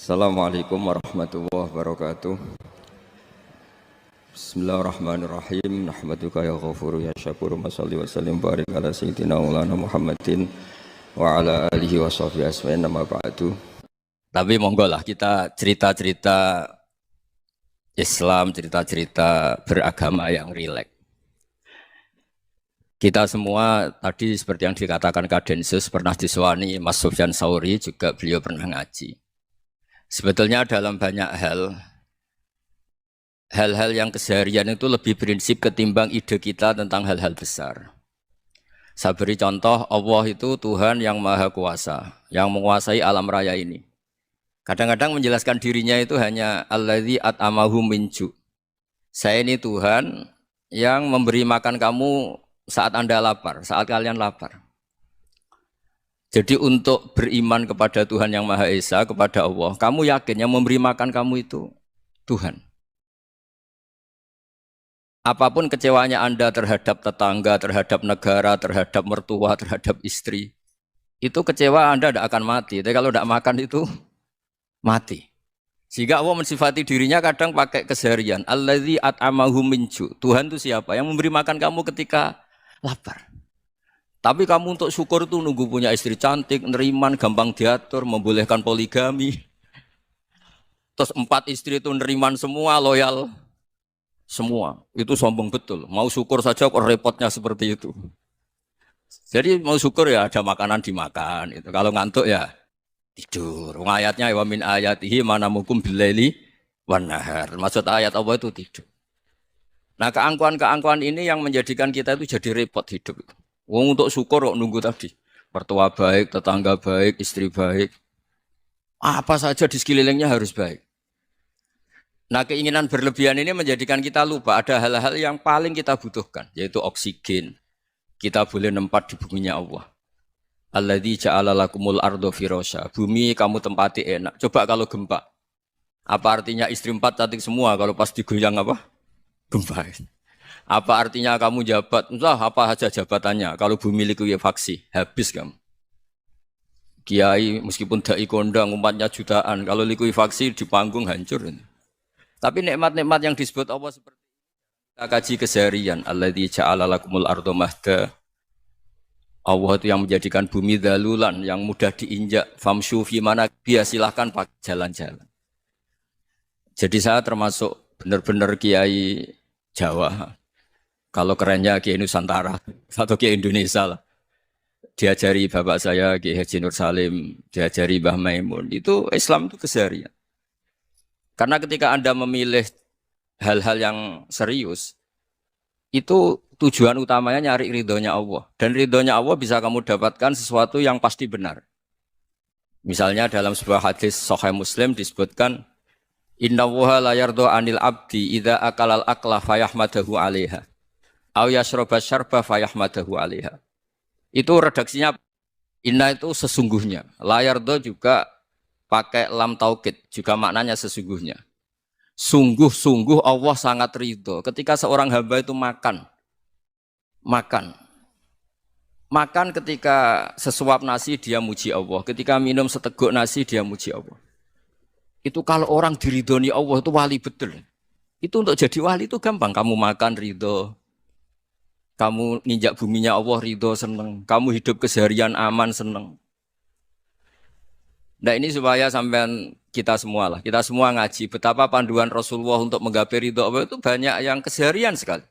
Assalamualaikum warahmatullahi wabarakatuh. Bismillahirrahmanirrahim. Nahmaduka ya ghafuru ya syakuru. Mashalli wa sallim barik ala sayyidina maulana Muhammadin wa ala alihi wa sahbihi asma'in nama ba'du. Tapi monggo lah kita cerita-cerita Islam, cerita-cerita beragama yang rileks. Kita semua tadi seperti yang dikatakan Kadensus pernah diswani Mas Sufyan Sauri, juga beliau pernah ngaji. Sebetulnya dalam banyak hal-hal yang keseharian itu lebih prinsip ketimbang ide kita tentang hal-hal besar. Saya beri contoh, Allah itu Tuhan yang Maha Kuasa, yang menguasai alam raya ini. Kadang-kadang menjelaskan dirinya itu hanya Alladzi at'amahu min ju'. Saya ini Tuhan yang memberi makan kamu saat Anda lapar, saat kalian lapar. Jadi untuk beriman kepada Tuhan yang Maha Esa, kepada Allah, kamu yakin yang memberi makan kamu itu Tuhan. Apapun kecewanya Anda terhadap tetangga, terhadap negara, terhadap mertua, terhadap istri, itu kecewa Anda tidak akan mati. Tapi kalau tidak makan itu mati. Sehingga Allah mensifati dirinya kadang pakai keseharian. Alladzi at'amahu min ju'. Tuhan itu siapa? Yang memberi makan kamu ketika lapar. Tapi kamu untuk syukur itu nunggu punya istri cantik, neriman, gampang diatur, membolehkan poligami. Terus 4 istri itu neriman semua, loyal semua. Itu sombong betul. Mau syukur saja kok repotnya seperti itu. Jadi mau syukur ya ada makanan dimakan. Itu. Kalau ngantuk ya tidur. Ayatnya wa min ayatihi manamukum billaili wan nahar. Maksud ayat Allah itu tidur. Nah keangkuhan-keangkuhan ini yang menjadikan kita itu jadi repot hidup itu. Wong untuk syukur kok nunggu tadi. Mertua baik, tetangga baik, istri baik. Apa saja di sekelilingnya harus baik. Nah keinginan berlebihan ini menjadikan kita lupa ada hal-hal yang paling kita butuhkan. Yaitu oksigen. Kita boleh nempat di buminya Allah. Alladzi ja'ala lakumul ardo firasya. Bumi kamu tempati enak. Coba kalau gempa. Apa artinya istri 4 cantik semua kalau pas digoyang apa? Gempa. Apa artinya kamu jabat? Entah apa saja jabatannya. Kalau bumi likuifaksi, habis kamu. Kiai meskipun dai kondang umatnya jutaan, kalau likuifaksi di panggung hancur. Tapi nikmat-nikmat yang disebut Allah seperti kita kaji keseharian. Alladzi ja'ala lakumul ardo mahda. Allah itu yang menjadikan bumi dalulan, yang mudah diinjak. Famshu fi mana biya, silahkan pakai jalan-jalan. Jadi saya termasuk benar-benar kiai Jawa. Kalau kerennya Kiai Nusantara atau Kiai Indonesia lah. Diajari bapak saya Kiai Haji Nur Salim, diajari Mbah Maimun. Itu Islam itu keseharian. Karena ketika Anda memilih hal-hal yang serius, itu tujuan utamanya nyari ridhonya Allah. Dan ridhonya Allah bisa kamu dapatkan sesuatu yang pasti benar. Misalnya dalam sebuah hadis Sahih Muslim disebutkan, Inna Allaha la yardo anil abdi idza akalal akla fayahmadahu alaiha. Au yasroba syarba fayahmadahu alaiha. Itu redaksinya inna itu sesungguhnya. Layardo juga pakai lam taukid, juga maknanya sesungguhnya. Sungguh-sungguh Allah sangat ridho ketika seorang hamba itu makan. Makan ketika sesuap nasi dia muji Allah, ketika minum seteguk nasi dia muji Allah. Itu kalau orang diridhoni Allah itu wali betul. Itu untuk jadi wali itu gampang, kamu makan ridho. Kamu nginjak buminya Allah ridho seneng. Kamu hidup keseharian aman seneng. Nah ini supaya sampean kita semua lah. Kita semua ngaji betapa panduan Rasulullah untuk menggapai ridho Allah itu banyak yang keseharian sekali.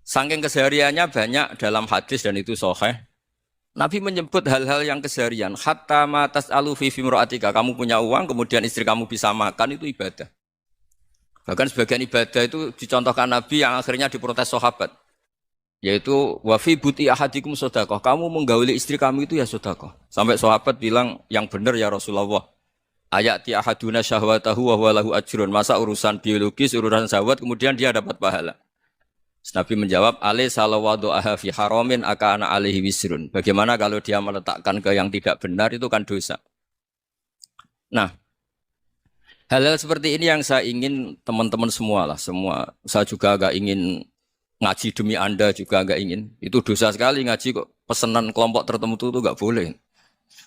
Saking kesehariannya banyak dalam hadis dan itu sahih. Nabi menyebut hal-hal yang keseharian. Hatta ma tas'alu fi imra'atika. Kamu punya uang kemudian istri kamu bisa makan itu ibadah. Bahkan sebagian ibadah itu dicontohkan Nabi yang akhirnya diprotes sahabat. Yaitu wafi buti ahadikum sodakoh. Kamu menggauli istri kamu itu ya sodakoh. Sampai sahabat bilang yang benar ya Rasulullah. Ayati ahaduna syahwatahu wa huwa lahu ajrun. Masa urusan biologis, urusan syahwat kemudian dia dapat pahala. Nabi menjawab, alai salawadu'aha fi haramin akana alaihi wisrun. Bagaimana kalau dia meletakkan ke yang tidak benar itu kan dosa. Nah, hal-hal seperti ini yang saya ingin teman-teman semua lah, semua. Saya juga agak ingin ngaji demi Anda juga agak ingin. Itu dosa sekali ngaji kok pesanan kelompok tertentu itu enggak boleh.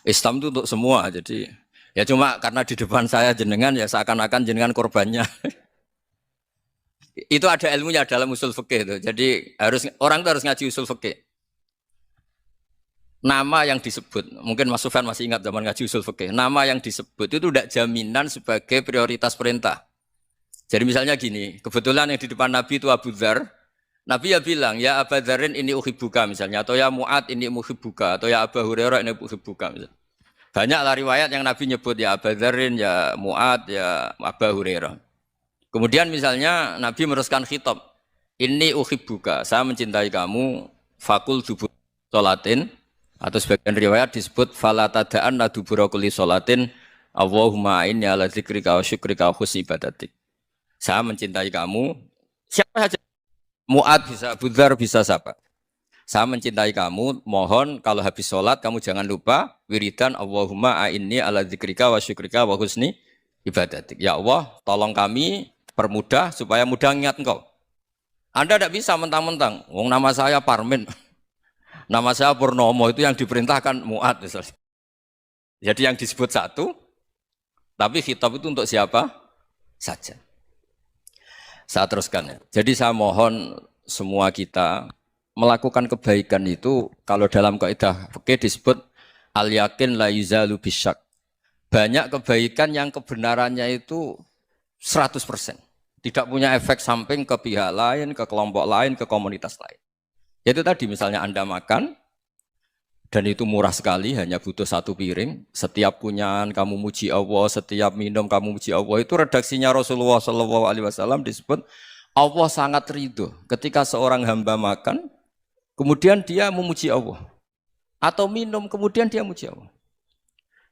Islam itu untuk semua. Jadi Ya cuma karena di depan saya jenengan ya seakan-akan jenengan korbannya. Itu ada ilmunya dalam usul fikih itu. Jadi orang itu harus ngaji usul fikih. Nama yang disebut, mungkin Mas Sufyan masih ingat zaman ngaji usul fikih. Nama yang disebut itu tidak jaminan sebagai prioritas perintah. Jadi misalnya gini, kebetulan yang di depan Nabi itu Abu Dzar. Nabi ya bilang, ya Abu Dzarin ini uhibbuka misalnya, atau ya Mu'ad ini uhibbuka, atau ya Abu Hurairah ini uhibbuka misalnya. Banyaklah riwayat yang Nabi nyebut ya Abu Dzarin, ya Mu'ad, ya Abu Hurairah. Kemudian misalnya Nabi meneruskan khitab, ini uhibbuka, saya mencintai kamu, fakul dubur sholatin, atau sebagian riwayat disebut fala tada'anna dubura kulli sholatin, Allahumma inni ala dzikrika wa syukrika wa husni ibadatik. Saya mencintai kamu, siapa saja. Mu'ad bisa, Abu Dzar bisa siapa. Saya mencintai kamu, mohon kalau habis sholat kamu jangan lupa wiridan Allahumma a'inni ala dzikrika wa syukrika wa husni ibadatik. Ya Allah, tolong kami permudah supaya mudah ingat engkau. Anda tidak bisa mentang-mentang, wong nama saya Parmin, nama saya Purnomo, itu yang diperintahkan Mu'ad misalnya. Jadi yang disebut satu, tapi khitab itu untuk siapa saja. Saya teruskan ya. Jadi saya mohon semua kita melakukan kebaikan itu kalau dalam kaidah fikih disebut al-yakin la yuzalu bisyak. Banyak kebaikan yang kebenarannya itu 100%. Tidak punya efek samping ke pihak lain, ke kelompok lain, ke komunitas lain. Yaitu tadi misalnya Anda makan dan itu murah sekali, hanya butuh satu piring. Setiap kunyahan kamu muji Allah, setiap minum kamu muji Allah. Itu redaksinya Rasulullah SAW disebut Allah sangat ridho ketika seorang hamba makan, kemudian dia memuji Allah. Atau minum, kemudian dia muji Allah.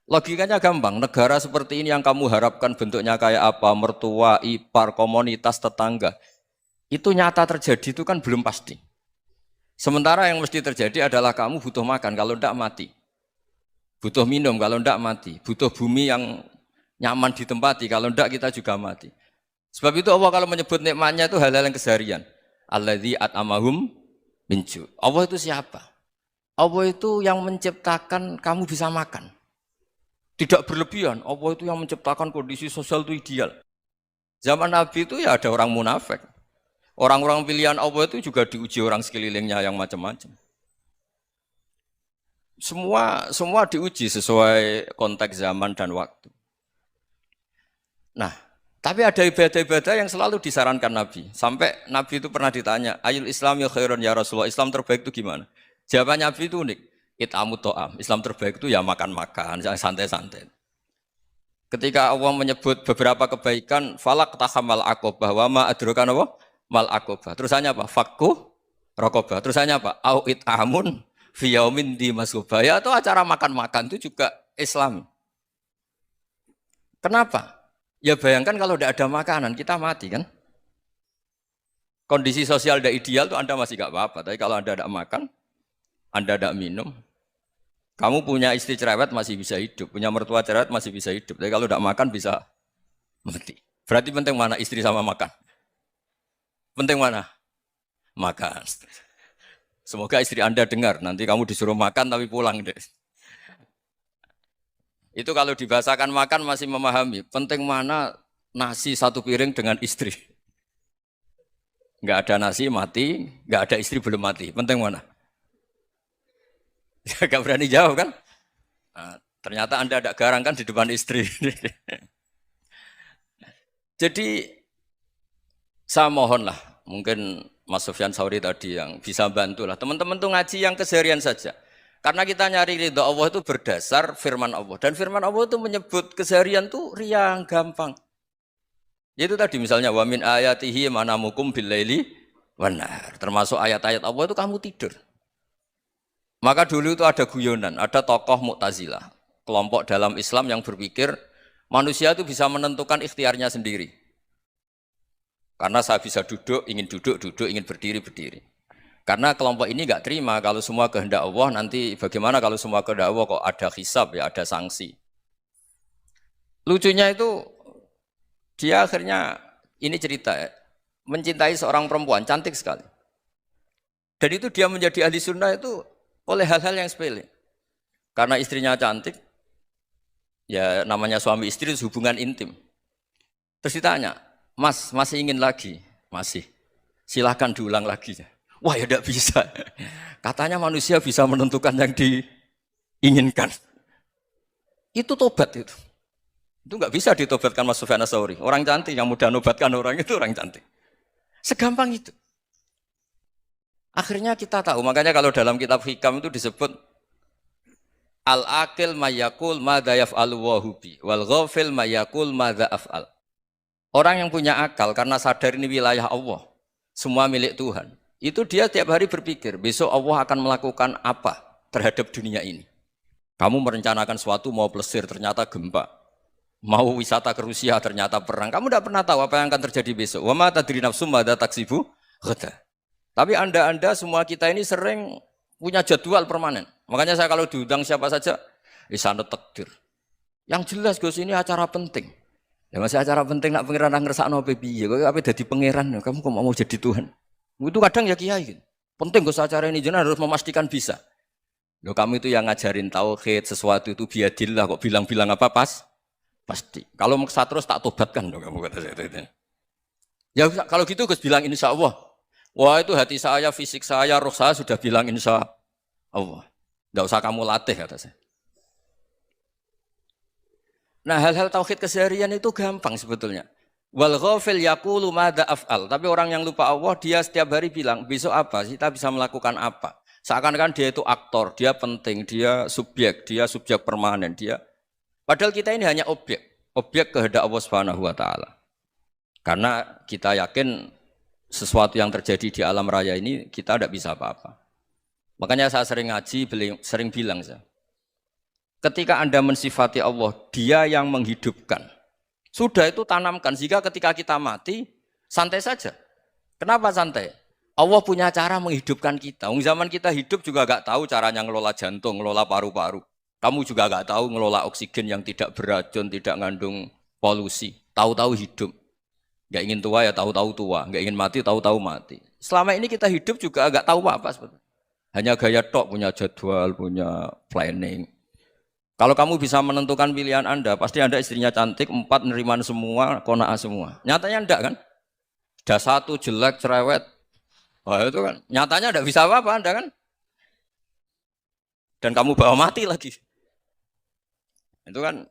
Logikanya gampang, negara seperti ini yang kamu harapkan bentuknya kayak apa, mertua, ipar, komunitas, tetangga. Itu nyata terjadi itu kan belum pasti. Sementara yang mesti terjadi adalah kamu butuh makan, kalau tidak mati. Butuh minum, kalau tidak mati. Butuh bumi yang nyaman ditempati, kalau tidak kita juga mati. Sebab itu Allah kalau menyebut nikmatnya itu hal-hal yang keseharian. Alladzi at'amahum min ju'. Allah itu siapa? Allah itu yang menciptakan kamu bisa makan. Tidak berlebihan, Allah itu yang menciptakan kondisi sosial itu ideal. Zaman Nabi itu ya ada orang munafik. Orang-orang pilihan Allah itu juga diuji orang sekelilingnya yang macam-macam. Semua diuji sesuai konteks zaman dan waktu. Nah, tapi ada ibadah-ibadah yang selalu disarankan Nabi. Sampai Nabi itu pernah ditanya, Ayul Islam ya khairun ya Rasulullah, Islam terbaik itu gimana? Jawaban Nabi itu unik. It'amu to'am. Islam terbaik itu ya makan-makan, santai-santai. Ketika Allah menyebut beberapa kebaikan, falak tahamal aqobah wa ma adrokan apa? Mal aqobah. Terusannya apa? Fakku rokobah. Terusannya apa? Au it'amun fi yaumin di masubah. Ya itu acara makan-makan itu juga Islam. Kenapa? Ya bayangkan kalau tidak ada makanan, kita mati kan? Kondisi sosial tidak ideal itu Anda masih gak apa-apa. Tapi kalau Anda tidak makan, Anda tidak minum, kamu punya istri cerewet masih bisa hidup, punya mertua cerewet masih bisa hidup. Tapi kalau tidak makan bisa mati. Berarti penting mana istri sama makan? Penting mana? Makan. Semoga istri Anda dengar, nanti kamu disuruh makan tapi pulang deh. Itu kalau dibahasakan makan masih memahami. Penting mana nasi satu piring dengan istri. Enggak ada nasi mati, enggak ada istri belum mati. Penting mana? Enggak berani jawab kan? Nah, ternyata Anda ada garang kan di depan istri. Jadi saya mohonlah, mungkin Mas Sufyan Sauri tadi yang bisa bantulah. Teman-teman tuh ngaji yang keseharian saja. Karena kita nyari ridho Allah itu berdasar firman Allah. Dan firman Allah itu menyebut keseharian itu riang, gampang. Itu tadi misalnya wa min ayatihi manamukum billaili wanar. Termasuk ayat-ayat Allah itu kamu tidur. Maka dulu itu ada guyonan, ada tokoh Mu'tazilah, kelompok dalam Islam yang berpikir manusia itu bisa menentukan ikhtiarnya sendiri. Karena saya bisa duduk, duduk, ingin berdiri, berdiri. Karena kelompok ini enggak terima kalau semua kehendak Allah, nanti bagaimana kalau semua kehendak Allah kok ada hisab ya, ada sanksi. Lucunya itu dia akhirnya ini cerita ya, mencintai seorang perempuan cantik sekali. Dan itu dia menjadi ahli sunnah itu oleh hal-hal yang sepele. Karena istrinya cantik, Ya namanya suami istri itu hubungan intim. Terus ditanya, Mas, masih ingin lagi? Masih. Silahkan diulang lagi. Wah ya tidak bisa. Katanya manusia bisa menentukan yang diinginkan. Itu tobat itu. Itu nggak bisa ditobatkan Mas Sufyan Ats-Tsauri. Orang cantik yang mudah nobatkan orang itu orang cantik. Segampang itu. Akhirnya kita tahu, makanya kalau dalam kitab Hikam itu disebut al-aqil mayakul madza yaf'alu wa hubi wal ghafil mayakul madza af'al. Orang yang punya akal karena sadar ini wilayah Allah, semua milik Tuhan. Itu dia tiap hari berpikir, besok Allah akan melakukan apa terhadap dunia ini. Kamu merencanakan suatu mau plesir ternyata gempa. Mau wisata ke Rusia ternyata perang. Kamu tidak pernah tahu apa yang akan terjadi besok. Wa ma tadri nafsum madza taksibu ghadan. Tapi anda semua kita ini sering punya jadwal permanen. Makanya saya kalau diundang siapa saja, sana takdir. Yang jelas Gus ini acara penting. Ya masih acara penting nak pangeran ngersakno piye? Kok ape dadi pangeran? Kamu kok mau jadi Tuhan? Itu kadang ya kiai gitu. Penting Gus acara ini jenengan harus memastikan bisa. Loh kamu itu yang ngajarin tauhid sesuatu itu biadillah kok bilang-bilang apa pasti. Kalau maksa terus tak tobatkan dong kamu kata saya itu. Ya kalau gitu Gus bilang insya Allah. Wah itu hati saya, fisik saya, roh saya sudah bilang insya Allah. Tidak usah kamu latih kata saya. Nah hal-hal tauhid keseharian itu gampang sebetulnya. Wal ghafil yaqulu madza af'al. Tapi orang yang lupa Allah dia setiap hari bilang besok apa? Kita bisa melakukan apa? Seakan-akan dia itu aktor, dia penting, dia subjek permanen, dia. Padahal kita ini hanya objek kehendak Allah Subhanahu wa taala. Karena kita yakin sesuatu yang terjadi di alam raya ini kita tidak bisa apa-apa. Makanya saya sering ngaji, sering bilang saya. Ketika Anda mensifati Allah, Dia yang menghidupkan. Sudah itu tanamkan sehingga ketika kita mati santai saja. Kenapa santai? Allah punya cara menghidupkan kita. Zaman kita hidup juga gak tahu caranya ngelola jantung, ngelola paru-paru. Kamu juga gak tahu ngelola oksigen yang tidak beracun, tidak ngandung polusi. Tahu-tahu hidup. Gak ingin tua ya tahu-tahu tua. Gak ingin mati tahu-tahu mati. Selama ini kita hidup juga gak tahu apa sebetulnya. Hanya gaya tok, punya jadwal, punya planning. Kalau kamu bisa menentukan pilihan Anda, pasti Anda istrinya cantik, 4 neriman semua, kona'ah semua. Nyatanya enggak kan? Ada 1 jelek, cerewet. Wah itu kan, nyatanya enggak bisa apa-apa Anda kan? Dan kamu bawa mati lagi. Itu kan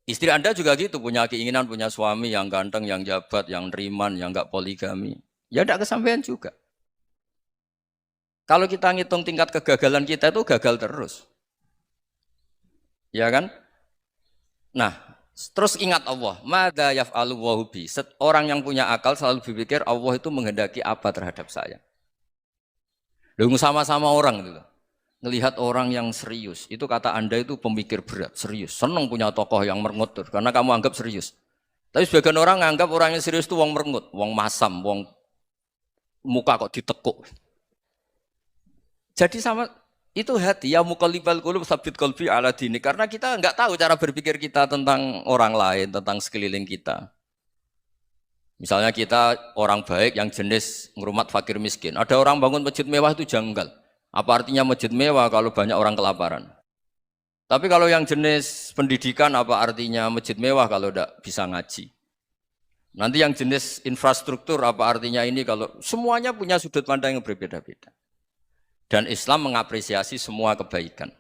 istri Anda juga gitu, punya keinginan punya suami yang ganteng, yang jabat, yang neriman, yang enggak poligami. Ya enggak kesampaian juga. Kalau kita ngitung tingkat kegagalan kita itu gagal terus. Ya kan? Nah, terus ingat Allah, madza yaf'alu wa hubi. Orang yang punya akal selalu berpikir Allah itu menghendaki apa terhadap saya. Lalu sama-sama orang itu. Ngelihat orang yang serius, itu kata Anda itu pemikir berat, serius. Senang punya tokoh yang merengut karena kamu anggap serius. Tapi sebagian orang anggap orang yang serius itu wong merengut, wong masam, wong muka kok ditekuk. Jadi sama itu hati ya muqallibal qulub tsabbit qalbi ala dini, karena kita enggak tahu cara berpikir kita tentang orang lain, tentang sekeliling kita. Misalnya kita orang baik yang jenis ngrumat fakir miskin. Ada orang bangun masjid mewah itu janggal. Apa artinya masjid mewah kalau banyak orang kelaparan? Tapi kalau yang jenis pendidikan apa artinya masjid mewah kalau tidak bisa ngaji? Nanti yang jenis infrastruktur apa artinya ini kalau semuanya punya sudut pandang yang berbeda-beda. Dan Islam mengapresiasi semua kebaikan.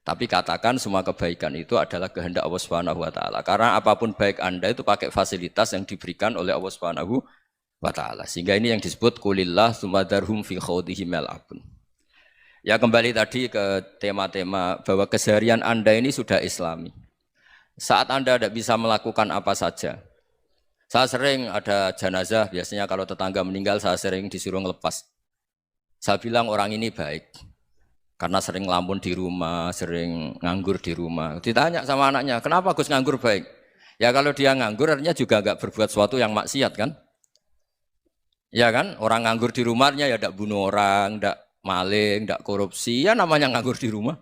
Tapi katakan semua kebaikan itu adalah kehendak Allah Subhanahu wa taala. Karena apapun baik Anda itu pakai fasilitas yang diberikan oleh Allah Subhanahu wa taala. Sehingga ini yang disebut qulillah tsumma dzarhum fi khawdihim yal'abun. Ya kembali tadi ke tema-tema bahwa keseharian Anda ini sudah Islami. Saat Anda tidak bisa melakukan apa saja. Saya sering ada jenazah, biasanya kalau tetangga meninggal saya sering disuruh ngelepas. Saya bilang orang ini baik. Karena sering ngelamun di rumah, sering nganggur di rumah. Ditanya sama anaknya, kenapa Gus nganggur baik? Ya kalau dia nganggur artinya juga enggak berbuat sesuatu yang maksiat kan? Ya kan? Orang nganggur di rumahnya ya tidak bunuh orang, tidak maling, tidak korupsi, ya namanya nganggur di rumah.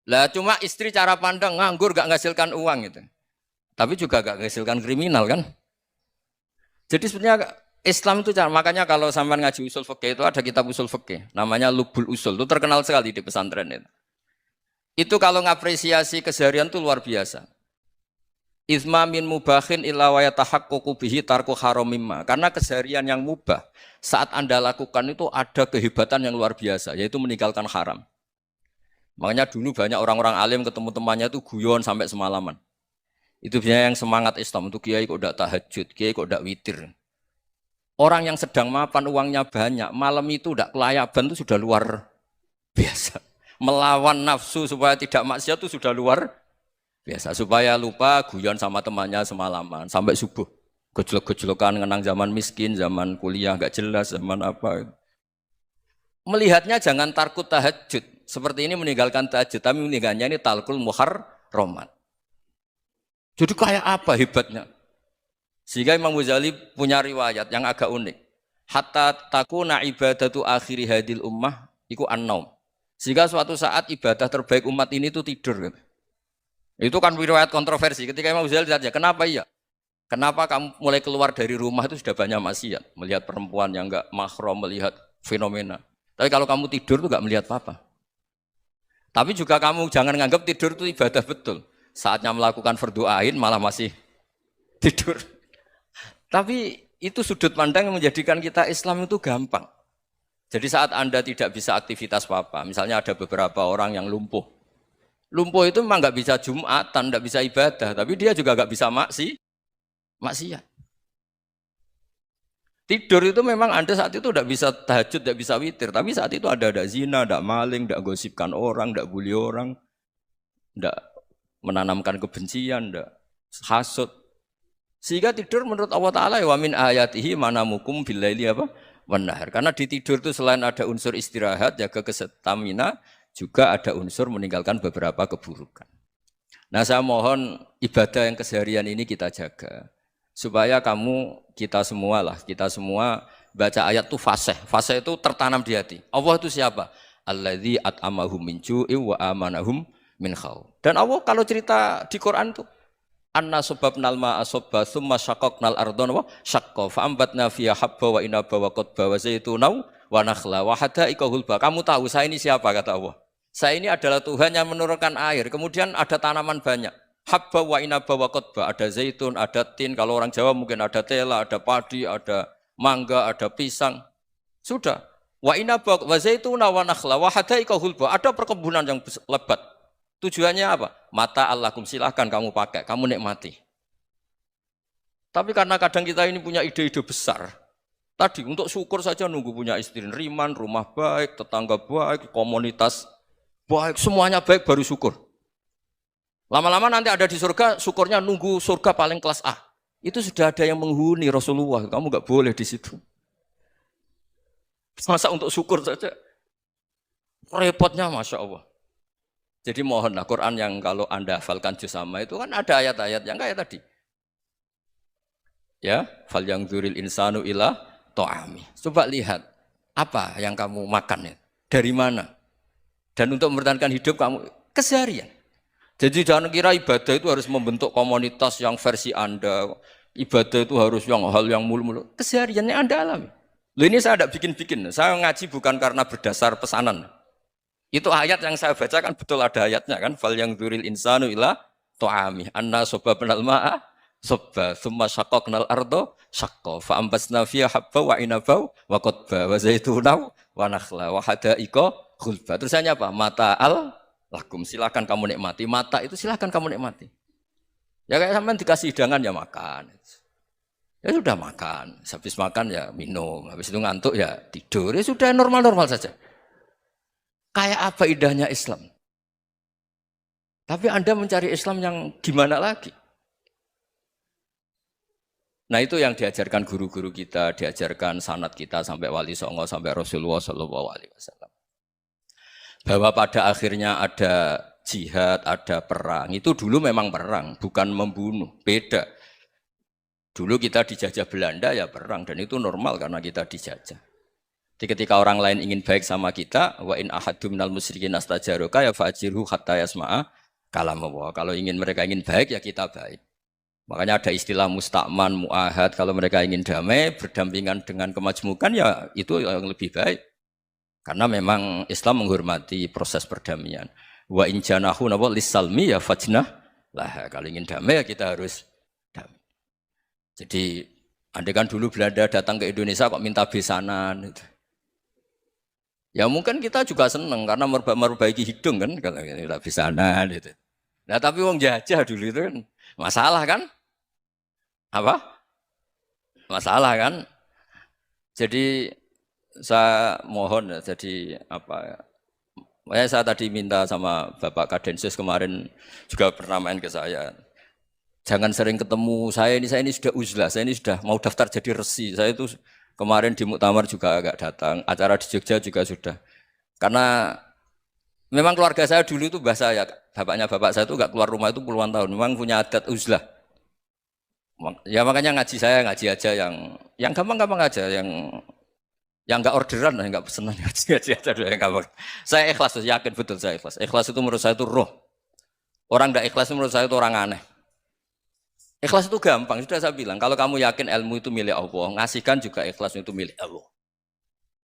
Lah cuma istri cara pandang nganggur gak menghasilkan uang gitu. Tapi juga gak menghasilkan kriminal kan. Jadi sebenarnya Islam itu makanya kalau sampai ngaji usul fikih itu ada kitab usul fikih namanya Lubul Usul, itu terkenal sekali di pesantren itu. Itu kalau ngapresiasi keseharian itu luar biasa. Izma min mubahin illa wa yatahaqqaqu bihi tarku haramimma. Karena keseharian yang mubah saat Anda lakukan itu ada kehebatan yang luar biasa, yaitu meninggalkan haram. Makanya dulu banyak orang-orang alim ketemu temannya itu guyon sampai semalaman. Itu biasanya yang semangat Islam, itu kiai kok udah tahajud, kiai kok udah witir. Orang yang sedang mapan uangnya banyak, malam itu udah kelayaban itu sudah luar biasa. Melawan nafsu supaya tidak maksiat itu sudah luar biasa. Supaya lupa guyon sama temannya semalaman sampai subuh. Gejolok-gejolokan ngenang zaman miskin, zaman kuliah nggak jelas, zaman apa. Melihatnya jangan tarkut tahajud. Seperti ini meninggalkan tahajud, tapi meninggalkannya ini talkul muharramat. Jadi kayak apa hebatnya? Sehingga Imam Ghazali punya riwayat yang agak unik. Hatta takuna ibadatu akhiri hadil ummah iku an-naum. Sehingga suatu saat ibadah terbaik umat ini itu tidur. Itu kan riwayat kontroversi. Ketika Imam Ghazali ditanya, kenapa iya? Kenapa kamu mulai keluar dari rumah itu sudah banyak maksiat? Melihat perempuan yang enggak mahram, melihat fenomena. Tapi kalau kamu tidur itu enggak melihat apa-apa. Tapi juga kamu jangan nganggap tidur itu ibadah betul. Saatnya melakukan fardu ain malah masih tidur. Tapi itu sudut pandang yang menjadikan kita Islam itu gampang. Jadi saat Anda tidak bisa aktivitas apa-apa, misalnya ada beberapa orang yang lumpuh. Lumpuh itu memang nggak bisa Jumatan, nggak bisa ibadah, tapi dia juga nggak bisa maksiat. Tidur itu memang Anda saat itu tidak bisa tahajud, tidak bisa witir, tapi saat itu ada zina, ada maling, tidak gosipkan orang, tidak bully orang, tidak menanamkan kebencian, tidak hasud. Sehingga tidur menurut Allah Ta'ala wa min ayatihi manamukum billaili apa? Wanahar. Karena di tidur itu selain ada unsur istirahat, jaga kestamina, juga ada unsur meninggalkan beberapa keburukan. Nah saya mohon ibadah yang keseharian ini kita jaga. Supaya kita semua baca ayat itu fasih. Fasih itu tertanam di hati. Allah itu siapa? Alladzi at'amahum min ju'i wa amanahum min khauf. Dan Allah kalau cerita di Quran itu anna sababnal ma'a sabba tsumma syaqaqnal ardha wa syaqqa fa ambatna fiha habba wa inaba wa qadba wa zaituna wa nakhla wa hada'iqa hulba. Kamu tahu saya ini siapa kata Allah? Saya ini adalah Tuhan yang menurunkan air, kemudian ada tanaman banyak. Habba wa inaba wa qadba, ada zaitun, ada tin, kalau orang Jawa mungkin ada tela, ada padi, ada mangga, ada pisang. Sudah. Wa inaba wa zaituna wa nakhla wa hada'iqa hulba, ada perkebunan yang lebat. Tujuannya apa? Mata Allahkum, silahkan kamu pakai, kamu nikmati. Tapi karena kadang kita ini punya ide-ide besar. Tadi untuk syukur saja nunggu punya istri riman, rumah baik, tetangga baik, komunitas baik, semuanya baik baru syukur. Lama-lama nanti ada di surga, syukurnya nunggu surga paling kelas A. Itu sudah ada yang menghuni Rasulullah, kamu nggak boleh di situ. Masa untuk syukur saja? Repotnya Masya Allah. Jadi mohonlah Quran yang kalau Anda hafalkan juz sama itu kan ada ayat-ayat yang kayak tadi. Ya, fal yang dzuril insanu ila ta'ami. Coba lihat apa yang kamu makan ya, dari mana? Dan untuk mempertahankan hidup kamu keseharian. Jadi jangan kira ibadah itu harus membentuk komunitas yang versi Anda. Ibadah itu harus yang hal yang mulu-mulu. Kesehariannya Anda alami. Loh ini saya tidak bikin-bikin. Saya ngaji bukan karena berdasar pesanan. Itu ayat yang saya baca kan betul ada ayatnya kan. Fal yang dzuril insanu ila ta'ami. Anna sababnal ma'a sabba. Thumma syaqaqnal ardo syaqqa. Fa'ambasna fiha habba wa inaba wa qadba wa zaituna wa nakhla wa hada'iqa khulba. Terusannya apa? Mata'al lakum, silahkan kamu nikmati. Mata itu silahkan kamu nikmati. Ya kayak sampean dikasih hidangan ya makan. Ya sudah makan. Habis makan ya minum. Habis itu ngantuk ya tidur. Ya sudah normal-normal saja. Kayak apa indahnya Islam. Tapi Anda mencari Islam yang gimana lagi? Nah itu yang diajarkan guru-guru kita, diajarkan sanad kita sampai Wali Songo, sampai Rasulullah SAW. Bahwa pada akhirnya ada jihad, ada perang. Itu dulu memang perang, bukan membunuh. Beda. Dulu kita dijajah Belanda ya perang, dan itu normal karena kita dijajah. Jadi ketika orang lain ingin baik sama kita, wa in ahadum minal musyrikin astajaroka ya fa'ajirhu hatta yasma'a kalam Allah. Kalau mereka ingin baik ya kita baik. Makanya ada istilah mustakman, mu'ahad. Kalau mereka ingin damai, berdampingan dengan kemajmukan ya itu yang lebih baik. Karena memang Islam menghormati proses perdamaian. Wa in janahu napa lisalmi ya fajnah lah. Kalau ingin damai ya kita harus damai. Jadi andai kan dulu Belanda datang ke Indonesia kok minta besanan gitu. Ya mungkin kita juga seneng karena memperbaiki hidung kan kalau minta besanan gitu. Nah tapi wong jajah dulu itu kan masalah kan? Apa? Masalah kan? Jadi saya mohon ya, jadi apa? Saya tadi minta sama Bapak Kadensus kemarin juga pernah main ke saya. Jangan sering ketemu saya ini sudah uzlah, saya ini sudah mau daftar jadi resi. Saya itu kemarin di muktamar juga agak datang, acara di Jogja juga sudah. Karena memang keluarga saya dulu itu bahasa ya, bapaknya bapak saya itu enggak keluar rumah itu puluhan tahun. Memang punya adat uzlah. Ya makanya ngaji saya ngaji aja yang gampang-gampang aja, yang enggak orderan, enggak pesenan ngaji aja dulu yang gampang. Saya ikhlas, yakin betul saya ikhlas. Ikhlas itu menurut saya itu roh. Orang enggak ikhlas itu menurut saya itu orang aneh. Ikhlas itu gampang, sudah saya bilang. Kalau kamu yakin ilmu itu milik Allah, ngasihkan juga ikhlas itu milik Allah.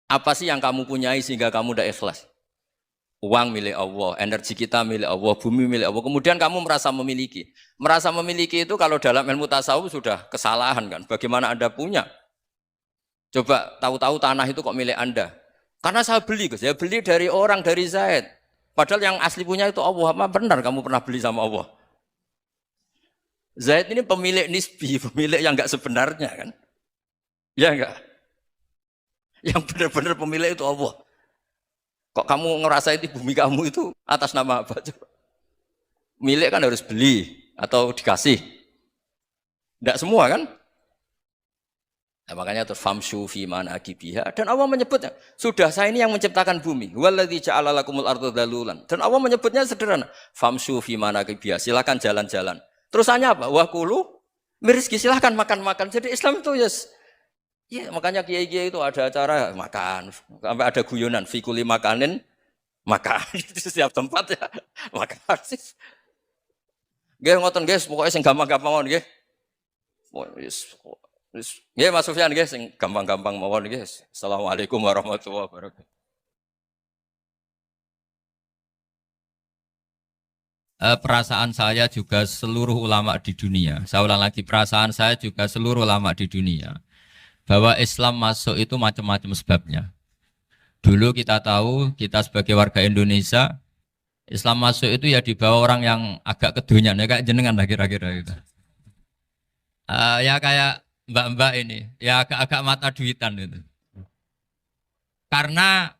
Apa sih yang kamu punyai sehingga kamu tidak ikhlas? Uang milik Allah, energi kita milik Allah, bumi milik Allah. Kemudian kamu merasa memiliki. Merasa memiliki itu kalau dalam ilmu tasawuf sudah kesalahan kan. Bagaimana Anda punya? Coba tahu-tahu tanah itu kok milik Anda. Karena saya beli, saya beli dari orang, dari Zaid. Padahal yang asli punya itu Allah. Apa benar kamu pernah beli sama Allah? Zaid ini pemilik nisbi, pemilik yang enggak sebenarnya kan. Ya enggak? Yang benar-benar pemilik itu Allah. Kok kamu ngerasa itu bumi kamu itu atas nama apa? Coba. Milik kan harus beli atau dikasih. Tidak semua kan? Nah, makanya terus famshu fi manakibiha dan Allah menyebutnya, sudah saya ini yang menciptakan bumi. Waladzi ja'ala lakumul arda dalulan. Dan Allah menyebutnya sederhana, famshu fi manakibiha, silakan jalan-jalan. Terusannya apa? Wa kulu mirizki, silakan makan-makan. Jadi Islam itu yes. Ya, makanya kiai-kiai itu ada acara makan, sampai ada guyonan fikuli makanin makan di setiap tempat ya makan. Nggih ngoten guys, pokoknya sing gampang-gampang mawon nggih. Nggih Mas Sufyan nggih sing gampang-gampang mawon nggih. Assalamualaikum warahmatullahi wabarakatuh. Perasaan saya juga seluruh ulama di dunia. Saya ulang lagi, perasaan saya juga seluruh ulama di dunia. Bahwa Islam masuk itu macam-macam sebabnya. Dulu kita tahu, kita sebagai warga Indonesia, Islam masuk itu ya dibawa orang yang agak kedonyan, ya kayak jenengan lah kira-kira gitu. Ya kayak mbak-mbak ini, ya agak-agak mata duitan gitu. Karena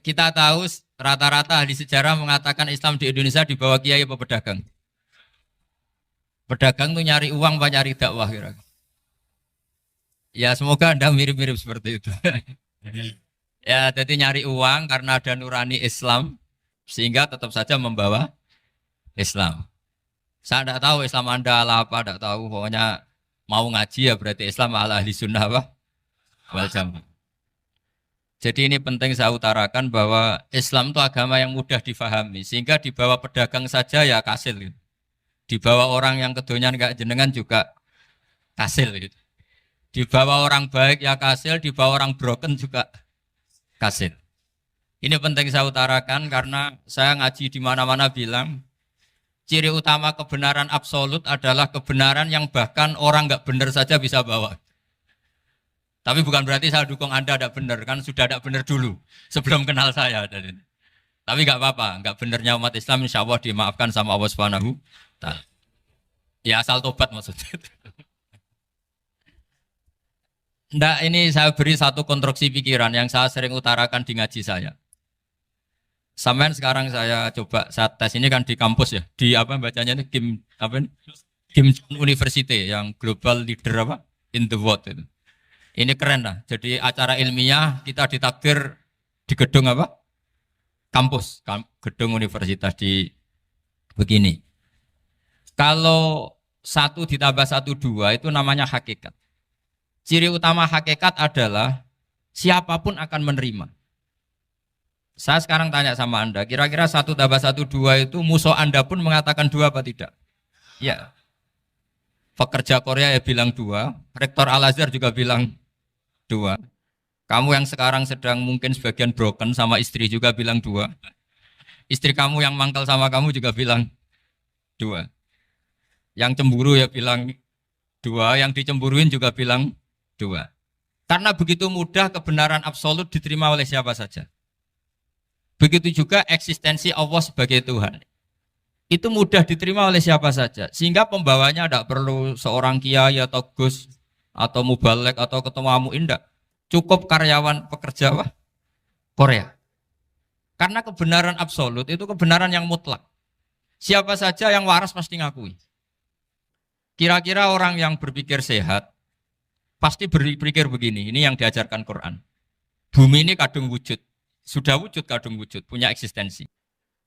kita tahu rata-rata ahli sejarah mengatakan Islam di Indonesia dibawa kiai apa pedagang. Pedagang tuh nyari uang apa nyari dakwah kira-kira. Ya semoga Anda mirip-mirip seperti itu. Ya jadi nyari uang karena ada nurani Islam sehingga tetap saja membawa Islam. Saya tidak tahu Islam Anda ala apa, tidak tahu. Pokoknya mau ngaji ya berarti Islam ala ahli sunnah apa? Wal jamaah. Jadi ini penting saya utarakan bahwa Islam itu agama yang mudah difahami sehingga dibawa pedagang saja ya kasil gitu. Dibawa orang yang kedonyan kayak jenengan juga kasil gitu. Dibawa orang baik ya kasil, dibawa orang broken juga kasil. Ini penting saya utarakan karena saya ngaji di mana-mana bilang ciri utama kebenaran absolut adalah kebenaran yang bahkan orang nggak benar saja bisa bawa. Tapi bukan berarti saya dukung Anda tidak benar, kan sudah tidak benar dulu sebelum kenal saya. Tapi nggak apa-apa, nggak benarnya umat Islam insya Allah dimaafkan sama Allah Subhanahu. Ya asal tobat maksudnya. Nggak, ini saya beri satu konstruksi pikiran yang saya sering utarakan di ngaji saya. Sampai sekarang saya coba saat tes ini kan di kampus ya, di apa bacanya ini Kim University yang global leader apa in the world itu. Ini keren lah. Jadi acara ilmiah kita ditakdir di gedung apa? Kampus, gedung universitas di begini. Kalau 1 ditambah 1 2 itu namanya hakikat. Ciri utama hakikat adalah siapapun akan menerima. Saya sekarang tanya sama Anda, kira-kira 1 tambah 1 2 itu musuh Anda pun mengatakan 2 apa tidak? Ya. Pekerja Korea ya bilang 2, Rektor Al-Azhar juga bilang 2. Kamu yang sekarang sedang mungkin sebagian broken sama istri juga bilang 2. Istri kamu yang mangkal sama kamu juga bilang 2. Yang cemburu ya bilang 2, yang dicemburuin juga bilang 2. Karena begitu mudah kebenaran absolut diterima oleh siapa saja. Begitu juga eksistensi Allah sebagai Tuhan. Itu mudah diterima oleh siapa saja. Sehingga pembawanya tidak perlu seorang kiai atau gus atau mubalek atau ketua muin, tidak. Cukup karyawan pekerja Korea. Karena kebenaran absolut itu kebenaran yang mutlak. Siapa saja yang waras pasti ngakui. Kira-kira orang yang berpikir sehat pasti berpikir begini, ini yang diajarkan Quran. Bumi ini kadung wujud. Sudah wujud kadung wujud, punya eksistensi.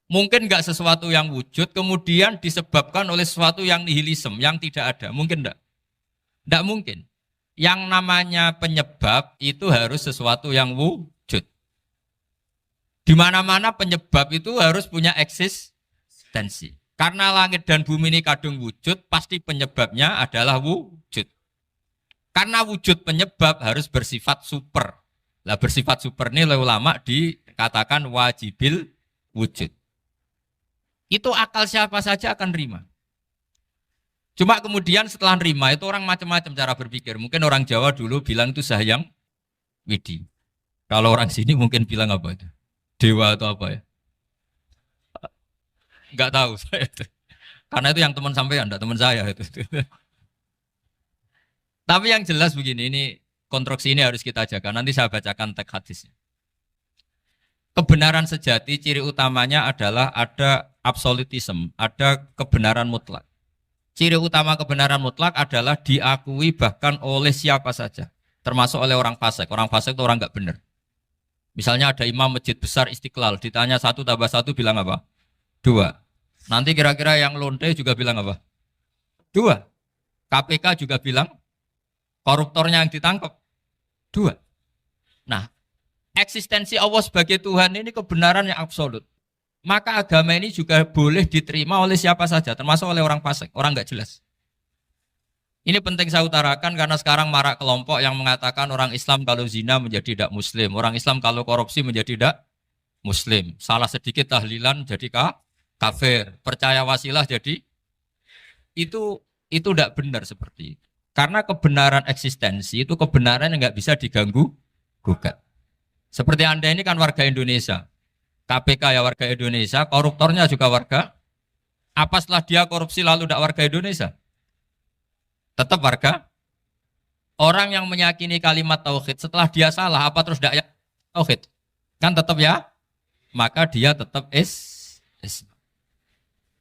Mungkin enggak sesuatu yang wujud kemudian disebabkan oleh sesuatu yang nihilisme, yang tidak ada. Mungkin enggak? Enggak mungkin. Yang namanya penyebab itu harus sesuatu yang wujud. Di mana-mana penyebab itu harus punya eksistensi. Karena langit dan bumi ini kadung wujud, pasti penyebabnya adalah wujud. Karena wujud penyebab harus bersifat super. Lah bersifat super ini oleh ulama dikatakan wajibil wujud. Itu akal siapa saja akan nerima. Cuma kemudian setelah nerima itu orang macam-macam cara berpikir. Mungkin orang Jawa dulu bilang itu Sahyang Widi. Kalau orang sini mungkin bilang apa itu? Dewa atau apa ya? Enggak tahu saya itu. Karena itu yang teman sampean, enggak teman saya itu. Tapi yang jelas begini, ini konstruksi ini harus kita jaga. Nanti saya bacakan teks hadisnya. Kebenaran sejati ciri utamanya adalah ada absolutisme, ada kebenaran mutlak. Ciri utama kebenaran mutlak adalah diakui bahkan oleh siapa saja, termasuk oleh orang fasik. Orang fasik itu orang nggak benar. Misalnya ada imam masjid besar Istiqlal, ditanya 1 tambah 1 bilang apa? 2. Nanti kira-kira yang lonte juga bilang apa? 2. KPK juga bilang koruptornya yang ditangkap 2. Nah, eksistensi Allah sebagai Tuhan ini kebenaran yang absolut. Maka agama ini juga boleh diterima oleh siapa saja, termasuk oleh orang fasik, orang nggak jelas. Ini penting saya utarakan karena sekarang marak kelompok yang mengatakan orang Islam kalau zina menjadi tidak muslim, orang Islam kalau korupsi menjadi tidak muslim. Salah sedikit tahlilan jadi kafir, percaya wasilah jadi itu tidak benar seperti itu. Karena kebenaran eksistensi itu kebenaran yang nggak bisa diganggu gugat. Seperti Anda ini kan warga Indonesia. KPK ya warga Indonesia, koruptornya juga warga. Apa setelah dia korupsi lalu tidak warga Indonesia? Tetap warga. Orang yang meyakini kalimat tauhid setelah dia salah, apa terus tidak ya tauhid? Kan tetap ya? Maka dia tetap Islam.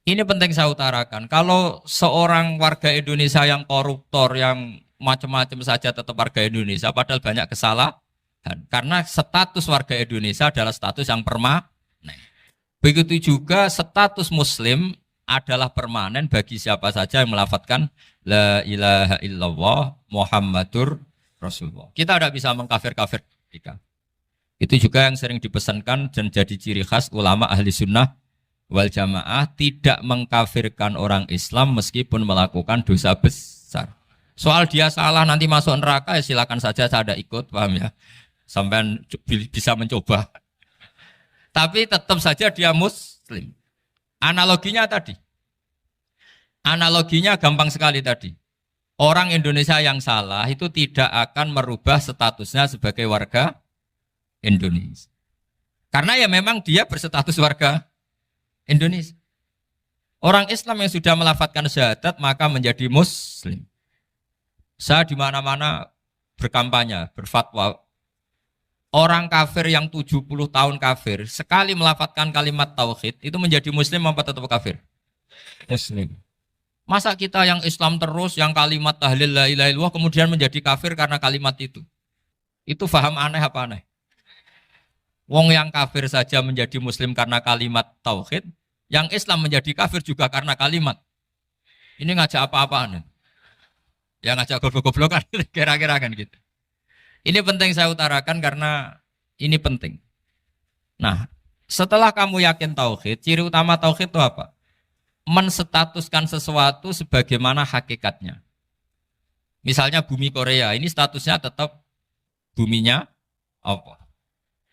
Ini penting saya utarakan. Kalau seorang warga Indonesia yang koruptor, yang macam-macam saja tetap warga Indonesia, padahal banyak kesalahan. Karena status warga Indonesia adalah status yang permanen. Begitu juga status Muslim adalah permanen bagi siapa saja yang melafadzkan La ilaha illallah Muhammadur Rasulullah. Kita tidak bisa mengkafir-kafir mereka. Itu juga yang sering dipesankan dan jadi ciri khas ulama ahli sunnah wal jamaah, tidak mengkafirkan orang Islam meskipun melakukan dosa besar. Soal dia salah nanti masuk neraka ya silakan saja, saya ada ikut, paham ya? Sampai bisa mencoba. Tapi tetap saja dia muslim. Analoginya tadi. Analoginya gampang sekali tadi. Orang Indonesia yang salah itu tidak akan merubah statusnya sebagai warga Indonesia. Karena ya memang dia berstatus warga Indonesia. Orang Islam yang sudah melafadzkan syahadat maka menjadi muslim. Saya di mana-mana berkampanye, berfatwa. Orang kafir yang 70 tahun kafir, sekali melafadzkan kalimat tauhid, itu menjadi muslim apa tetap kafir? Muslim. Masa kita yang Islam terus, yang kalimat tahlil la ilaha illallah, kemudian menjadi kafir karena kalimat itu? Itu faham aneh apa aneh? Wong yang kafir saja menjadi muslim karena kalimat tauhid, yang Islam menjadi kafir juga karena kalimat. Ini ngajak apa-apaan? Ya ngajak goblok-goblokan, kira-kira kan gitu. Ini penting saya utarakan karena ini penting. Nah, setelah kamu yakin tauhid, ciri utama tauhid itu apa? Menstatuskan sesuatu sebagaimana hakikatnya. Misalnya bumi Korea, ini statusnya tetap buminya Allah.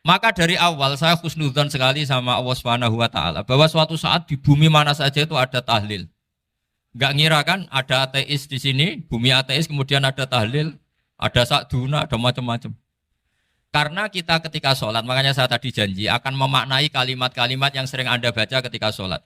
Maka dari awal saya husnudzon sekali sama Allah Subhanahu wa taala bahwa suatu saat di bumi mana saja itu ada tahlil. Enggak ngira kan ada ateis di sini, bumi ateis kemudian ada tahlil, ada sakduna, ada macam-macam. Karena kita ketika sholat, makanya saya tadi janji akan memaknai kalimat-kalimat yang sering Anda baca ketika sholat.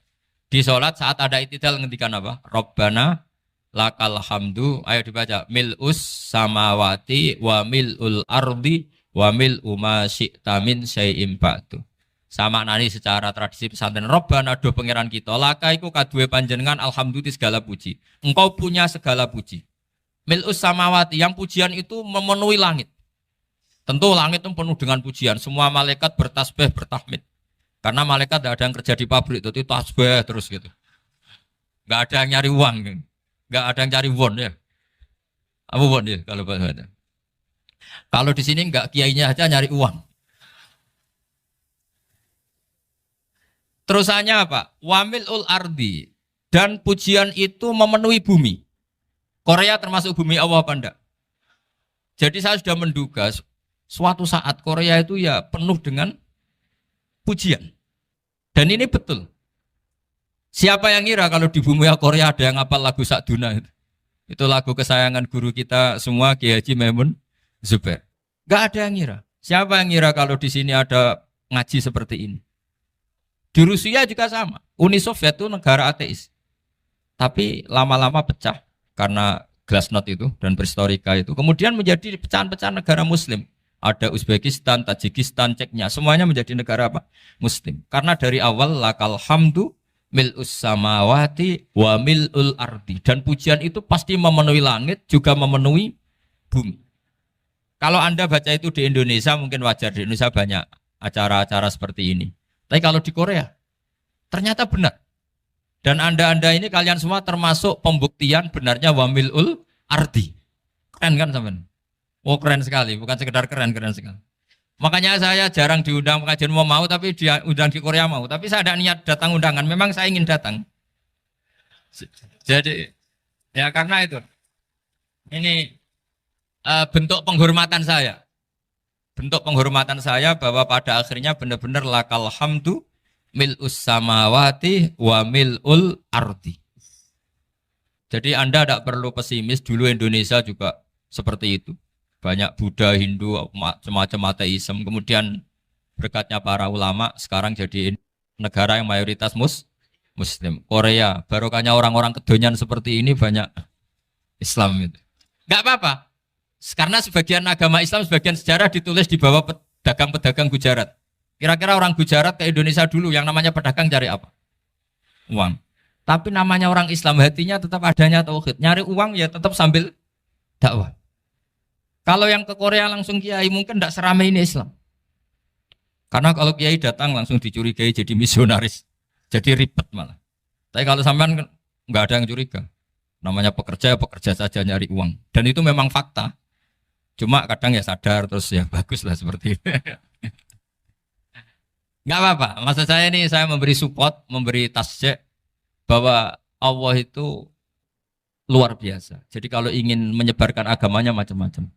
Di sholat saat ada itidal ngendikan apa? Rabbana lakal hamdu, ayo dibaca. Mil'us samawati wa mil'ul ardi wa mil'u ma syi'ta min syai'im ba'du. Sama nani secara tradisi pesantren Rabbana do pangeran kita, laka iku kaduwe panjenengan alhamdulillah segala puji. Engkau punya segala puji. Mil'us samawati, yang pujian itu memenuhi langit. Tentu langit itu penuh dengan pujian. Semua malaikat bertasbih, bertahmid. Karena malaikat tidak ada yang kerja di pabrik, itu tasbih terus gitu. Nggak ada yang nyari uang, nggak ada yang cari won ya. Apa won ya kalau bahasa? Kalau di sini nggak kiainya aja nyari uang. Terusannya apa? Wamilul ardi, dan pujian itu memenuhi bumi. Korea termasuk bumi Allah apa enggak? Jadi saya sudah menduga suatu saat Korea itu ya penuh dengan pujian. Dan ini betul. Siapa yang ngira kalau di bumi Korea ada yang hafal lagu Sakduna itu? Itu lagu kesayangan guru kita semua, Kiai Haji Maimun Zubair. Gak ada yang ngira. Siapa yang ngira kalau di sini ada ngaji seperti ini? Di Rusia juga sama. Uni Soviet itu negara ateis. Tapi lama-lama pecah karena Glasnost itu dan Perestroika itu. Kemudian menjadi pecahan-pecahan negara Muslim. Ada Uzbekistan, Tajikistan, Ceknya, semuanya menjadi negara apa? Muslim. Karena dari awal lakal hamdu mil'us samawati wa mil'ul ardi. Dan pujian itu pasti memenuhi langit, juga memenuhi bumi. Kalau Anda baca itu di Indonesia, mungkin wajar. Di Indonesia banyak acara-acara seperti ini. Tapi kalau di Korea, ternyata benar. Dan Anda ini kalian semua termasuk pembuktian benarnya wa mil'ul ardi. Keren kan teman? Oh keren sekali, bukan sekedar keren sekali. Makanya saya jarang diundang pengajian mau tapi diundang di Korea mau. Tapi saya ada niat datang undangan, memang saya ingin datang. Jadi ya karena itu. Ini bentuk penghormatan saya. Bentuk penghormatan saya bahwa pada akhirnya benar-benar lakal hamdu mil'us samawati wa mil'ul ardi. Jadi Anda tidak perlu pesimis, dulu Indonesia juga seperti itu. Banyak Buddha, Hindu, macam-macam ateisme. Kemudian berkatnya para ulama sekarang jadi negara yang mayoritas Muslim. Korea, barokahnya orang-orang kedonyan seperti ini banyak Islam itu. Enggak apa-apa. Karena sebagian agama Islam, sebagian sejarah ditulis di bawah pedagang-pedagang Gujarat. Kira-kira orang Gujarat ke Indonesia dulu yang namanya pedagang cari apa? Uang. Tapi namanya orang Islam hatinya tetap adanya tauhid. Nyari uang ya tetap sambil dakwah. Kalau yang ke Korea langsung kiai mungkin tidak seramai ini Islam. Karena kalau kiai datang langsung dicurigai jadi misionaris. Jadi ribet malah. Tapi kalau sampean nggak ada yang curiga. Namanya pekerja saja nyari uang. Dan itu memang fakta. Cuma kadang ya sadar terus ya bagus lah seperti itu. Nggak apa-apa. Maksud saya ini saya memberi support, memberi tasjek bahwa Allah itu luar biasa. Jadi kalau ingin menyebarkan agamanya macam-macam.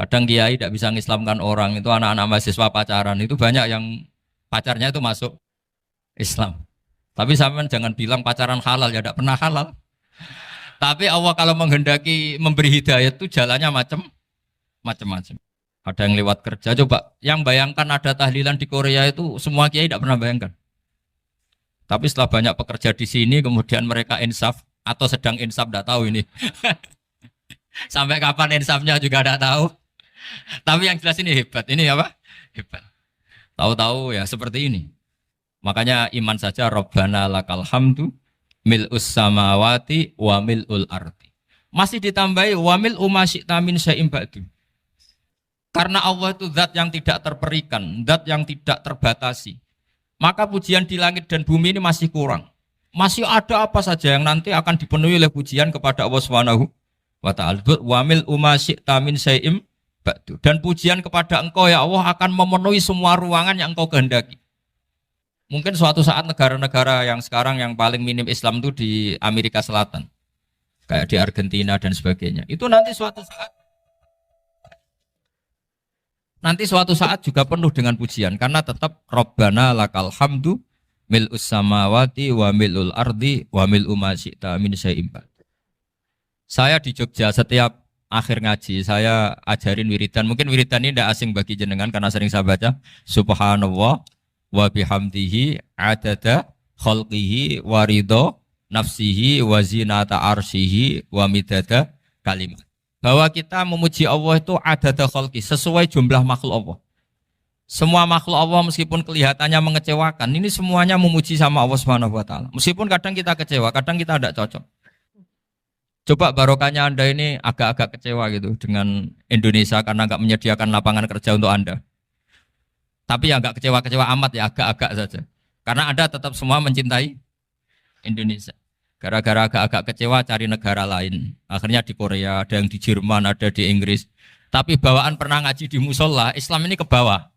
Kadang kiai tidak bisa mengislamkan orang, itu anak-anak mahasiswa pacaran, itu banyak yang pacarnya itu masuk Islam. Tapi sampean jangan bilang pacaran halal, ya tidak pernah halal. Tapi Allah kalau menghendaki memberi hidayah itu jalannya macam-macam. Ada yang lewat kerja, coba yang bayangkan ada tahlilan di Korea itu semua kiai tidak pernah bayangkan. Tapi setelah banyak pekerja di sini, kemudian mereka insaf atau sedang insaf, tidak tahu ini. Sampai kapan insafnya juga tidak tahu. Tapi yang jelas ini hebat. Ini apa? Hebat. Tahu-tahu ya seperti ini. Makanya iman saja Rabbana lakal hamdu mil'us samawati wa mil'ul ardi. Masih ditambahi wa mil'u ma syi'ta min syai'im ba'du. Karena Allah itu zat yang tidak terperikan, zat yang tidak terbatasi. Maka pujian di langit dan bumi ini masih kurang. Masih ada apa saja yang nanti akan dipenuhi oleh pujian kepada Allah Subhanahu wa ta'ala. Wa mil'u ma syi'ta min syai'im ba'du. Dan pujian kepada engkau ya Allah akan memenuhi semua ruangan yang engkau kehendaki. Mungkin suatu saat negara-negara yang sekarang yang paling minim Islam itu di Amerika Selatan. Kayak di Argentina dan sebagainya. Itu nanti suatu saat nanti suatu saat juga penuh dengan pujian karena tetap Rabbana lakal hamdu mil'us samawati wa mil'ul ardi wa mil'u ma syi'ta min syai'in ba'd. Saya di Jogja setiap akhir ngaji saya ajarin wiridan. Mungkin wiridan ini tidak asing bagi jenengan karena sering saya baca subhanallah wa bihamdihi adada khalqihi wa ridho nafsihi wa zinata arsyihi wa midada kalimat. Bahwa kita memuji Allah itu adada khalqi sesuai jumlah makhluk Allah. Semua makhluk Allah meskipun kelihatannya mengecewakan, ini semuanya memuji sama Allah Subhanahu wa taala. Meskipun kadang kita kecewa, kadang kita tidak cocok. Coba barokahnya Anda ini agak-agak kecewa gitu dengan Indonesia karena nggak menyediakan lapangan kerja untuk Anda. Tapi ya nggak kecewa-kecewa amat ya, agak-agak saja. Karena Anda tetap semua mencintai Indonesia. Gara-gara agak-agak kecewa cari negara lain. Akhirnya di Korea, ada yang di Jerman, ada di Inggris. Tapi bawaan pernah ngaji di musola, Islam ini ke bawah.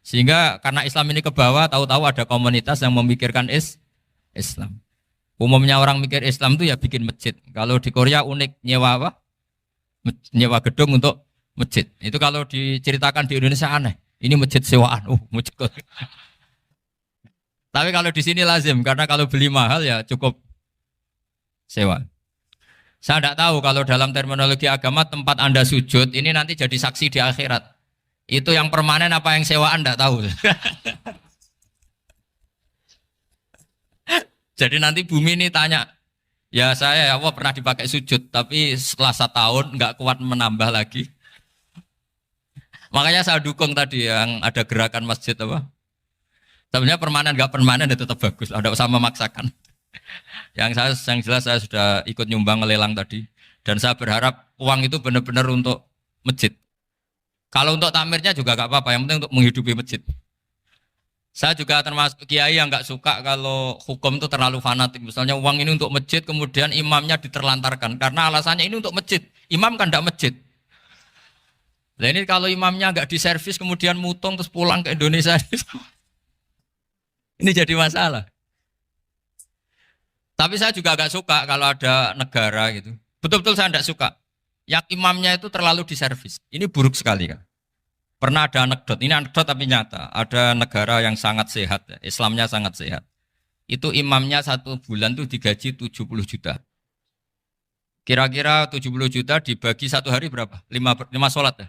Sehingga karena Islam ini ke bawah, tahu-tahu ada komunitas yang memikirkan Islam. Umumnya orang mikir Islam itu ya bikin masjid. Kalau di Korea unik nyewa apa? Nyewa gedung untuk masjid. Itu kalau diceritakan di Indonesia aneh. Ini masjid sewaan. Masjid. Tapi kalau di sini lazim karena kalau beli mahal ya cukup sewa. Saya tidak tahu kalau dalam terminologi agama tempat Anda sujud ini nanti jadi saksi di akhirat. Itu yang permanen apa yang sewaan tidak tahu. Jadi nanti bumi ini tanya, ya saya ya Allah pernah dipakai sujud, tapi setelah 1 tahun nggak kuat menambah lagi. Makanya saya dukung tadi yang ada gerakan masjid apa. Sebenarnya permanen nggak permanen itu tetap bagus, tidak usah memaksakan. Yang jelas saya sudah ikut nyumbang lelang tadi, dan saya berharap uang itu benar-benar untuk masjid. Kalau untuk takmirnya juga nggak apa-apa, yang penting untuk menghidupi masjid. Saya juga termasuk kiai yang nggak suka kalau hukum itu terlalu fanatik. Misalnya uang ini untuk masjid, kemudian imamnya diterlantarkan. Karena alasannya ini untuk masjid. Imam kan tidak masjid. Nah ini kalau imamnya nggak diservis, kemudian mutung terus pulang ke Indonesia. Ini jadi masalah. Tapi saya juga nggak suka kalau ada negara gitu. Betul-betul saya tidak suka. Yang imamnya itu terlalu diservis. Ini buruk sekali kan. Pernah ada anekdot, ini anekdot tapi nyata. Ada negara yang sangat sehat, Islamnya sangat sehat. Itu imamnya 1 bulan tuh digaji 70 juta. Kira-kira 70 juta dibagi 1 hari berapa? 5 sholat ya?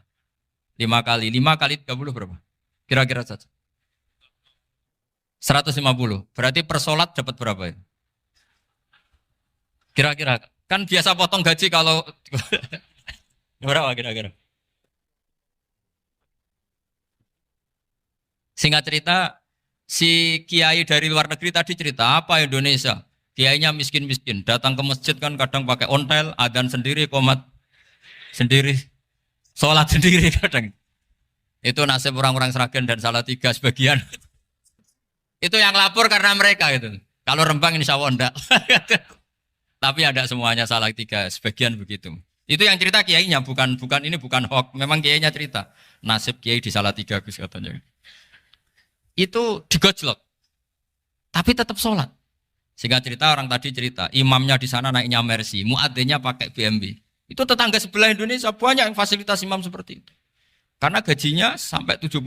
5 kali 30 berapa? Kira-kira saja. 150. Berarti per sholat dapat berapa ya? Kira-kira. Kan biasa potong gaji kalau... berapa kira-kira? Singkat cerita, si kiai dari luar negeri tadi cerita apa Indonesia? Kiainya miskin-miskin, datang ke masjid kan kadang pakai ontel, adzan sendiri, qomat sendiri, sholat sendiri kadang. Itu nasib orang-orang Sragen dan Salatiga sebagian. Itu yang lapor karena mereka itu. Kalau Rembang insya Allah enggak. Tapi ada semuanya Salatiga, sebagian begitu. Itu yang cerita kiainya, bukan ini bukan hoax. Memang kiainya cerita. Nasib kiai di Salatiga Gus katanya. Itu digojlok, tapi tetap sholat. Sehingga cerita orang tadi cerita, imamnya di sana naiknya Mercy, muadzinnya pakai BMW. Itu tetangga sebelah Indonesia banyak yang fasilitas imam seperti itu. Karena gajinya sampai 70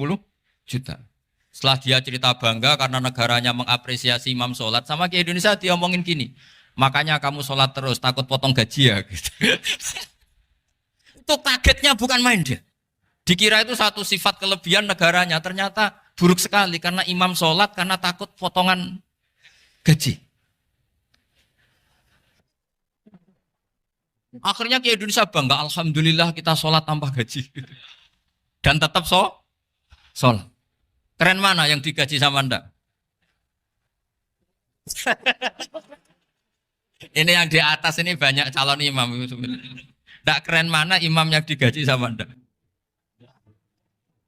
juta. Setelah dia cerita bangga karena negaranya mengapresiasi imam sholat, sama ke Indonesia dia omongin gini, makanya kamu sholat terus, takut potong gaji ya. Gitu. Itu kagetnya bukan main dia. Dikira itu satu sifat kelebihan negaranya, ternyata buruk sekali karena imam sholat karena takut potongan gaji. Akhirnya ke Indonesia bangga, alhamdulillah kita sholat tanpa gaji. Dan tetap sholat. Keren mana yang digaji sama Anda? Ini yang di atas ini banyak calon imam. Tidak keren mana imam yang digaji sama Anda?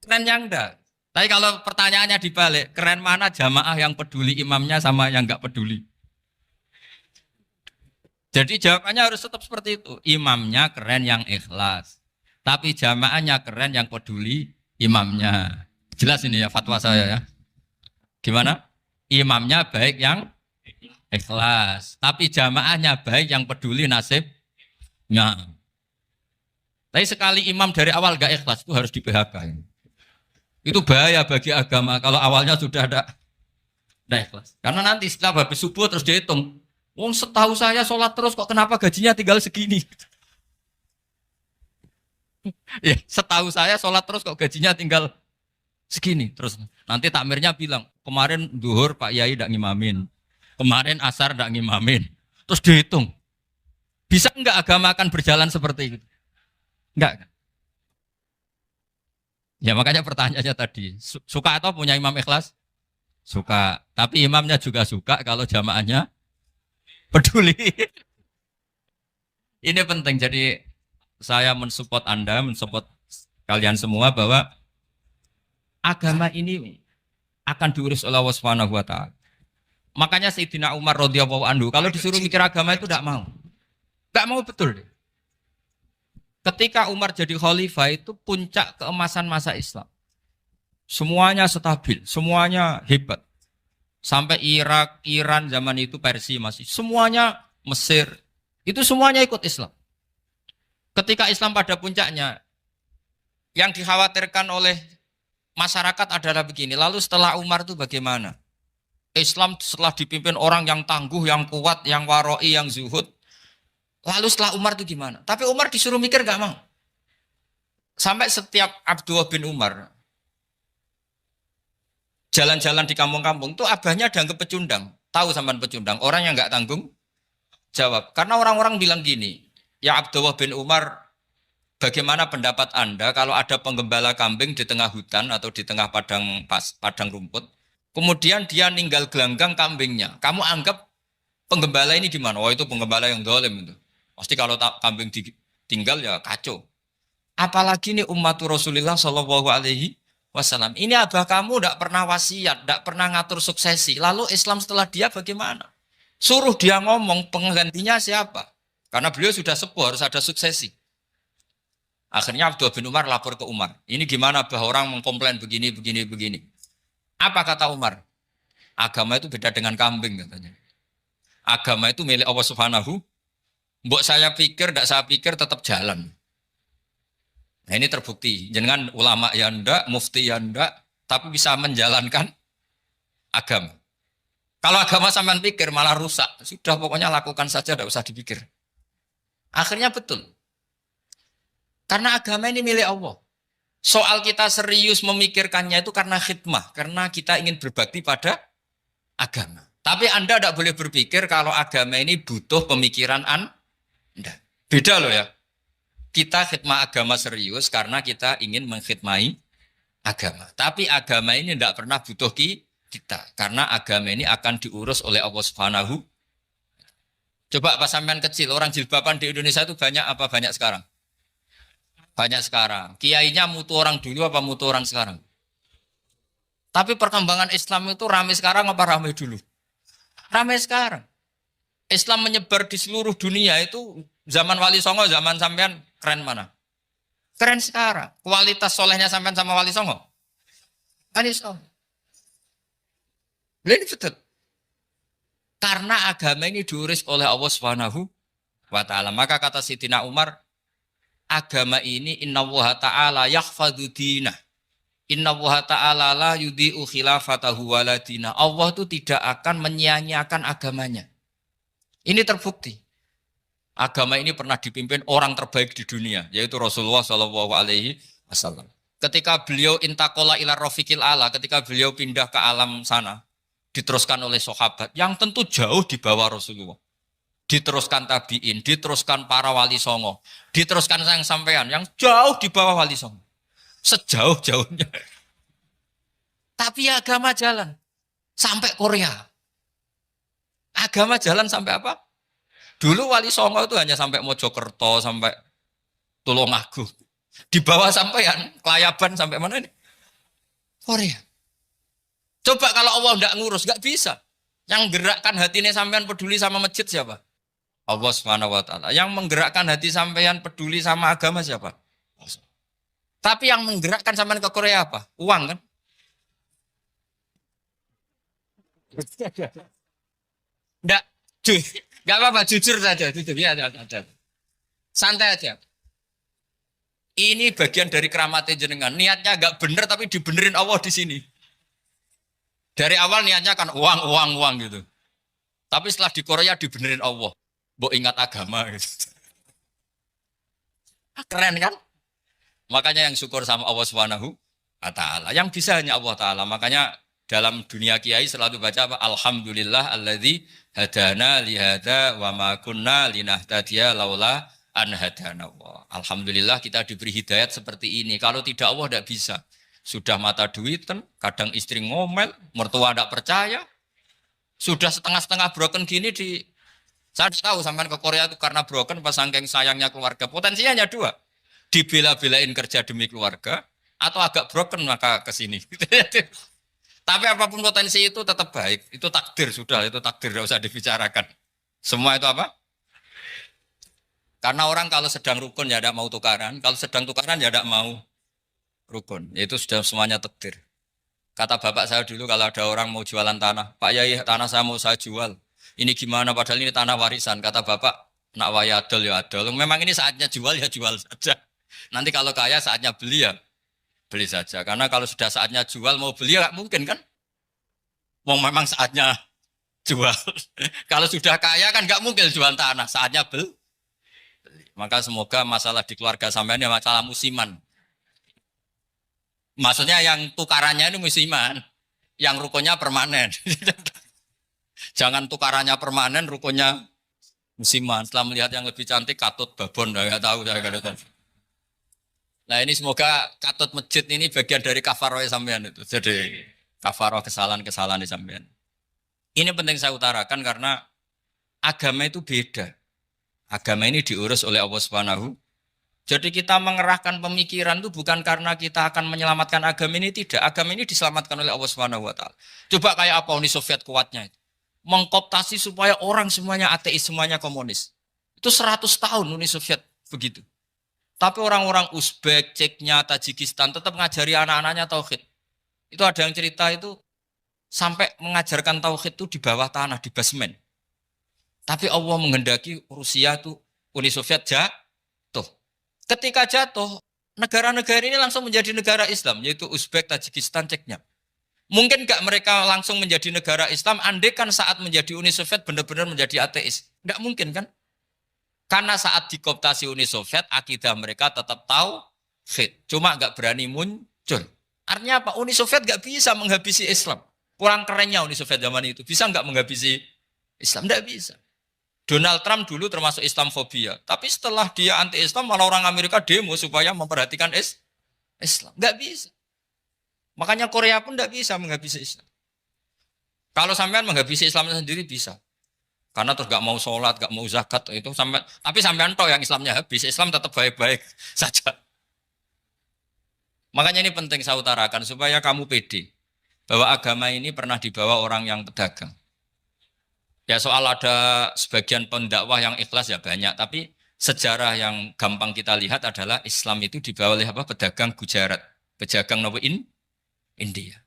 Keren yang enggak. Tapi kalau pertanyaannya dibalik, keren mana jamaah yang peduli imamnya sama yang enggak peduli? Jadi jawabannya harus tetap seperti itu. Imamnya keren yang ikhlas. Tapi jamaahnya keren yang peduli imamnya. Jelas ini ya fatwa saya ya. Gimana? Imamnya baik yang ikhlas. Tapi jamaahnya baik yang peduli nasibnya. Tapi sekali imam dari awal enggak ikhlas itu harus di PHK. Itu bahaya bagi agama kalau awalnya sudah ada ikhlas. Karena nanti setelah habis subuh terus dihitung. Wong setahu saya sholat terus kok kenapa gajinya tinggal segini? Ya, setahu saya sholat terus kok gajinya tinggal segini. Terus nanti takmirnya bilang, kemarin duhur Pak Yai tidak ngimamin. Kemarin asar tidak ngimamin. Terus dihitung. Bisa enggak agama akan berjalan seperti itu? Enggak kan? Ya makanya pertanyaannya tadi, suka atau punya imam ikhlas? Suka. Tapi imamnya juga suka kalau jamaahnya peduli. Ini penting. Jadi saya mensupport Anda, mensupport kalian semua bahwa agama ini akan diurus oleh Allah Subhanahu wa taala. Makanya Sayyidina Umar radhiyallahu anhu kalau disuruh mikir agama itu tidak mau. Enggak mau betul. Ketika Umar jadi khalifah itu puncak keemasan masa Islam. Semuanya stabil, semuanya hebat. Sampai Irak, Iran zaman itu Persia masih. Semuanya Mesir. Itu semuanya ikut Islam. Ketika Islam pada puncaknya, yang dikhawatirkan oleh masyarakat adalah begini. Lalu setelah Umar itu bagaimana? Islam setelah dipimpin orang yang tangguh, yang kuat, yang waroi, yang zuhud. Lalu setelah Umar itu gimana? Tapi Umar disuruh mikir gak mau. Sampai setiap Abdullah bin Umar jalan-jalan di kampung-kampung itu abahnya dianggap pecundang. Tahu sampean pecundang? Orang yang gak tanggung jawab. Karena orang-orang bilang gini, ya Abdullah bin Umar, bagaimana pendapat Anda kalau ada penggembala kambing di tengah hutan atau di tengah padang rumput, kemudian dia ninggal gelanggang kambingnya. Kamu anggap penggembala ini gimana? Oh itu penggembala yang dolim itu. Pasti kalau kambing ditinggal ya kacau. Apalagi nih ummatu Rasulullah Shallallahu Alaihi Wasallam. Ini abah kamu tidak pernah wasiat, tidak pernah ngatur suksesi. Lalu Islam setelah dia bagaimana? Suruh dia ngomong penggantinya siapa? Karena beliau sudah sepuh harus ada suksesi. Akhirnya Abdullah bin Umar lapor ke Umar. Ini gimana bah orang mengkomplain begini, begini, begini. Apa kata Umar? Agama itu beda dengan kambing katanya. Agama itu milik Allah Subhanahu. Mbok saya pikir, tidak saya pikir tetap jalan. Nah ini terbukti. Jangan ulama ya ndak, mufti ya ndak, tapi bisa menjalankan agama. Kalau agama sampean pikir malah rusak. Sudah pokoknya lakukan saja, tidak usah dipikir. Akhirnya betul. Karena agama ini milik Allah. Soal kita serius memikirkannya itu karena khidmah. Karena kita ingin berbakti pada agama. Tapi Anda tidak boleh berpikir kalau agama ini butuh pemikiran Anda. Beda loh ya. Kita khidmah agama serius karena kita ingin mengkhidmai agama. Tapi agama ini tidak pernah butuh kita. Karena agama ini akan diurus oleh Allah Subhanahu. Coba pas sampean kecil, orang jilbaban di Indonesia itu banyak apa banyak sekarang? Banyak sekarang. Kiainya mutu orang dulu apa mutu orang sekarang? Tapi perkembangan Islam itu ramai sekarang apa ramai dulu? Ramai sekarang. Islam menyebar di seluruh dunia itu zaman Wali Songo, zaman sampean keren mana? Keren sekarang. Kualitas solehnya sampean sama Wali Songo? Wali Songo. Ini betul. Karena agama ini diurus oleh Allah Subhanahu wa taala. Maka kata Sayyidina Umar, agama ini innallaha ta'ala yahfadzu dinah. Innallaha ta'ala la yudhi'u khilafatahu waladina. Allah itu tidak akan menyia-nyiakan agamanya. Ini terbukti. Agama ini pernah dipimpin orang terbaik di dunia, yaitu Rasulullah Shallallahu Alaihi Wasallam. Ketika beliau intakola ila rofiqil ala, ketika beliau pindah ke alam sana, diteruskan oleh sahabat yang tentu jauh di bawah Rasulullah. Diteruskan tabiin, diteruskan para wali songo, diteruskan sang sampean yang jauh di bawah wali songo. Sejauh-jauhnya. Tapi agama jalan sampai Korea. Agama jalan sampai apa? Dulu wali songo itu hanya sampai Mojokerto, sampai Tulungagung. Di bawah sampean, Kelayaban sampai mana ini? Korea. Coba kalau Allah tidak ngurus, nggak bisa. Yang gerakkan hatinya sampean peduli sama masjid siapa? Allah Subhanahu wa taala. Yang menggerakkan hati sampean peduli sama agama siapa? Tapi yang menggerakkan sampean ke Korea apa? Uang kan? Enggak, enggak apa-apa, jujur saja, jujur ya, santai aja. Ini bagian dari keramatnya jenengan. Niatnya agak bener tapi dibenerin Allah di sini. Dari awal niatnya kan uang, uang, uang gitu. Tapi setelah di Korea dibenerin Allah. Mbok ingat agama gitu. Keren kan? Makanya yang syukur sama Allah Subhanahu wa taala. Yang bisa hanya Allah taala. Makanya dalam dunia kiai selalu baca apa? Alhamdulillah alladzi hadana li hadza wa ma kunna linahtadiya laula an hadana Allah. Alhamdulillah kita diberi hidayat seperti ini. Kalau tidak Allah tidak bisa. Sudah mata duitan, kadang istri ngomel, mertua tidak percaya. Sudah setengah-setengah broken gini di saya tahu sampai ke Korea itu karena broken pas saking sayangnya keluarga. Potensinya hanya dua. Dibela-belain kerja demi keluarga atau agak broken maka ke sini. Tapi apapun potensi itu tetap baik. Itu takdir sudah, itu takdir tidak usah dibicarakan. Semua itu apa? Karena orang kalau sedang rukun ya tidak mau tukaran, kalau sedang tukaran ya tidak mau rukun. Itu sudah semuanya takdir. Kata bapak saya dulu kalau ada orang mau jualan tanah, Pak Yai tanah saya mau saya jual. Ini gimana padahal ini tanah warisan. Kata bapak, nak waya adol ya adol. Memang ini saatnya jual ya jual saja. Nanti kalau kaya saatnya beli ya beli saja. Karena kalau sudah saatnya jual mau beli ya gak mungkin kan. Mau memang saatnya jual. Kalau sudah kaya kan gak mungkin jual tanah. Saatnya beli. Maka semoga masalah di keluarga sampean ya masalah musiman. Maksudnya yang tukarannya ini musiman. Yang rukunnya permanen. Jangan tukarannya permanen, rukunnya musiman. Setelah melihat yang lebih cantik, katut babon. Nggak tahu saya nggak tahu. Nah ini semoga katut masjid ini bagian dari kafaroh sampean itu. Jadi kafaroh kesalahan-kesalahan di sampean. Ini penting saya utarakan karena agama itu beda. Agama ini diurus oleh Allah Subhanahu. Jadi kita mengerahkan pemikiran itu bukan karena kita akan menyelamatkan agama ini, tidak. Agama ini diselamatkan oleh Allah Subhanahu wa taala. Coba kayak apa Uni Soviet kuatnya itu. Mengkooptasi supaya orang semuanya ateis, semuanya komunis. Itu 100 tahun Uni Soviet begitu. Tapi orang-orang Uzbek, Ceknya, Tajikistan tetap mengajari anak-anaknya tauhid. Itu ada yang cerita itu sampai mengajarkan tauhid itu di bawah tanah, di basement. Tapi Allah menghendaki Rusia itu Uni Soviet jatuh. Ketika jatuh, negara-negara ini langsung menjadi negara Islam, yaitu Uzbek, Tajikistan, Ceknya. Mungkin nggak mereka langsung menjadi negara Islam, andai kan saat menjadi Uni Soviet benar-benar menjadi ateis. Nggak mungkin kan? Karena saat dikooptasi Uni Soviet, akidah mereka tetap tauhid. Cuma nggak berani muncul. Artinya apa? Uni Soviet nggak bisa menghabisi Islam. Kurang kerennya Uni Soviet zaman itu. Bisa nggak menghabisi Islam? Nggak bisa. Donald Trump dulu termasuk Islamfobia. Tapi setelah dia anti-Islam, malah orang Amerika demo supaya memperhatikan Islam. Nggak bisa. Makanya Korea pun tidak bisa menghabisi Islam. Kalau sampean menghabisi Islam sendiri bisa. Karena terus gak mau sholat, gak mau zakat itu sampai. Tapi sampean toh yang Islamnya habis, Islam tetap baik-baik saja. Makanya ini penting saya utarakan supaya kamu pede bahwa agama ini pernah dibawa orang yang pedagang. Ya soal ada sebagian pendakwah yang ikhlas ya banyak, tapi sejarah yang gampang kita lihat adalah Islam itu dibawa oleh apa? Pedagang Gujarat, pedagang India.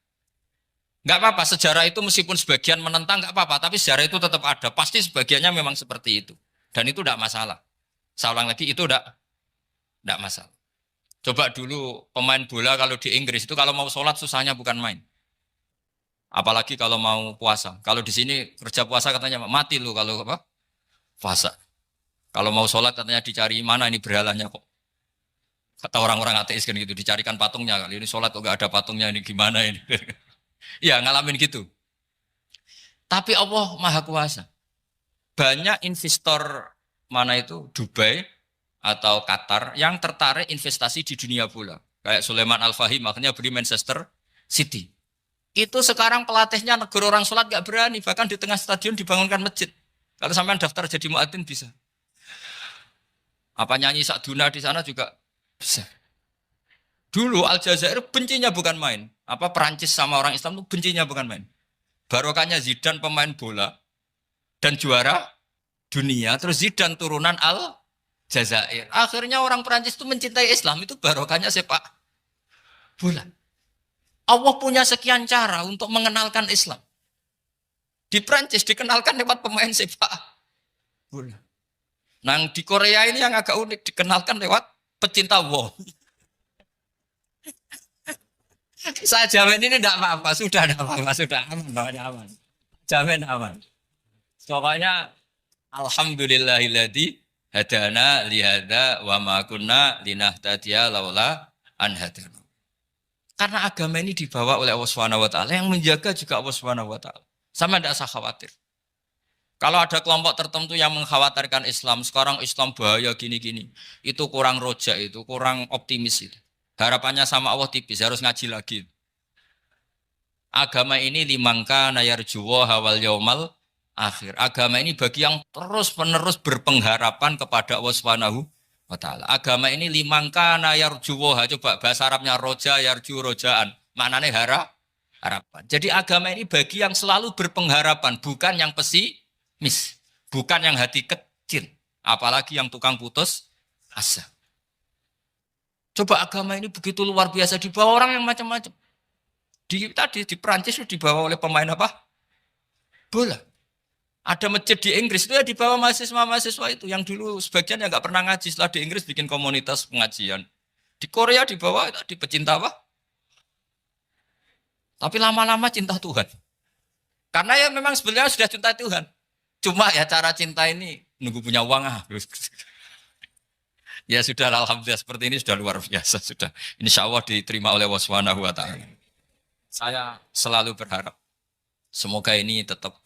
Enggak apa-apa, sejarah itu meskipun sebagian menentang enggak apa-apa, tapi sejarah itu tetap ada. Pasti sebagiannya memang seperti itu. Dan itu enggak masalah. Saya ulang lagi, itu enggak masalah. Coba dulu pemain bola kalau di Inggris itu kalau mau sholat susahnya bukan main. Apalagi kalau mau puasa. Kalau di sini kerja puasa katanya mati lu kalau apa? Puasa. Kalau mau sholat katanya dicari mana ini berhalanya kok. Kata orang-orang ateis kan gitu, dicarikan patungnya. Kali ini sholat kok enggak ada patungnya, ini gimana ini. Ya ngalamin gitu. Tapi Allah Maha Kuasa. Banyak investor mana itu Dubai atau Qatar yang tertarik investasi di dunia bola. Kayak Sulaiman Al-Fahim makanya beli Manchester City. Itu sekarang pelatihnya negara orang sholat gak berani. Bahkan di tengah stadion dibangunkan masjid. Kalau sampai daftar jadi muadzin bisa. Apa nyanyi Sakduna di sana juga bisa. Dulu Aljazair bencinya bukan main. Apa Perancis sama orang Islam itu bencinya bukan main. Barokahnya Zidane pemain bola dan juara dunia. Terus Zidane turunan Aljazair. Akhirnya orang Perancis itu mencintai Islam. Itu barokahnya sepak bola. Allah punya sekian cara untuk mengenalkan Islam. Di Perancis dikenalkan lewat pemain sepak bola. Nah di Korea ini yang agak unik dikenalkan lewat pecinta wol. Saya jamin ini tidak apa-apa, sudah tidak apa-apa, sudah aman, pokoknya aman. Jamin aman. Pokoknya alhamdulillahilladzi hadana lihada wa ma kunna linahtadiya laula an hadana. Karena agama ini dibawa oleh Allah Subhanahu wa taala, yang menjaga juga Allah Subhanahu wa taala. Sama tidak usah khawatir. Kalau ada kelompok tertentu yang mengkhawatirkan Islam, sekarang Islam bahaya gini-gini, itu kurang rojak, itu kurang optimis itu. Harapannya sama Allah tipis, harus ngaji lagi. Agama ini limangka nayarjuwa hawal yaumal akhir. Agama ini bagi yang terus-menerus berpengharapan kepada Allah Subhanahu wa taala. Agama ini limangka nayarjuwa, coba bahasa Arabnya roja yarju rojaan. Maknanya harapan. Jadi agama ini bagi yang selalu berpengharapan, bukan yang pesimis, bukan yang hati kecil, apalagi yang tukang putus asa. Coba agama ini begitu luar biasa dibawa orang yang macam-macam. Di Perancis itu dibawa oleh pemain apa? Bola. Ada masjid di Inggris itu ya dibawa mahasiswa-mahasiswa itu yang dulu sebagian yang nggak pernah ngaji, setelah di Inggris bikin komunitas pengajian. Di Korea dibawa di pecinta apa? Tapi lama-lama cinta Tuhan. Karena ya memang sebenarnya sudah cinta Tuhan. Cuma ya cara cinta ini nunggu punya uang Ya sudah, alhamdulillah seperti ini sudah luar biasa sudah. Insya Allah diterima oleh Allah Subhanahu wa taala. Saya selalu berharap semoga ini tetap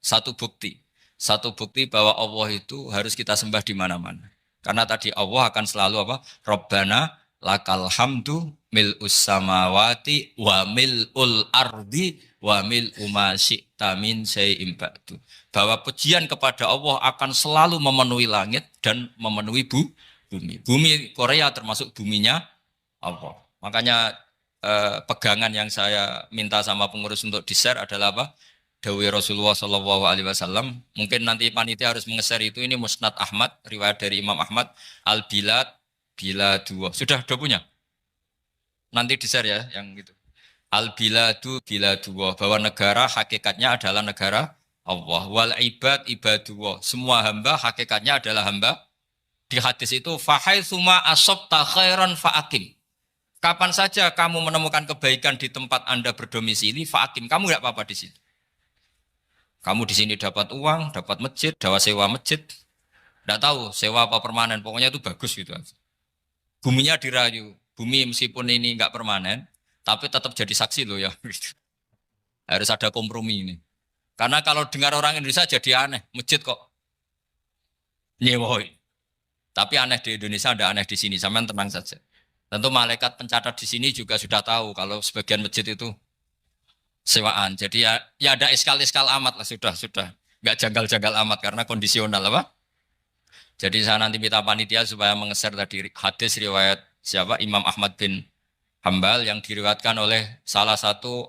satu bukti bahwa Allah itu harus kita sembah di mana-mana. Karena tadi Allah akan selalu Rabbana lakal hamdu mil'us samawati wa mil'ul ardi wa mil'u ma syi'ta min syai'in ba'du. Bahwa pujian kepada Allah akan selalu memenuhi langit dan memenuhi bumi. Bumi Korea termasuk buminya Allah. Makanya pegangan yang saya minta sama pengurus untuk di-share adalah Dawai Rasulullah Shallallahu Alaihi Wasallam. Mungkin nanti panitia harus menge-share itu. Ini Musnad Ahmad, riwayat dari Imam Ahmad. Al-Bilad bila dua. Sudah punya? Nanti di-share ya yang gitu. Al-Biladu bila dua. Bahwa negara hakikatnya adalah negara Allah. Wal ibad ibadullah. Semua hamba hakikatnya adalah hamba. Di hadis itu fahaitsuma asabta khairan fa'akim. Kapan saja kamu menemukan kebaikan di tempat Anda berdomisili, fa'akim, kamu enggak apa-apa di sini. Kamu di sini dapat uang, dapat masjid, dapat sewa masjid. Enggak tahu sewa apa permanen, pokoknya itu bagus gitu. Buminya dirayu. Bumi meskipun ini enggak permanen, tapi tetap jadi saksi loh ya. Harus ada kompromi ini. Karena kalau dengar orang Indonesia jadi aneh, masjid kok nyewoi. Tapi aneh di Indonesia, ada aneh di sini. Sampean tenang saja. Tentu malaikat pencatat di sini juga sudah tahu kalau sebagian masjid itu sewaan. Jadi ya ada eskal-eskal amat lah, sudah. Enggak janggal-janggal amat karena kondisional Jadi saya nanti minta panitia supaya mengeser tadi hadis riwayat siapa? Imam Ahmad bin Hambal yang diriwayatkan oleh salah satu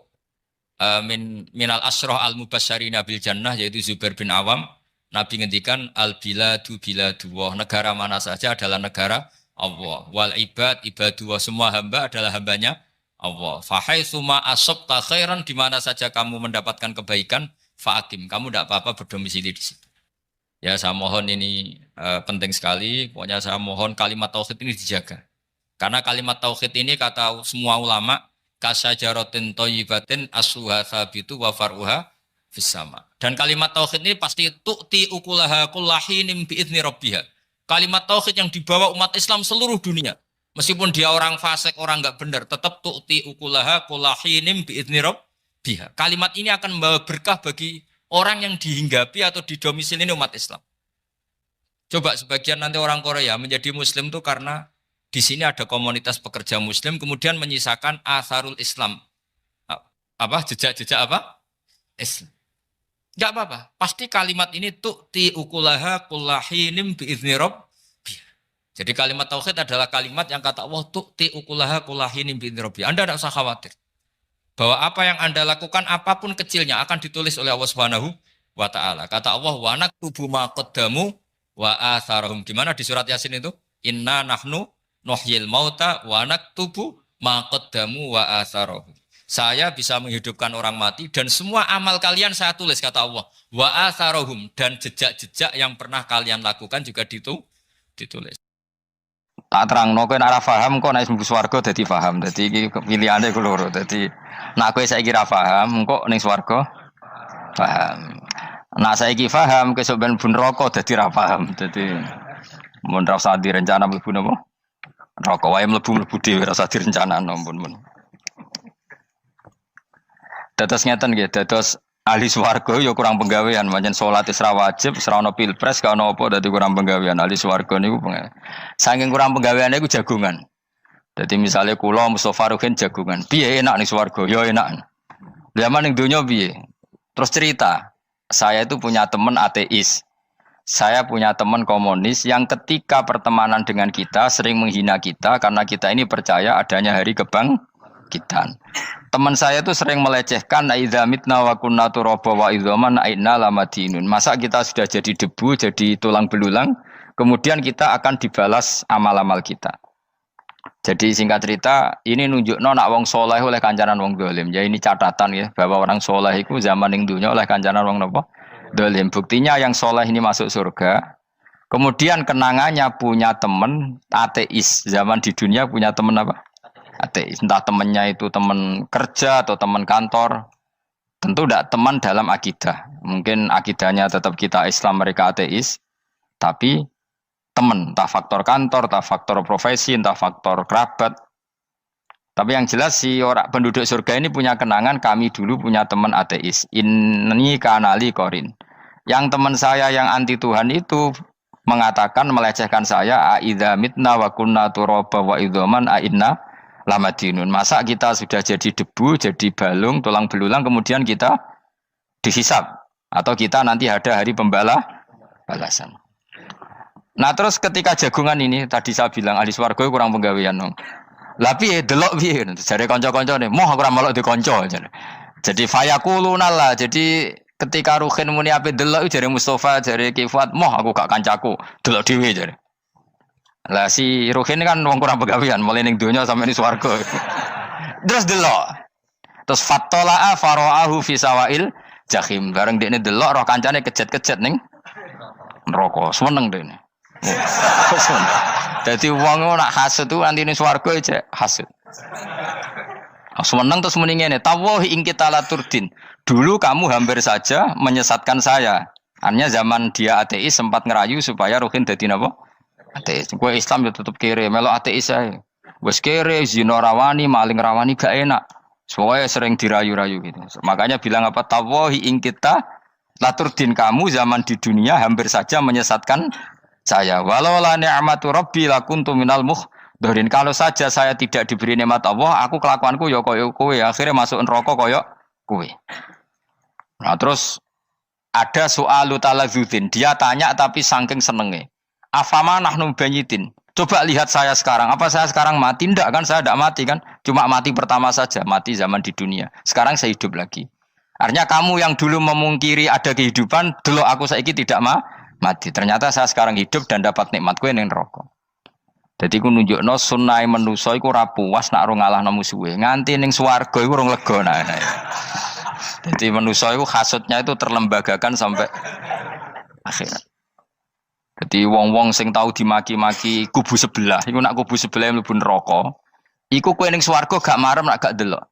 minal asroh al-mubasyarina bil jannah yaitu Zubair bin Awam. Nabi ngendikan al-biladu biladullah, negara mana saja adalah negara Allah. Wal ibad ibadullah, semua hamba adalah hambanya Allah. Fahaitsuma asabta khairan, di mana saja kamu mendapatkan kebaikan, fa'akim, kamu tidak apa-apa berdomisili di situ. Ya saya mohon ini penting sekali, pokoknya saya mohon kalimat tauhid ini dijaga. Karena kalimat tauhid ini kata semua ulama, kasyajaratin thayyibatin asluha tsabitu wa far'uha fis sama. Dan kalimat tauhid ini pasti tu'ti ukulaha kullahinim bi'izni rabbiha. Kalimat tauhid yang dibawa umat Islam seluruh dunia. Meskipun dia orang fasik, orang enggak benar, tetap tu'ti ukulaha kullahinim bi'izni rabbiha. Kalimat ini akan membawa berkah bagi orang yang dihinggapi atau didomisili umat Islam. Coba sebagian nanti orang Korea menjadi muslim itu karena di sini ada komunitas pekerja muslim, kemudian menyisakan atharul Islam. Jejak-jejak Islam. Enggak apa-apa. Pasti kalimat ini tu'ti ukulaha kullahinim bi'izni rabbiha. Jadi kalimat tauhid adalah kalimat yang kata Allah tu'ti ukulaha kullahinim bi'izni rabbiha. Anda tidak usah khawatir. Bahwa apa yang Anda lakukan apapun kecilnya akan ditulis oleh Allah Subhanahu wa taala. Kata Allah wa naktubu ma qaddamu wa atharahum. Gimana di surat Yasin itu? Inna nahnu nuhyil mauta wa naktubu ma qaddamu wa atharahum. Saya bisa menghidupkan orang mati dan semua amal kalian saya tulis, kata Allah. Wa atharohum, dan jejak-jejak yang pernah kalian lakukan juga ditulis. Tak terangno kowe nek ora paham kok nek mlebu swarga dadi paham. Dadi iki pilihane ku loro. Dadi nek kowe saiki ra paham kok ning swarga paham. Nek saiki paham kesuk ben mlebu neraka dadi ra paham. Dadi mun ra usah direncana mlebu napa? Neraka wae mlebu dhewe ra usah direncanakno mun. Dados ngeten nggih, dados ahli swarga ya kurang penggawean, pancen salat wis ra wajib, wis ra ono pilpres, gak ono apa dadi kurang penggawean. Ahli swarga niku saking kurang penggaweane iku jagungan. Dadi misale kula Mustofa Ruhin jagungan. Piye enak ning swarga? Ya enak. Zaman ning donya piye? Terus cerita, saya itu punya teman ateis. Saya punya teman komunis yang ketika pertemanan dengan kita sering menghina kita karena kita ini percaya adanya hari kebangkitan. Teman saya itu sering melecehkan idza mitna wa kunna turaba wa idzaman aina lamadinun. Masa kita sudah jadi debu, jadi tulang belulang, kemudian kita akan dibalas amal-amal kita. Jadi singkat cerita, ini nunjukno nak wong soleh oleh kancanan wong dolim. Ya ini catatan ya bahwa orang soleh itu zaman ning dunya oleh kancanan wong napa? Dolim. Buktinya yang soleh ini masuk surga. Kemudian kenangannya punya teman ateis. Zaman di dunia punya teman apa? Ateis. Entah temannya itu teman kerja atau teman kantor. Tentu tidak teman dalam akidah. Mungkin akidahnya tetap kita Islam, mereka ateis. Tapi teman, entah faktor kantor, entah faktor profesi, entah faktor kerabat. Tapi yang jelas si orang penduduk surga ini punya kenangan, kami dulu punya teman ateis. Ini kanali korin. Yang teman saya yang anti Tuhan itu mengatakan, melecehkan saya, aidza mitna wa kunna turaba wa idzaman aina lamadinun. Masa kita sudah jadi debu, jadi balung, tulang belulang, kemudian kita dihisab. Atau kita nanti ada hari balasan. Nah terus ketika jagungan ini, tadi saya bilang ahli swarga kurang penggawean. Lah piye delok piye? Jare kanca-kancane, moh aku ora melok di kanca. Jadi fayaquluna lah. Jadi ketika Ruhin muni ape delok jare Mustofa, jare Kifat, moh aku gak kancaku, delok dhewe jare. Lah si Ruhin kan wong kurang penggawean, mulai ning donya sampe ning swarga. Terus delok. Terus fattala'a fara'ahu fi sawail jahim. Bareng dekne delok roh kancane kejet-kejet ning neraka. Seneng dekne. Jadi wong nak hasud tu nanti ning swarga aja hasud. Seneng terus muni ngene, tawahi ing kita laturdin. Dulu kamu hampir saja menyesatkan saya. Artinya zaman dia ateis sempat ngerayu supaya Ruhin dadi napa? Ateis. Kowe Islam ya tetep kere, melok ateis ae. Wis kere, zina rawani, maling rawani gak enak. Soalnya sering dirayu-rayu gitu. Makanya bilang apa? Tawahi ing kita laturdin, kamu zaman di dunia hampir saja menyesatkan saya. Walau la ni'matu rabbi lakuntu minal muhdharin. Kalau saja saya tidak diberi nikmat Allah, aku kelakuanku ya koyo kowe, akhirnya masuk neraka koyo kowe. Nah, terus ada soalu taladzudin. Dia tanya tapi saking senenge. Afama nahnu banyitin. Coba lihat saya sekarang. Apa saya sekarang mati? Tidak kan, saya tidak mati kan. Cuma mati pertama saja, mati zaman di dunia. Sekarang saya hidup lagi. Artinya kamu yang dulu memungkiri ada kehidupan, dulu aku saiki tidak mati. Ternyata saya sekarang hidup dan dapat nikmat kowe ning neraka. Dadi ku nunjukno sunnahe manusa iku ora puas nek ora ngalahno musuhe. Nganti ning swarga iku urung lega nah. Dadi manusa iku hasudnya itu terlembagakan sampai akhirat. Jadi wong-wong sing tahu dimaki-maki kubu sebelah, iku nak kubu sebelah mlebu neraka, iku kowe ning swarga gak marem nak gak delok.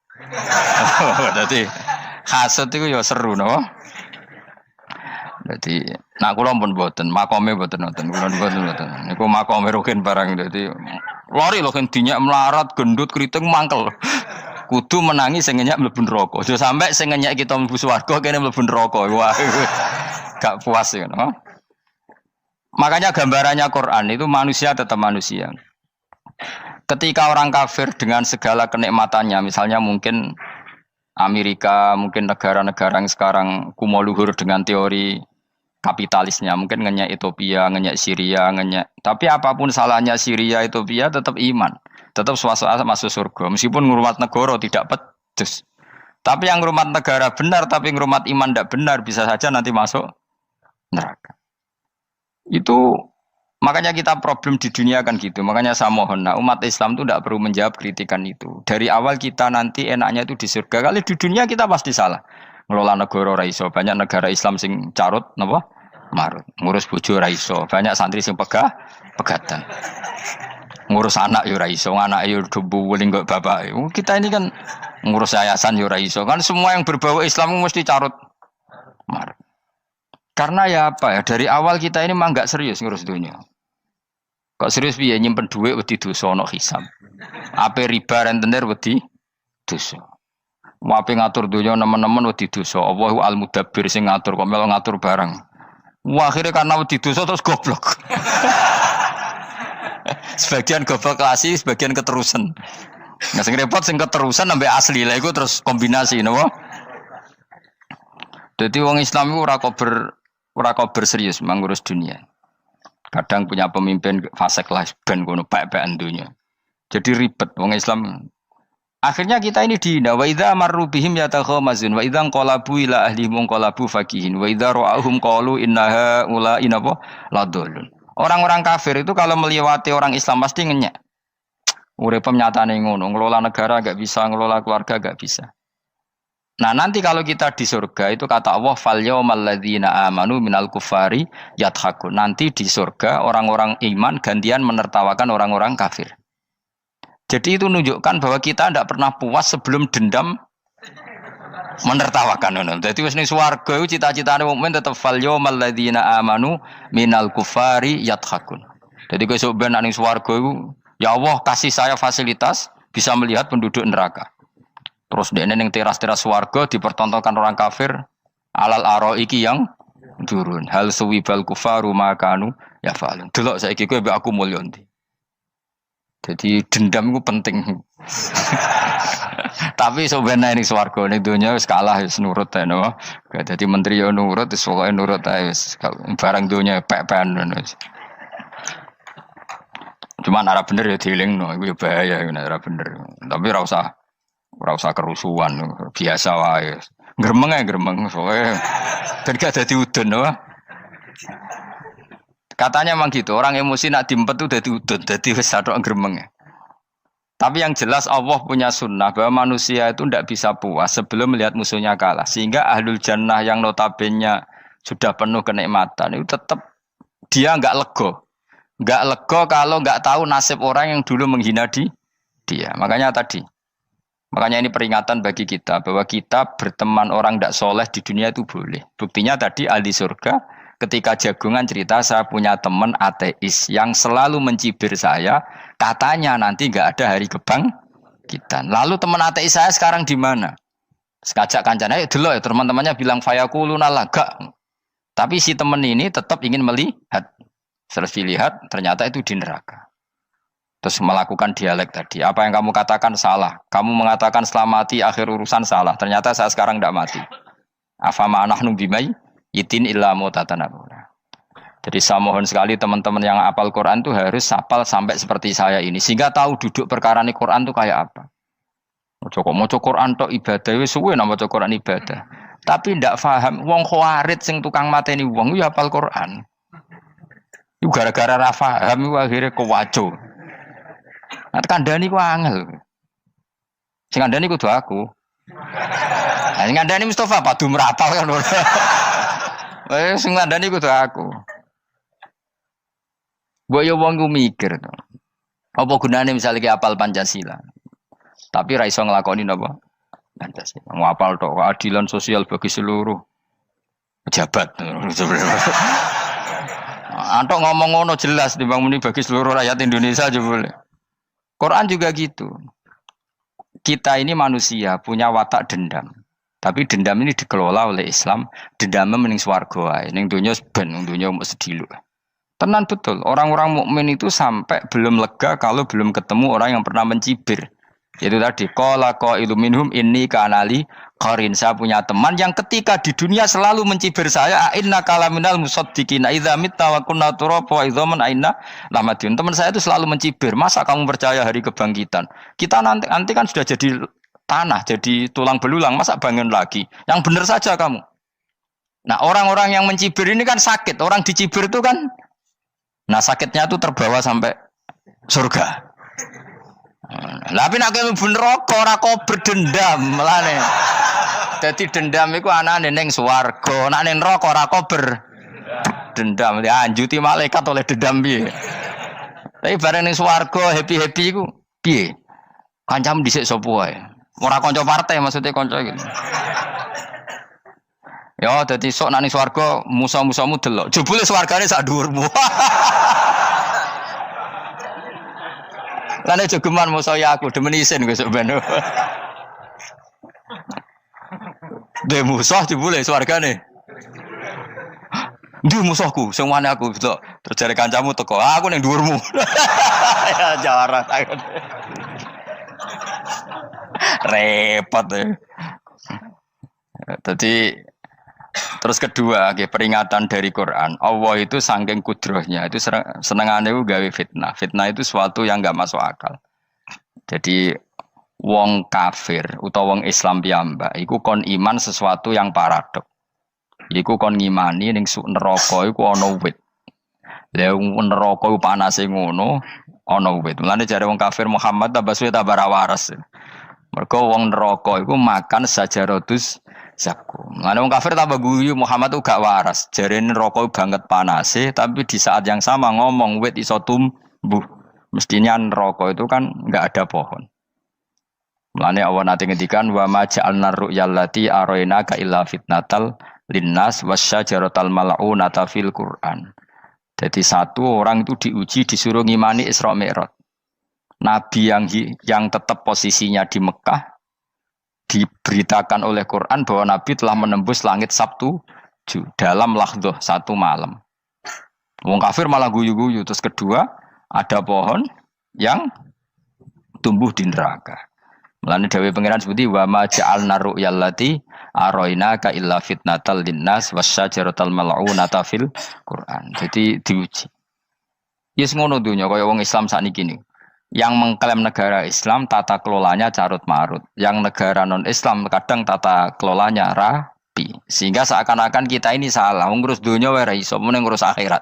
Dadi hasud iku ya seru no. Dadi nak kula pun mboten, makome mboten nonton, kula mboten. Niku makome Ruhin barang dadi lari lho kan dinyak melarat, gendut, kriting mangkel. Kudu menangi sing ngenyak mlebu neraka. Aja sampe sing ngenyak kita mlebu swarga kene mlebu neraka. Wah. Gak puas ya, no? Makanya gambarannya Quran itu manusia tetap manusia. Ketika orang kafir dengan segala kenikmatannya, misalnya mungkin Amerika, mungkin negara-negara yang sekarang kumo luhur dengan teori kapitalisnya, mungkin ngenyak Ethiopia, ngenyak Syria, ngenyak. Tapi apapun salahnya Syria, Ethiopia tetap iman, tetap suasana masuk surga. Meskipun ngurmat negara tidak pedes. Tapi yang ngurmat negara benar, tapi ngurmat iman tidak benar, bisa saja nanti masuk neraka. Itu makanya kita problem di dunia kan gitu. Makanya saya mohon, nah, umat Islam itu tidak perlu menjawab kritikan itu. Dari awal kita nanti enaknya itu di surga. Kali di dunia kita pasti salah. Ngelola negara raiso. Banyak negara Islam sing carut, napa? Marut. Ngurus bojo raiso. Banyak santri sing pegatan. ngurus anak yo ora iso, anak yo dumbuling kok bapak. Kita ini kan ngurus yayasan yo ora iso. Kan semua yang berbau Islam mesti carut marut. Karena ya apa ya, dari awal kita ini mah enggak serius ngurus dunia. Kok serius piye nyimpen duit wedi dosa ana hisab. Ape riba rentenir wedi dosa. Wape ngatur dunia nemen-nemen wedi dosa. Allahu al-mudabbir sing ngatur kok melo ngatur barang. Wah, akhirnya karena wedi dosa terus goblok. Sebagian goblok klasik, sebagian keterusan. Nah, sing repot sing keterusan sampai asli lah iku terus kombinasi napa? Dadi wong Islam iku ora kober serius mengurus dunia. Kadang punya pemimpin fasik lah ben ngono bae-baean dunia. Jadi ribet wong Islam. Akhirnya kita ini dihina wa idza marru bihim yatakhamazun wa idza qalabu ila ahlihim qalabu fakihin wa idza ra'ahum qalu innaha ula inapa ladallun. Orang-orang kafir itu kalau melewati orang Islam pasti ngenyek. Urip nyatane ngono, ngelola negara enggak bisa, ngelola keluarga enggak bisa. Nah, nanti kalau kita di surga itu kata Allah fal yaumal ladzina amanu minal kufari yadhakun. Nanti di surga orang-orang iman gantian menertawakan orang-orang kafir. Jadi itu menunjukkan bahwa kita tidak pernah puas sebelum dendam menertawakan. Jadi wis ning swarga iku cita-citane mukmin tetep fal yaumal ladzina amanu minal kufari yadhakun. Jadi kowe sok ben ning swarga iku ya Allah kasih saya fasilitas bisa melihat penduduk neraka. Terus dene ning teras-teras swarga dipertontonkan orang kafir alal araiki yang turun. Hal suwibal kufaru makanu ya fa'alun. Delok saiki kowe mbek aku mulya ndi. Jadi dendam itu penting. Tapi sebenarnya ini swarga ning donya wis kalah wis nurut ae no. Dadi menteri yo nurut wis pokoke nurut ae wis barang donya pek-pekan wis. Cuman arah bener ya dielingno iku ya bahaya ora bener. Tapi ora usah kerusuhan biasa wae. Gremeng ae gremeng pokoke ben gak dadi udun no. Katanya memang gitu, orang emosi nak diempet itu dadi udun, dadi wis sathok gremeng. Tapi yang jelas Allah punya sunnah bahwa manusia itu tidak bisa puas sebelum melihat musuhnya kalah. Sehingga ahlul jannah yang notabene sudah penuh kenikmatan itu tetap dia enggak lego. Enggak lego kalau enggak tahu nasib orang yang dulu menghina dia. Makanya ini peringatan bagi kita bahwa kita berteman orang tidak soleh di dunia itu boleh. Buktinya tadi ahli surga ketika Jagungan cerita saya punya teman ateis yang selalu mencibir saya, katanya nanti nggak ada hari kebangkitan. Lalu teman ateis saya sekarang di mana? Sekajak kancana, dulu ya teman-temannya bilang fayakuluna laga. Tapi si teman ini tetap ingin melihat. Setelah dilihat ternyata itu di neraka. Terus melakukan dialek tadi. Apa yang kamu katakan salah. Kamu mengatakan setelah mati akhir urusan salah. Ternyata saya sekarang tidak mati. Afama nahnu bimai itin illa mutatanabuna. Jadi saya mohon sekali teman-teman yang hafal Quran itu harus hafal sampai seperti saya ini sehingga tahu duduk perkara ini Quran itu kayak apa. Maca Quran tok ibadah wis suwe nang maca Quran ibadah. Tapi ndak paham wong khawarit sing tukang mateni wong ya hafal Quran. Iku gara-gara ra paham iku akhire kewaco. Nah kandhani ku angel. Sing kandhani kudu aku. Nah sing kandhani Mustafa padu merapal kan. Sing ngandani kudu aku. Mbok yo wong ku mikir to. Apa gunane misalnya ki apal Pancasila. Tapi ra iso nglakoni napa? Pancasila. Ngapal tok keadilan sosial bagi seluruh pejabat. Antok ngomong ngono jelas timbang muni bagi seluruh rakyat Indonesia aja boleh. Quran juga gitu. Kita ini manusia punya watak dendam. Tapi dendam ini dikelola oleh Islam. Dendamnya mending swarga wae. Ning donya ben, ning donya mesti dilu. Tenan betul. Orang-orang mukmin itu sampai belum lega kalau belum ketemu orang yang pernah mencibir. Yaitu tadi qala qailu minhum inni kanali qarin. Saya punya teman yang ketika di dunia selalu mencibir saya, inna kalaminal musaddiqina idza mitta wa kunna turaba wa idzaman aina lamadun. Teman saya itu selalu mencibir. Masa kamu percaya hari kebangkitan? Kita nanti kan sudah jadi tanah, jadi tulang belulang, masa bangun lagi? Yang benar saja kamu. Nah orang-orang yang mencibir ini kan sakit. Orang dicibir itu kan, nah sakitnya itu terbawa sampai surga. Tapi nak kamu bener ora kok berdendam melane. Jadi dendam itu anane ning swarga, nak ning neraka ora kok berdendam. Dianjuti malaikat oleh dendam piye. Tapi bareng ning swarga happy-happy iku piye? Kancamu dhisik sapa wae. Ora kanca partai maksudnya kanca gitu. Ya dadi sok nang swarga musa-musamu delok. Jebule swargane sak dhuwurmu. Lan jogeman musa ya aku demen isin besok ben. De musuh jebule swargane. Ndi musuhku sing wane aku delok. Terus jare kancamu teko, aku ning dhuwurmu. Ya jarak. Repot ya. Jadi terus kedua, peringatan dari Quran. Allah itu saking kudrohnya itu senengane gawe fitnah. Fitnah itu sesuatu yang enggak masuk akal. Jadi wong kafir utawa wong Islam piyambak iku kon iman sesuatu yang paradok. Iku kon ngimani ning neraka iku ana wit. Lah neraka iku panase ngono, ana wit. Mulane jare wong kafir Muhammad tambah suwe tambah ra waras. Mergo wong neraka iku makan sajaratus zakum. Mulane wong kafir tambah guyu Muhammad tuh gak waras. Jarene neraka banget panase, tapi di saat yang sama ngomong wit iso tumbuh. Mestinya neraka itu kan enggak ada pohon. Mulane Allah nate ngendikan wa ma ja'alna ru'yallati arainaka illa fitnatal linnas wasyajaratal mal'unata fil Qur'an. Jadi satu orang itu diuji disuruh ngimani Isra Mi'raj. Nabi yang tetap posisinya di Mekah diberitakan oleh Quran bahwa Nabi telah menembus langit Sabtu dalam lahdoh satu malam. Wong kafir malah guyu-guyu. Terus kedua, ada pohon yang tumbuh di neraka. Mulane dawuh pangeran sebuti wa ma ja'alna ru'yallati arainaka illa fitnatal linnas wasyajaratal mal'unata fil Quran. Jadi diuji. Yes ngono dunya kaya wong Islam sakniki niku. Yang mengklaim negara Islam tata kelolanya carut marut. Yang negara non Islam kadang tata kelolanya rapi. Sehingga seakan-akan kita ini salah. Ngurus dunia wae ra iso, mung ngurus akhirat.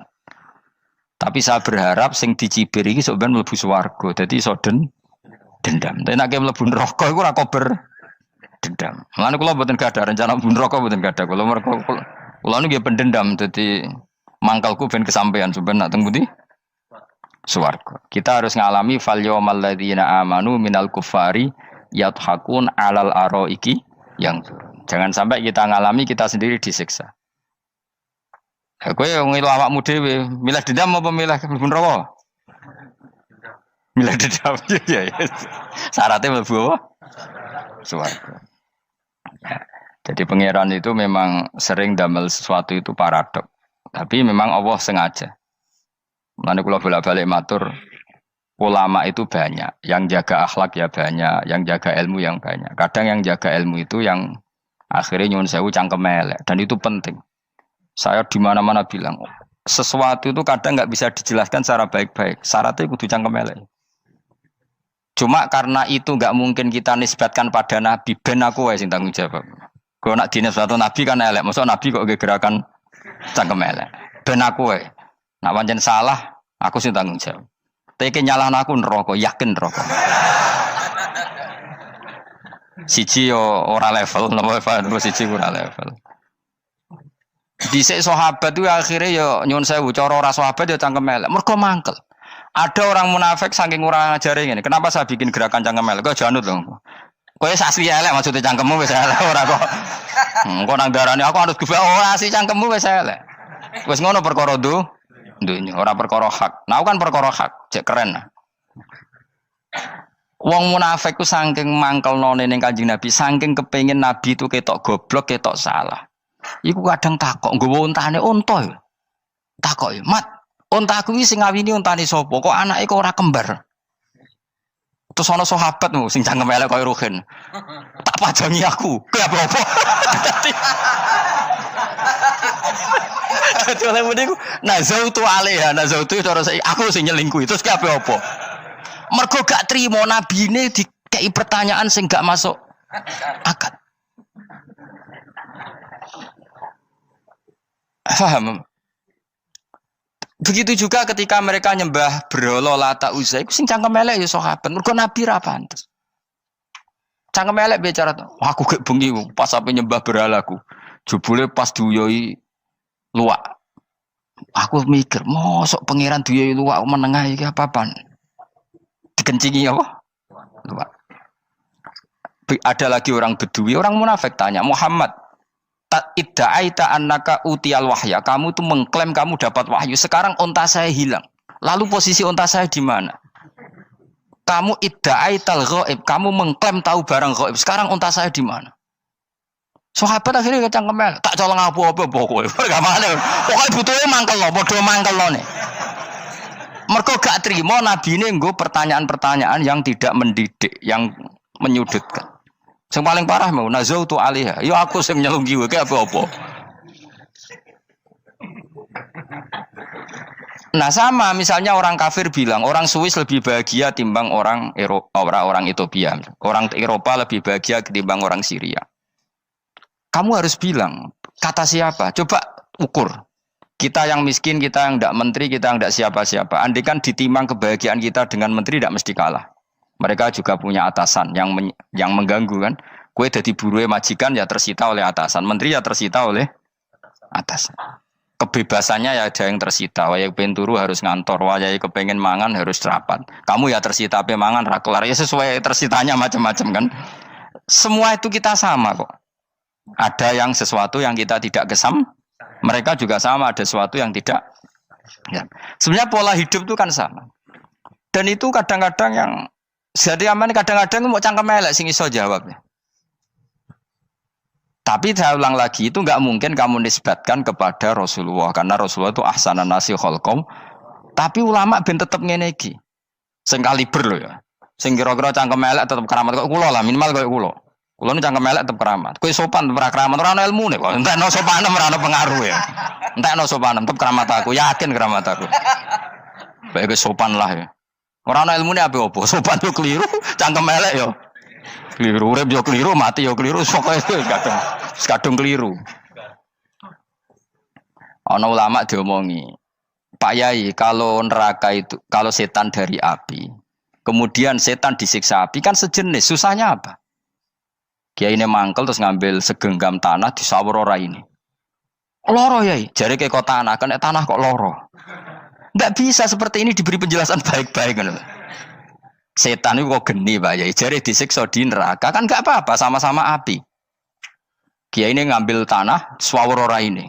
Tapi saya berharap sing dicibir iki sok ben mlebu swarga. Dadi iso dendam. Tapi nek mlebu neraka iku ora kober dendam. Mulane kula mboten gadah rencana mlebu neraka mboten gadah. Kula niku nggih pendendam dadi mangkalku ben kesampaian sampeyan nak teng pundi? Swarga. Kita harus ngalami fal yawmal ladzina amanu minal kuffari yadhakun alal araiki yang jangan sampai kita ngalami kita sendiri disiksa. Kowe ngilu awakmu dhewe, milih dendam apa milih mlebu neraka? Milih dendam ya. Syaratnya mlebu apa? Swarga. Jadi pangeran itu memang sering damel sesuatu itu paradok. Tapi memang Allah sengaja. Mulane kula bolak-balik matur, ulama itu banyak, yang jaga akhlak ya banyak, yang jaga ilmu yang banyak. Kadang yang jaga ilmu itu yang akhirnya nyuwun sewu cangkem elek dan itu penting. Saya di mana-mana bilang, sesuatu itu kadang nggak bisa dijelaskan secara baik-baik. Syaratnya kudu cangkem elek. Cuma karena itu nggak mungkin kita nisbatkan pada Nabi, ben aku wae sing tanggung jawab. Kalau nak dinisbatkan Nabi kan elek, maksud Nabi kok gerakan cangkem elek. Ben aku wae. Nak pancen salah, aku sing tanggung jawab. Teke nyalahno aku neraka, yakin neraka. Siji yo ora level, napa siji ora level. Dhisik sahabat itu akhirnya yo nyuwun sewu cara ora sahabat yo cangkem elek. Mergo mangkel. Ada orang munafik saking ora ngajari ngene. Kenapa saya bikin gerakan cangkem elek? Kok janut lho. Kowe asli elek maksudnya cangkemmu wis elek ora kok. Engko nang darane aku harus gebak ora asli cangkemmu wis elek. Wis ngono perkara dunya ora perkara hak. Nah kan perkara hak, cek keren. Wong munafik ku saking mangkelnone ning Kanjeng Nabi, saking kepengin Nabi itu ketok goblok, ketok salah. Iku kadang takok nggawa untane unta ya. Takok, "Mat, untaku iki sing ngawini untane sapa? Kok anake kok ora kembar?" Terus ana sahabat lho sing cangkem elek kaya Ruhin. Tak pajangi aku. Kowe apa-apa? Dadi oleh muni ku nazautu alaiha, nazautu cara aku sing nyelingkuhi. Terus ki apa? Mergo gak trimo nabine dikei pertanyaan sing gak masuk akal. Paham? Begitu juga ketika mereka nyembah berhala Lata Uzza iku sing cangkem elek ya sahabat. Mergo nabi ra pantes. Cangkem elek bicara, aku gek bengi pas sampe nyembah berhalaku. Jebule pas diuyoi luwak. Aku mikir, mosok pangeran duwe luwak menengah iki apa-apaan? Dikencingi apa? Luwak. Ada lagi orang Bedui, orang munafik tanya, Muhammad, idda'aita annaka utiyal wahya. Kamu tuh mengklaim kamu dapat wahyu. Sekarang unta saya hilang. Lalu posisi unta saya di mana? Kamu idda'aital ghaib. Kamu mengklaim tahu barang ghaib. Sekarang unta saya di mana? Sahabat akhirnya kecangkemel, tak colong apa-apa pokoknya. Gamane. Pokoke butuhe mangkel lo, padha mangkel lo nih. Mergo gak trimo nabine nggo pertanyaan-pertanyaan yang tidak mendidik, yang menyudutkan. Yang paling parah mau nazautu alaiha. Ya aku sing nyelunggi wae apa-apa. Nah sama misalnya orang kafir bilang orang Swiss lebih bahagia timbang orang orang Ethiopia. Orang Eropa lebih bahagia ketimbang orang Syria. Kamu harus bilang, kata siapa? Coba ukur. Kita yang miskin, kita yang tidak menteri, kita yang tidak siapa-siapa. Andai kan ditimang kebahagiaan kita dengan menteri, tidak mesti kalah. Mereka juga punya atasan yang mengganggu kan. Kue jadi buruh majikan ya tersita oleh atasan. Menteri ya tersita oleh atasan. Kebebasannya ya ada yang tersita. Wayai kepengen turu harus ngantor. Wayai kepengen mangan harus rapat. Kamu ya tersita pe mangan rakelar. Ya sesuai tersitanya macam-macam kan. Semua itu kita sama kok. Ada yang sesuatu yang kita tidak gesam, mereka juga sama ada sesuatu yang tidak. Ya. Sebenarnya pola hidup itu kan sama. Dan itu kadang-kadang yang jadi aman kadang-kadang mau cangkem elek sing iso jawabnya. Tapi saya ulang lagi itu nggak mungkin kamu nisbatkan kepada Rasulullah karena Rasulullah itu ahsanan nasi khalqom. Tapi ulama ben tetep ngene iki. Sing kaliber lho ya. Sing kira-kira cangkem elek tetep keramat kok kula lah minimal koyo kula. Kulo ini cangkem elek tetep keramat. Kowe sopan tetep keramat, ora ono ilmune kok. Entekno sopanem ora ono pengaruh ya. Entekno sopanem tetep keramat aku, yakin keramat aku. Baik sopan lah ya. Ora ono ilmune apa-apa, sopan yo keliru, cangkem elek yo keliru, urip yo keliru, mati yo keliru, pokoke kadung keliru. Ono ulama diomongi, Pak Yai, kalau neraka itu, kalau setan dari api, kemudian setan disiksa api kan sejenis, susahnya apa? Kiai ini mangkel terus ngambil segenggam tanah di sawur ora ini. Loro yai, jari ke kota tanah, kena tanah kok loro. Enggak bisa seperti ini diberi penjelasan baik-baik kan. Setan itu kok geni Pak Yai, jari disiksa di neraka kan enggak apa-apa sama-sama api. Kiai ini ngambil tanah sawur ora ini.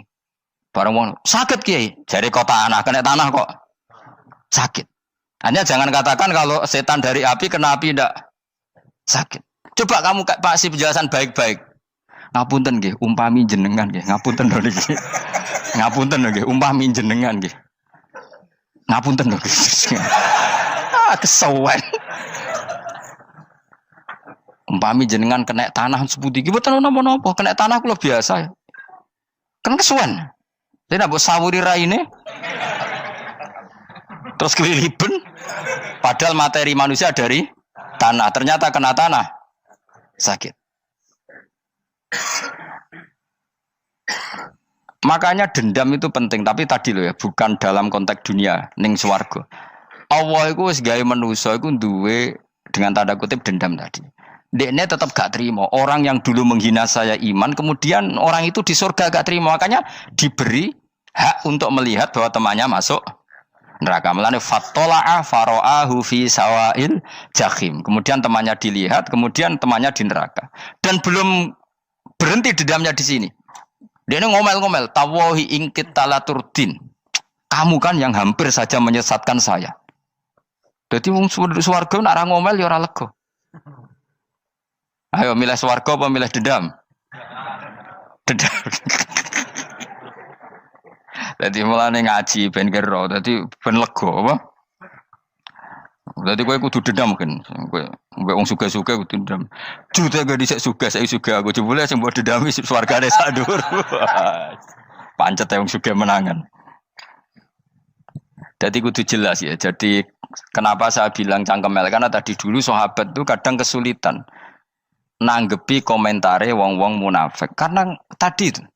Bareng wong sakit Kiai, jari kota tanah kena tanah kok sakit. Hanya jangan katakan kalau setan dari api kena api enggak sakit. Coba kamu kasih penjelasan baik-baik. Ngapunten nggih, umpami jenengan nggih. Ngapunten lho niki. Ngapunten lho nggih, umpami jenengan nggih. Ngapunten lho nggih. Kesuwen. Umpami jenengan kena tanah sepundi iki mboten napa-napa, kena tanah kula biasa. Kan kesuwen. Dene mbok sawuri raine. Terus keliriben. Padahal materi manusia dari tanah, ternyata kena tanah. Sakit. Makanya dendam itu penting, tapi tadi loh ya, bukan dalam konteks dunia, ning swarga. Allah itu wis gawe manusa iku duwe dengan tanda kutip dendam tadi. Dekne tetap gak terima. Orang yang dulu menghina saya iman, kemudian orang itu di surga gak terima, makanya diberi hak untuk melihat bahwa temannya masuk neraka. Melane fattola'a fara'ahu fi sawail jahim. Kemudian temannya dilihat, kemudian temannya di neraka. Dan belum berhenti dendamnya di sini. Dia ini ngomel-ngomel, tawahi ingkit talaturdin. Kamu kan yang hampir saja menyesatkan saya. Jadi wong swarga nek ora ngomel ya ora lega. Ayo milih swarga apa milih dendam? Dendam. Jadi mulane ngaji ben kero, dadi ben lega apa? Dadi kowe kudu dendam kan. Kowe wong suga-suga kudu dendam. Jute gak dhisik suga, saiki suga aku jebule sing mbok dendami swargane sak dhuwur. Pancet wong suga menangan. Jadi kudu jelas ya. Jadi kenapa saya bilang cangkemel karena tadi dulu sahabat itu kadang kesulitan nanggepi komentare wong-wong munafik. Karena tadi itu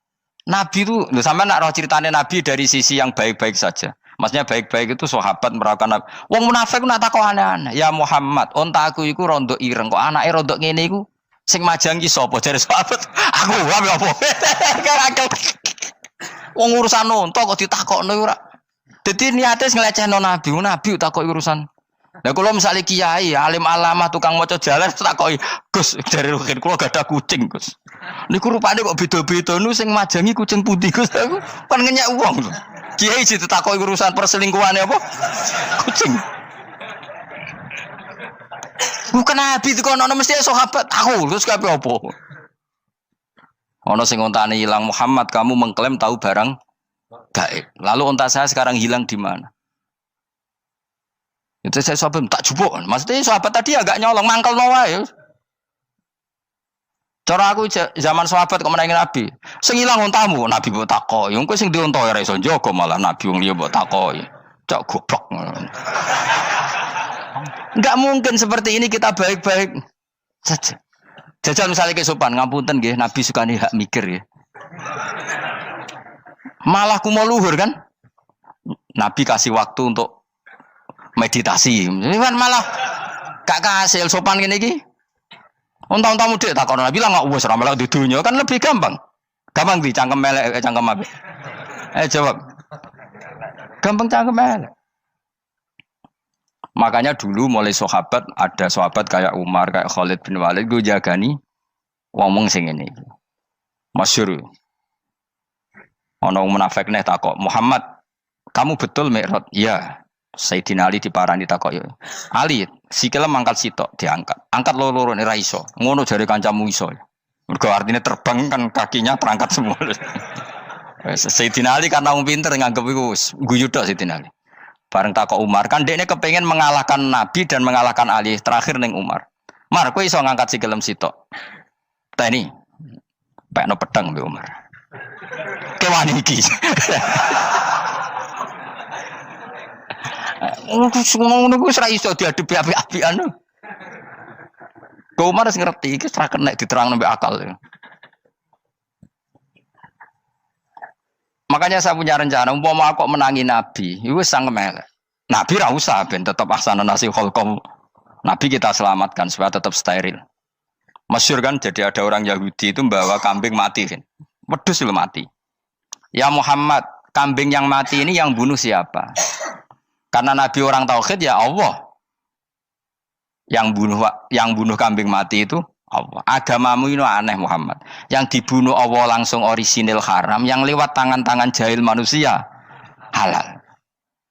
Nabi itu, sampai nak roh ceritanya Nabi dari sisi yang baik-baik saja. Maksudnya baik-baik itu sahabat merawakan Nabi. Wong munafik nak takok aneh-aneh. Ya Muhammad, onta aku iku rondo ireng. Kok anake rondo ngene iku sing majangi sapa jare sahabat? Aku wae apa? Wong urusan onta kok ditakokno ora. Dadi niate nglecehno nabi, nabi takoki urusan. Lah kula misale kiai, alim alamah tukang maca jalan takoki, "Gus, dari rukin kula gak ada kucing, Gus." Niku rupane kok beda-beda nu sing majangi kucing putih, Gus. Aku kan ngenyek wong. Kiai ditakoki urusan perselingkuhane apa? Kucing. Bukan nabi itu kono mesti sahabat tahu terus kabeh apa? Ono sing ontane hilang Muhammad, kamu mengklaim tahu barang gaib. Lalu onta saya sekarang hilang di mana? Itu saya sahabat tak jupuk. Maksudnya sahabat tadi agak nyolong mangkel wae. Cara aku zaman sahabat kok menangi Nabi. Sing ilang ontamu, Nabi mbok takoki. Wong kowe sing dionto ora iso njaga malah Nabi wong liya mbok takoki. Cok goblok. Enggak mungkin seperti ini kita baik-baik saja. Jajal misalnya ke sopan, ngapunten nggih, Nabi suka nih hak mikir ya. Malah ku mau luhur kan? Nabi kasih waktu untuk meditasi. Ini kan malah gak kasil sopan gini iki. Unta-untamu dek takon Nabi lah nggak wes ramal di dunia kan lebih gampang. Gampang di cangkem melek cangkem apa? Jawab. Gampang cangkem melek. Makanya dulu mulai sahabat ada sahabat kayak Umar, kayak Khalid bin Walid gue jagani ngomong sing ini. Masyhur. Ono munafik neh takok, "Muhammad, kamu betul Mi'raj?" "Iya." Sayyidina Ali diparani takok, "Ali, sikile mangkat sitok diangkat. Angkat loro-loro ora iso. Ngono jare kancamu iso." Mergo artinya terbang kan kakinya terangkat semua. Sayyidina Ali karena wong pinter nganggep iku guyu tok Sayyidina Ali. Bareng takok Umar, kan dekne kepengen mengalahkan Nabi dan mengalahkan Ali. Terakhir ning Umar. "Mar, kowe iso ngangkat sikilem sitok." "Ta ini, pekno pedang mbek Umar." "Kewani iki." Ngono ku wis ra iso diadepi api-apian. Kok Umar wis ngerti iki ora kena diterangno mbek akal. Makanya saya punya rencana, umpama aku menangi Nabi, itu sangat melek. Nabi ra usah ben tetap ahsana nasi kholqom. Nabi kita selamatkan supaya tetap steril. Masyhur kan, jadi ada orang Yahudi itu membawa kambing mati kan. Wedhus lu mati. "Ya Muhammad, kambing yang mati ini yang bunuh siapa?" Karena Nabi orang tauhid ya Allah. Yang bunuh kambing mati itu Allah. Agamamu ini aneh Muhammad. Yang dibunuh Allah langsung orisinil haram, yang lewat tangan-tangan jahil manusia halal.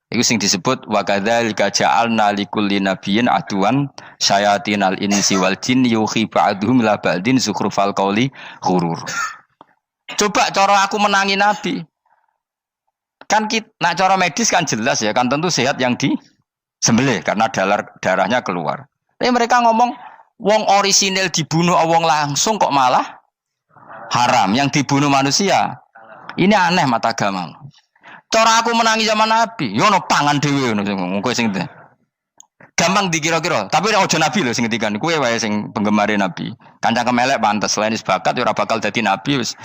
Itu sing disebut wa kadzalika ja'alna likulli nabiyyin aduwan syayatinal insi wal jin yuhi ba'dhum la ba'din zukhrufal qauli ghurur. Coba cara aku menangi Nabi. Kan nak cara medis kan jelas ya, kan tentu sehat yang disembelih karena darahnya keluar. Tapi mereka ngomong wong orisinil dibunuh wong langsung kok malah haram, yang dibunuh manusia. Ini aneh mata agama. Cara aku menangi zaman Nabi, yo no pangan dhewe ngono kowe sing gampang dikira-kira, tapi ora aja Nabi lho sing ngendikan, kowe wae sing penggemar Nabi. Kancang kemelek pantes selain bakat yo ora bakal dadi nabi wis.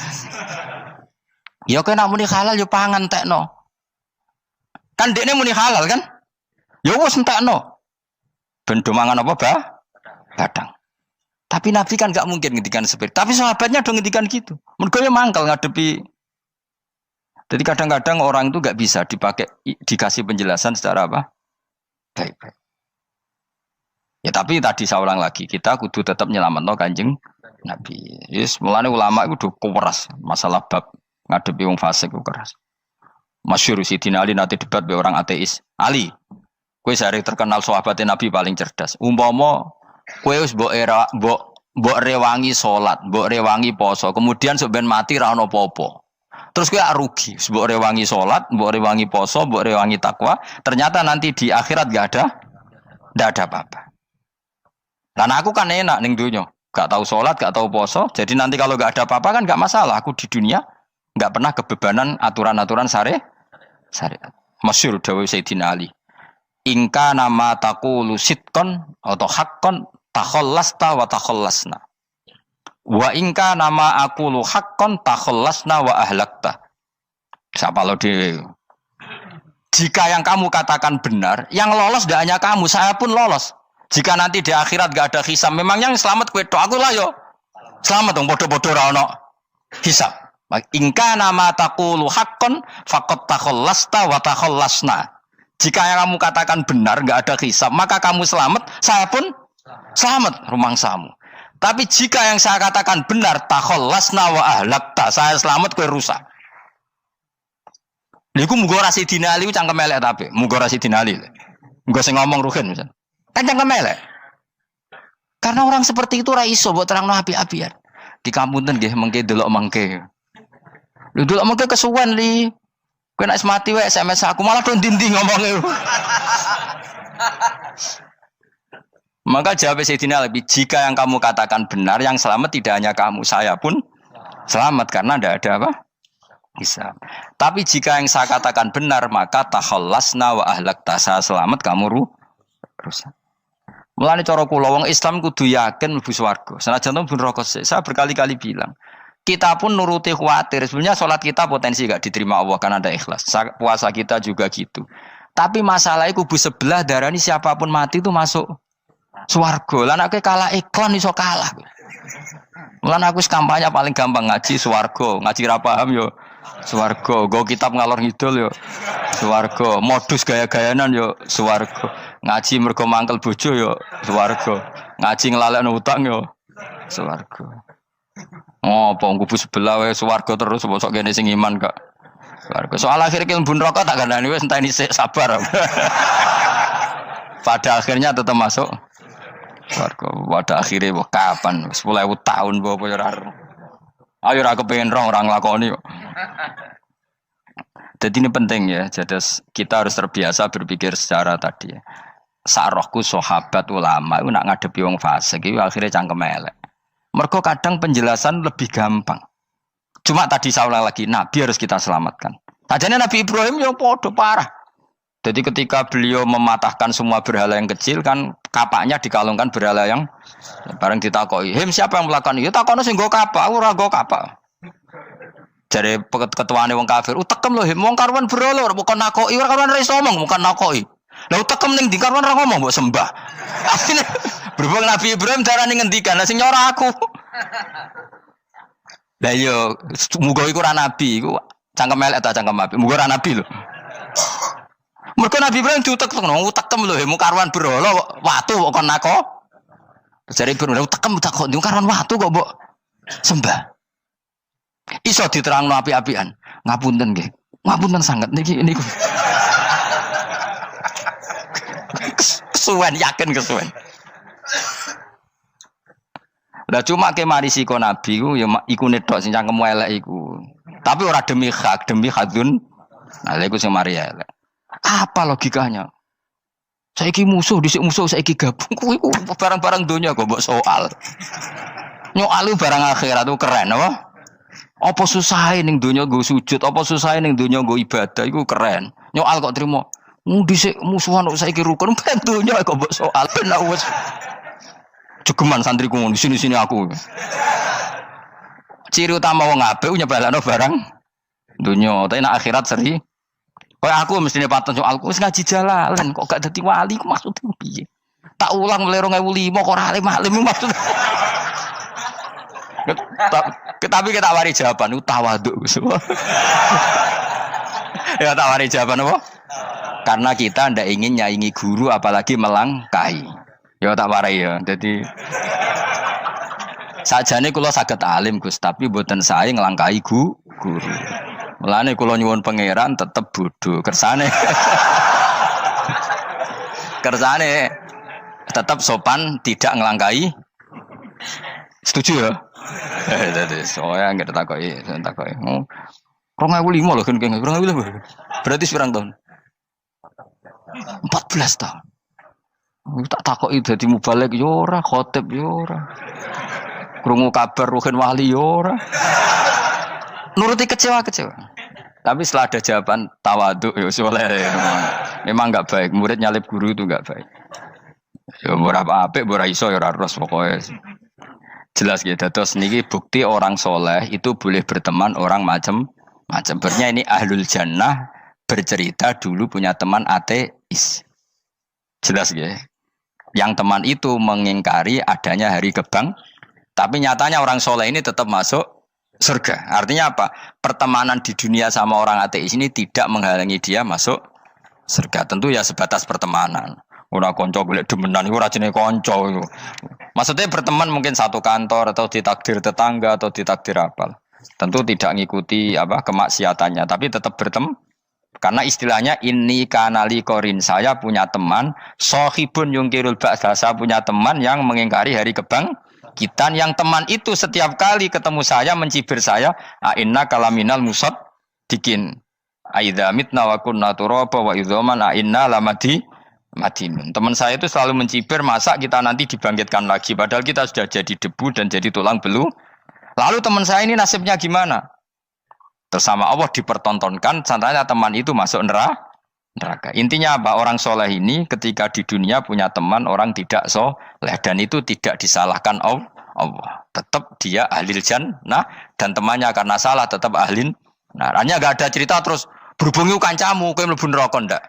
Ya kowe nak muni halal yo pangan tekno. Kan dekne muni halal kan? Ya wis entekno. Ben do mangan apa, Badang. Tapi Nabi kan gak mungkin ngendikan seperti. Tapi sahabatnya dong ngendikan gitu. Mergo ya mangkel ngadepi. Jadi kadang-kadang orang itu gak bisa dikasih penjelasan secara apa? Baik-baik. Ya tapi tadi saya ulang lagi, kita kudu tetap nyelametno Kanjeng Nabi. Yes, mulane ulama itu keras masalah bab ngadepi wong fasik itu keras. Masyhur Sidina Ali nanti debat be orang ateis. "Ali, kowe sare terkenal sahabat Nabi paling cerdas. Umpama kowe wis mbok rewangi salat, mbok rewangi poso, kemudian sok ben mati ra ono apa-apa. Terus kowe rugi, mbok rewangi salat, mbok rewangi poso, mbok rewangi takwa, ternyata nanti di akhirat ndak ada apa-apa. Lan aku kan enak ning donya, gak tahu salat, gak tahu poso, jadi nanti kalau gak ada apa-apa kan gak masalah. Aku di dunia gak pernah kebebanan aturan-aturan syariat. Masyhur dawuh Sayyidina Ali. "Ingka nama taqulu sidqan atau haqqan takhallasta wa takhallasna. Wa ingka nama aqulu haqqan takhallasna wa ahlakta." Siapa lo dhewe? Jika yang kamu katakan benar, yang lolos tidak hanya kamu, saya pun lolos. Jika nanti di akhirat gak ada hisab, memang yang selamat kowe tok, aku lah yo. Selamat dong, bodoh-bodoh ra ono hisab. Ingka nama taqulu haqqan faqad takhallasta wa takhallasna. Jika yang kamu katakan benar, enggak ada hisab, maka kamu selamat, saya pun selamat rumangsamu. Tapi jika yang saya katakan benar, takhallasna wa ahlakta, saya selamat kowe rusak. Niku muga ora Sidina Ali cangkem elek tapi, muga ora Sidina Ali. Muga sing ngomong Ruhin misal. Kan cangkem elek. Karena orang seperti itu ora iso mbok terangno api-apian. Di kampunten nggih mengke delok mengke. Lho delok mengke kesuwen li. Kowe nek mati wae SMS aku malah do ndi-ndi ngomongnya. Maka jawab Sayyidina Ali, jika yang kamu katakan benar, yang selamat tidak hanya kamu, saya pun selamat karena tidak ada apa? Hisab. Tapi jika yang saya katakan benar, maka takhallasna wa ahlakta, saya selamat, kamu rusak. Mulane cara kula wong Islam kudu yakin mlebu swarga. Senajan to pun rokok sik. Saya berkali-kali bilang, kita pun nuruti khawatir. Sebenarnya sholat kita potensi gak diterima Allah karena ada ikhlas. Puasa kita juga gitu. Tapi masalahnya kubu sebelah darani siapapun mati itu masuk swarga. Lan aku kalah iklan iso kalah. Lan aku kampanye paling gampang ngaji swarga, ngaji ra paham yo swarga, go kitab ngalor ngidul yo swarga, modus gaya-gayanan yo swarga. Ngaji mergo mangkel bojo yo swarga. Ngaji nglalekno utang yo swarga. Oh, apa kubu sebelah wae swarga terus bosok kene sing iman kok. Swarga. Soal akhir ki mlebu neraka tak kandhani wis enteni sik sabar. Pada akhirnya tetap masuk swarga. Pada akhirnya kapan? 10.000 tahun apa ya ora. Ayo ora kepengin orang nglakoni kok. Jadi ini penting ya. Jadi kita harus terbiasa berpikir secara tadi ya. Sarohku sahabat ulama itu nak ngadepi wong fasik itu akhirnya cangkem elek. Mergo kadang penjelasan lebih gampang. Cuma tadi saya ulang lagi, Nabi harus kita selamatkan. Tajane Nabi Ibrahim yang podo parah. Jadi ketika beliau mematahkan semua berhala yang kecil kan kapaknya dikalungkan berhala yang bareng ditakoi. Him siapa yang melakukan itu? Takono sing nggo kapak, ora nggo kapak. Jare ketuane wong kafir, utekem lho him wong karuan berhala bukan nakoki, ora karuan iso ngomong bukan nakoki. Lah utekem ning ndi karuan ora ngomong mbok sembah. Berhubung Nabi Ibrahim darane ngendikan, lah sing nyora aku. Lah yo muga iku ora nabi, iku cangkem elek ta cangkem apik. Muga ora nabi lho. Mergo Nabi Ibrahim diutek-utek, utekem lho, mu karuan berhala watu kok kon nako. Jare Ibrahim utekem tak kok karuan watu kok mbok sembah. Iso diterangno api-apian. Ngapunten nggih. Ngapunten sanget niki niku. Kesuwen yakin kesuwen. Lah cuma ke mari siko nabi ku ya iku netok sing cangkem elek iku. Tapi ora demi hak, demi hadun. Nah lha iku sing mari elek. Apa logikanya? Saiki musuh dhisik musuh saiki gabung kuwi barang-barang donya kok mbok soal. Nyoalu barang akhirat itu keren apa? Apa susahe ning donya nggo sujud, apa susahe ning donya nggo ibadah iku keren. Nyoal kok trimo. Dhisik musuhan kok saiki rukun ben donya kok mbok soal ben wis jegeman santriku di sini aku. Ciri utama wong apik nyebalano barang dunya, tapi nek akhirat seri. Kayak aku mestine paten soalku wis ngaji jalalan kok gak dadi wali ku maksudnya piye? Tak ulang mulai 2005 kok ora alim-alim maksud. Tapi kita wari jawaban tawaduk. Ya tak wari jawaban apa? Karena kita ndak ingin nyaingi guru apalagi melangkahi. Ya tak warai ya. Jadi sajane kula saged alim Gus, tapi mboten sae nglangkahi guru. Mulane kula nyuwun pangeran tetep bodho. Kersane tetep sopan, tidak nglangkahi. Setuju ya? Dadi soalnya enggak takoki. 2005 lho kan 2005. Berarti pirang tahun? 14 tahun. Tak takoki dadi mubalek yo ora, khotib yo ora. Krungu kabar Ruhin Wali yo ora. Nuruti kecewa. Tapi setelah ada jawaban tawaduk ya soleh. Memang enggak baik, murid nyalip guru itu enggak baik. Ya ora apik, ora iso ya ora ros pokoke. Jelas gitu. Terus niki bukti orang soleh itu boleh berteman orang macam-macam. Bernya ini ahlul jannah bercerita dulu punya teman ateis. Jelas gitu. Yang teman itu mengingkari adanya hari kebang, tapi nyatanya orang soleh ini tetap masuk surga. Artinya apa? Pertemanan di dunia sama orang ateis ini tidak menghalangi dia masuk surga. Tentu ya sebatas pertemanan. Ora konco golek demenan iku ora jenenge konco iku. Maksudnya berteman mungkin satu kantor atau ditakdir tetangga atau ditakdir apa. Tentu tidak ngikuti apa kemaksiatannya, tapi tetap berteman. Karena istilahnya ini kanali korin, saya punya teman sohibun yungkirul ba'sa, saya punya teman yang mengingkari hari kebangkitan, yang teman itu setiap kali ketemu saya mencibir saya, inna kalaminal musad dikin aidza mitna wa kunna turaba wa idzaman inna lamadi madinun. Teman saya itu selalu mencibir, masa kita nanti dibangkitkan lagi padahal kita sudah jadi debu dan jadi tulang belulang. Lalu teman saya ini nasibnya gimana? Bersama Allah dipertontonkan, contohnya teman itu masuk neraka. Intinya apa? Orang soleh ini ketika di dunia punya teman orang tidak soleh, dan itu tidak disalahkan Allah. Tetap dia ahlil jannah, dan temannya karena salah tetap ahlin. Nah, hanya gak ada cerita terus berhubungi kancamu, kowe mlebu neraka ndak.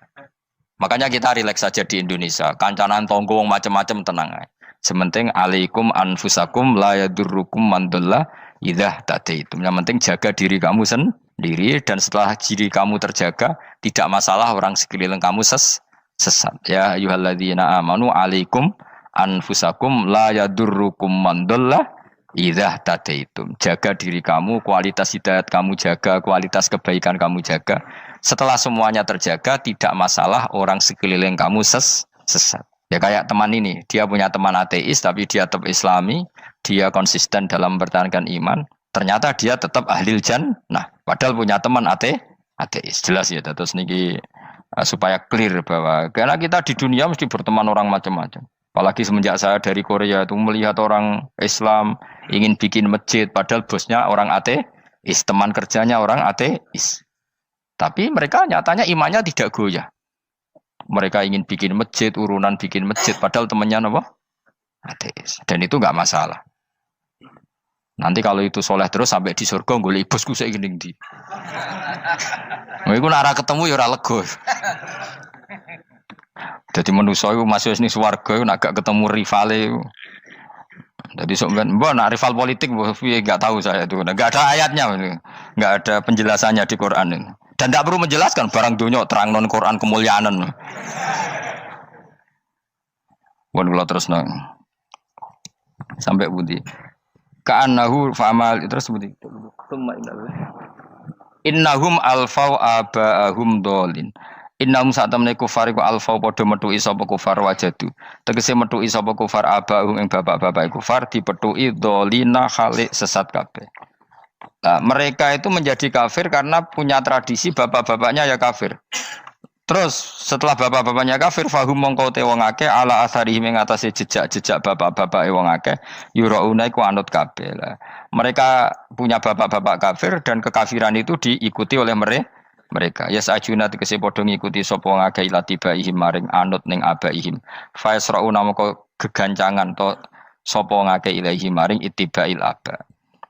Makanya kita rileks saja di Indonesia. Kancanan tonggo macam-macam tenang aja. Sementing alaikum anfusakum la yadurrukum man dhalla idza tadaitum. Yang penting jaga diri kamu sendiri, dan setelah diri kamu terjaga tidak masalah orang sekeliling kamu sesat. Ya ayyuhalladzina amanu alaikum anfusakum la yadurrukum man dhalla idza tadaitum. Jaga diri kamu, kualitas hidayat kamu jaga, kualitas kebaikan kamu jaga. Setelah semuanya terjaga, tidak masalah orang sekeliling kamu sesat. Ya kayak teman ini, dia punya teman ateis tapi dia tetap islami, dia konsisten dalam mempertahankan iman. Ternyata dia tetap ahlil jannah, padahal punya teman ateis. Jelas ya, terus niki supaya clear bahwa karena kita di dunia mesti berteman orang macam-macam. Apalagi semenjak saya dari Korea itu melihat orang Islam ingin bikin masjid, padahal bosnya orang ateis, teman kerjanya orang ateis. Tapi mereka nyatanya imannya tidak goyah. Mereka ingin bikin masjid, urunan bikin masjid, padahal temannya apa? Ateis. Dan itu nggak masalah. Nanti kalau itu soleh terus sampai di surga, golek bosku saya gini di. Iku nara ketemu ya ora lega. Jadi manusia itu masuk ini swarga, nak gak ketemu rivale. Jadi sebenarnya, nak rival politik, nggak tahu saya itu, nggak ada ayatnya, nggak ada penjelasannya di Quran ini. Dan tidak perlu menjelaskan barang dunia terang non Quran kemuliaan. Bukan kalau terus nang sampai budi. Ka'annahu fa'amal terus budi. Innahum alfau aba'ahum dolin. Innahum saat temne kufar iku alfau padha metuki sapa kufar wajadu. Tegese metuki sapa kufar aba'ahum ing bapak-bapak kufar dipethuki dolina khalik sesat kabeh. Nah, mereka itu menjadi kafir karena punya tradisi bapak-bapaknya ya kafir. Terus setelah bapak-bapaknya kafir, fahum mongko te wong akeh ala asarihi ing atase jejak-jejak bapak-bapake wong akeh yurauna iku anut kabeh. Mereka punya bapak-bapak kafir dan kekafiran itu diikuti oleh mereka. Ya sajuna tegese padha ngikuti sapa wong akeh latibaihim maring anut ning abaihim. Fa yasrauna mongko gegancangan to sapa wong akeh ilahi maring ittibail aba.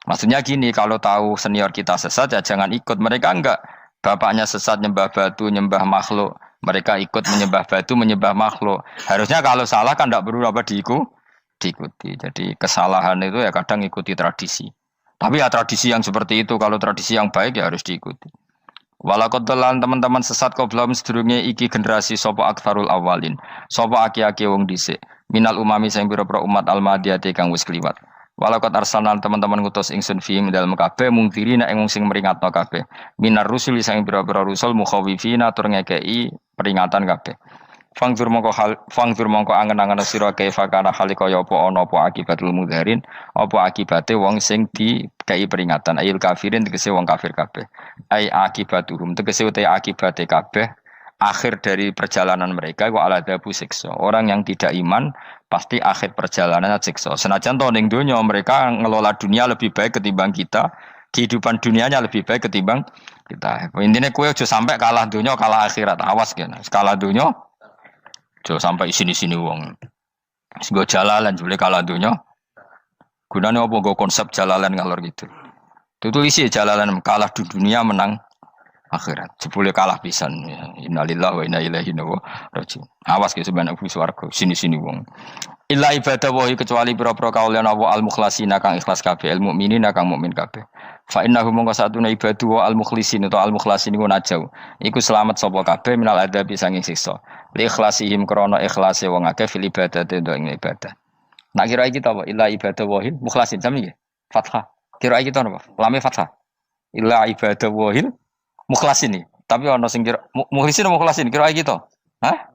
Maksudnya gini, kalau tahu senior kita sesat ya jangan ikut. Mereka enggak, bapaknya sesat nyembah batu, nyembah makhluk. Mereka ikut menyembah batu, menyembah makhluk. Harusnya kalau salah kan enggak perlu apa diikuti. Jadi kesalahan itu ya kadang ikuti tradisi. Tapi ya tradisi yang seperti itu, kalau tradisi yang baik ya harus diikuti. Walakotelan teman-teman sesat kau belum sedurunge iki generasi sopo aktsarul awalin. Sopo aki-aki wong dhisik. Minal umami sing pira-pira umat almadiyati kang wis kliwat. Walakot arsalan teman-teman ngutus ingsun fiim dalam kabeh mungkiri nek wong sing meringatno kabeh. Minar rusuli sing pira-pira rusul mukhawifina tur ngekeki peringatan kabeh. Fangzur mongko angen-angen sira kaifa kana hale kaya apa ana apa akibatul mudharin, apa akibate wong sing dikei peringatan ayil kafirin tegese wong kafir kabeh. Ai akibatuhum tegese uta akibate kabeh akhir dari perjalanan mereka wa aladabu siksa. Orang yang tidak iman pasti akhir perjalanannya siksa. Senajan to ning donya mereka ngelola dunia lebih baik ketimbang kita, kehidupan dunianya lebih baik ketimbang kita. Intine kowe aja sampai kalah donya kalah akhirat. Awas kene. Kalah donya aja sampai sini-sini wong. Sing go jalalan jule kalah donya. Gunane apa go konsep jalalan ngalor gitu. Tulis jalalan kalah di dunia menang akhirat. Jebule kalah pisan. Innalillahi wa inna ilaihi raji'un. Awas ke sebenarnya swarga sini-sini wong. Illa ibadah wahi kecuali pira-pira kaulian Allah al-mukhlasina kang ikhlas kabeh, al mukminina kang mukmin kabeh. Fa innahu mongko satuna ibadu wa al mukhlisin atau al mukhlasin iku najau. Iku selamat sapa kabeh minal adabi sanging siksa. Li ikhlasihim krana ikhlase wong akeh fil ibadate ing ibadah. Nak kira iki ta apa? Illa ibadah wahil mukhlasin sami nggih. Fathah. Kira iki ta napa? Lame fathah. Illa ibadah wahil mukhlasin iki. Tapi ana sing kira mukhlisin mukhlasin kira iki to. Hah?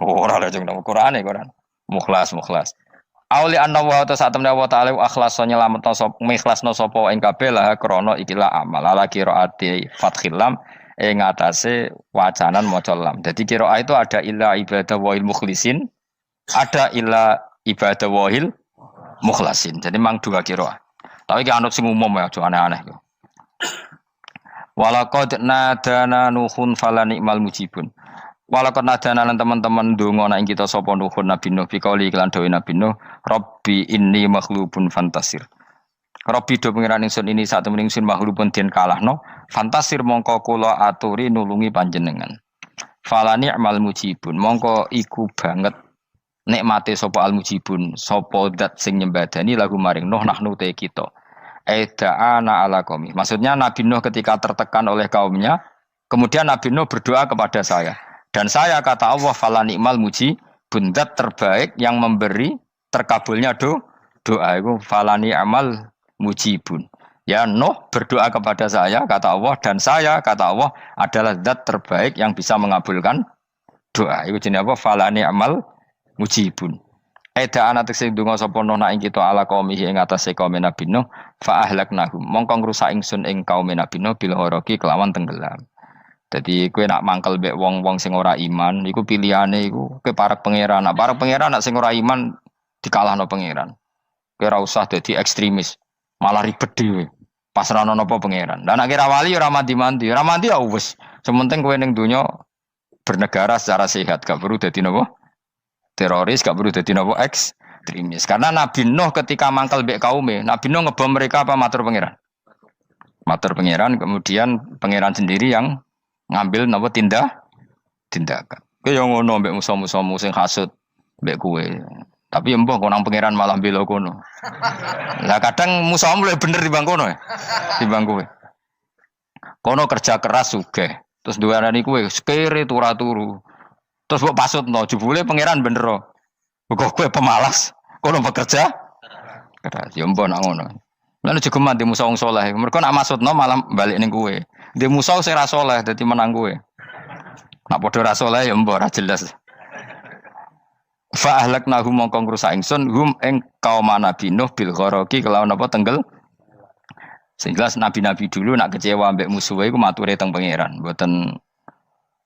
Ora lha jeng nang Qur'ane Quran. Mukhlas. Auli anna wa ta'ala wa ta'ala akhlasa nyelametno sapa mikhlasno sapa ing kabeh lah krana ikilah amal ala qiraati fathil lam ing atase wacanan maca lam. Dadi qiraah itu ada illa ibadah wahil mukhlisin, ada illa ibadah wahil mukhlasin. Jadi mang dua qiraah. Tapi ki anut sing umum ya aja aneh-aneh. Walaqad nadana nuhun fala ni'mal mujibun. Walaqad nadana lan teman-teman ndonga nek kita sapa nuhun Nabi Nuh bikauli iklan dawuh Nabi Nuh, Rabbi inni maghlubun fantasir. Rabbi do pengiran ingsun ini sak temen ingsun maghlubun den kalahno, fantasir mongko kula aturi nulungi panjenengan. Fala ni'mal mujibun, mongko iku banget nikmate sapa al mujibun, sapa zat sing nyembadani lagu maring Nuh nahnu te kita. Aida'ana ala qaumi. Maksudnya Nabi Nuh ketika tertekan oleh kaumnya, kemudian Nabi Nuh berdoa kepada saya. Dan saya kata Allah fala ni'mal muji bundat terbaik yang memberi terkabulnya doa itu fala ni'mal mujibun. Ya Nuh berdoa kepada saya kata Allah dan saya kata Allah adalah zat terbaik yang bisa mengabulkan doa. Itu jenenge apa? Fala ni'mal mujibun. Eda ana tekse donga sapa Nuh ing kita ala qaumihi ing atase kaum Nabi Nuh fa ahlaknahum mongko ngrusak ingsun ing kaum Nabi Nuh bil ghoroqi kelawan tenggelam. Jadi kowe nak mangkel mbek wong-wong sing ora iman, iku pilihane iku kowe parek pangeran. Nak parek pangeran nak sing ora iman dikalahno pangeran. Kowe ora usah dadi ekstremis, malah ribet dhewe. Pasrahno napa pangeran. Lah nak kira wali ora mandi-mandi, ora mandi ya wis. Sementing kowe ning donya bernegara secara sehat, gak perlu dadi napa? Teroris, gak perlu dadi napa? Ekstremis. Karena Nabi Nuh ketika mangkel mbek kaume, Nabi Nuh ngebom mereka apa matur pangeran? Matur pangeran, kemudian pangeran sendiri yang ngambil napa tindakan. Kowe yo ngono mbek musuh-musuhmu sing hasud mbek kowe. Tapi ya mbah konang pangeran malah bela kono. Lah kadang musuhmu luwih bener timbang kono ya. Timbang kowe. Kono kerja keras sugih. Terus duweni kowe sekere turu. Terus mbok pasutno jebule pangeran bener. Kok kowe pemalas. Kono bekerja keras. Ya mbah nak ngono. Lan jegeman di musuh wong saleh. Mergo nak maksudno malah balik ning kowe. Di musuh sing ra saleh dadi menang kowe. Nak padha ra saleh ya mbok ra jelas. Fa ahlaknahum mongko ngrusak ingsun hum ing kaum Nabi Nuh bil ghoroqi kelawan apa tenggel. Sing jelas nabi-nabi dulu nak kecewa mbek musuhe iku mature teng pangeran. Mboten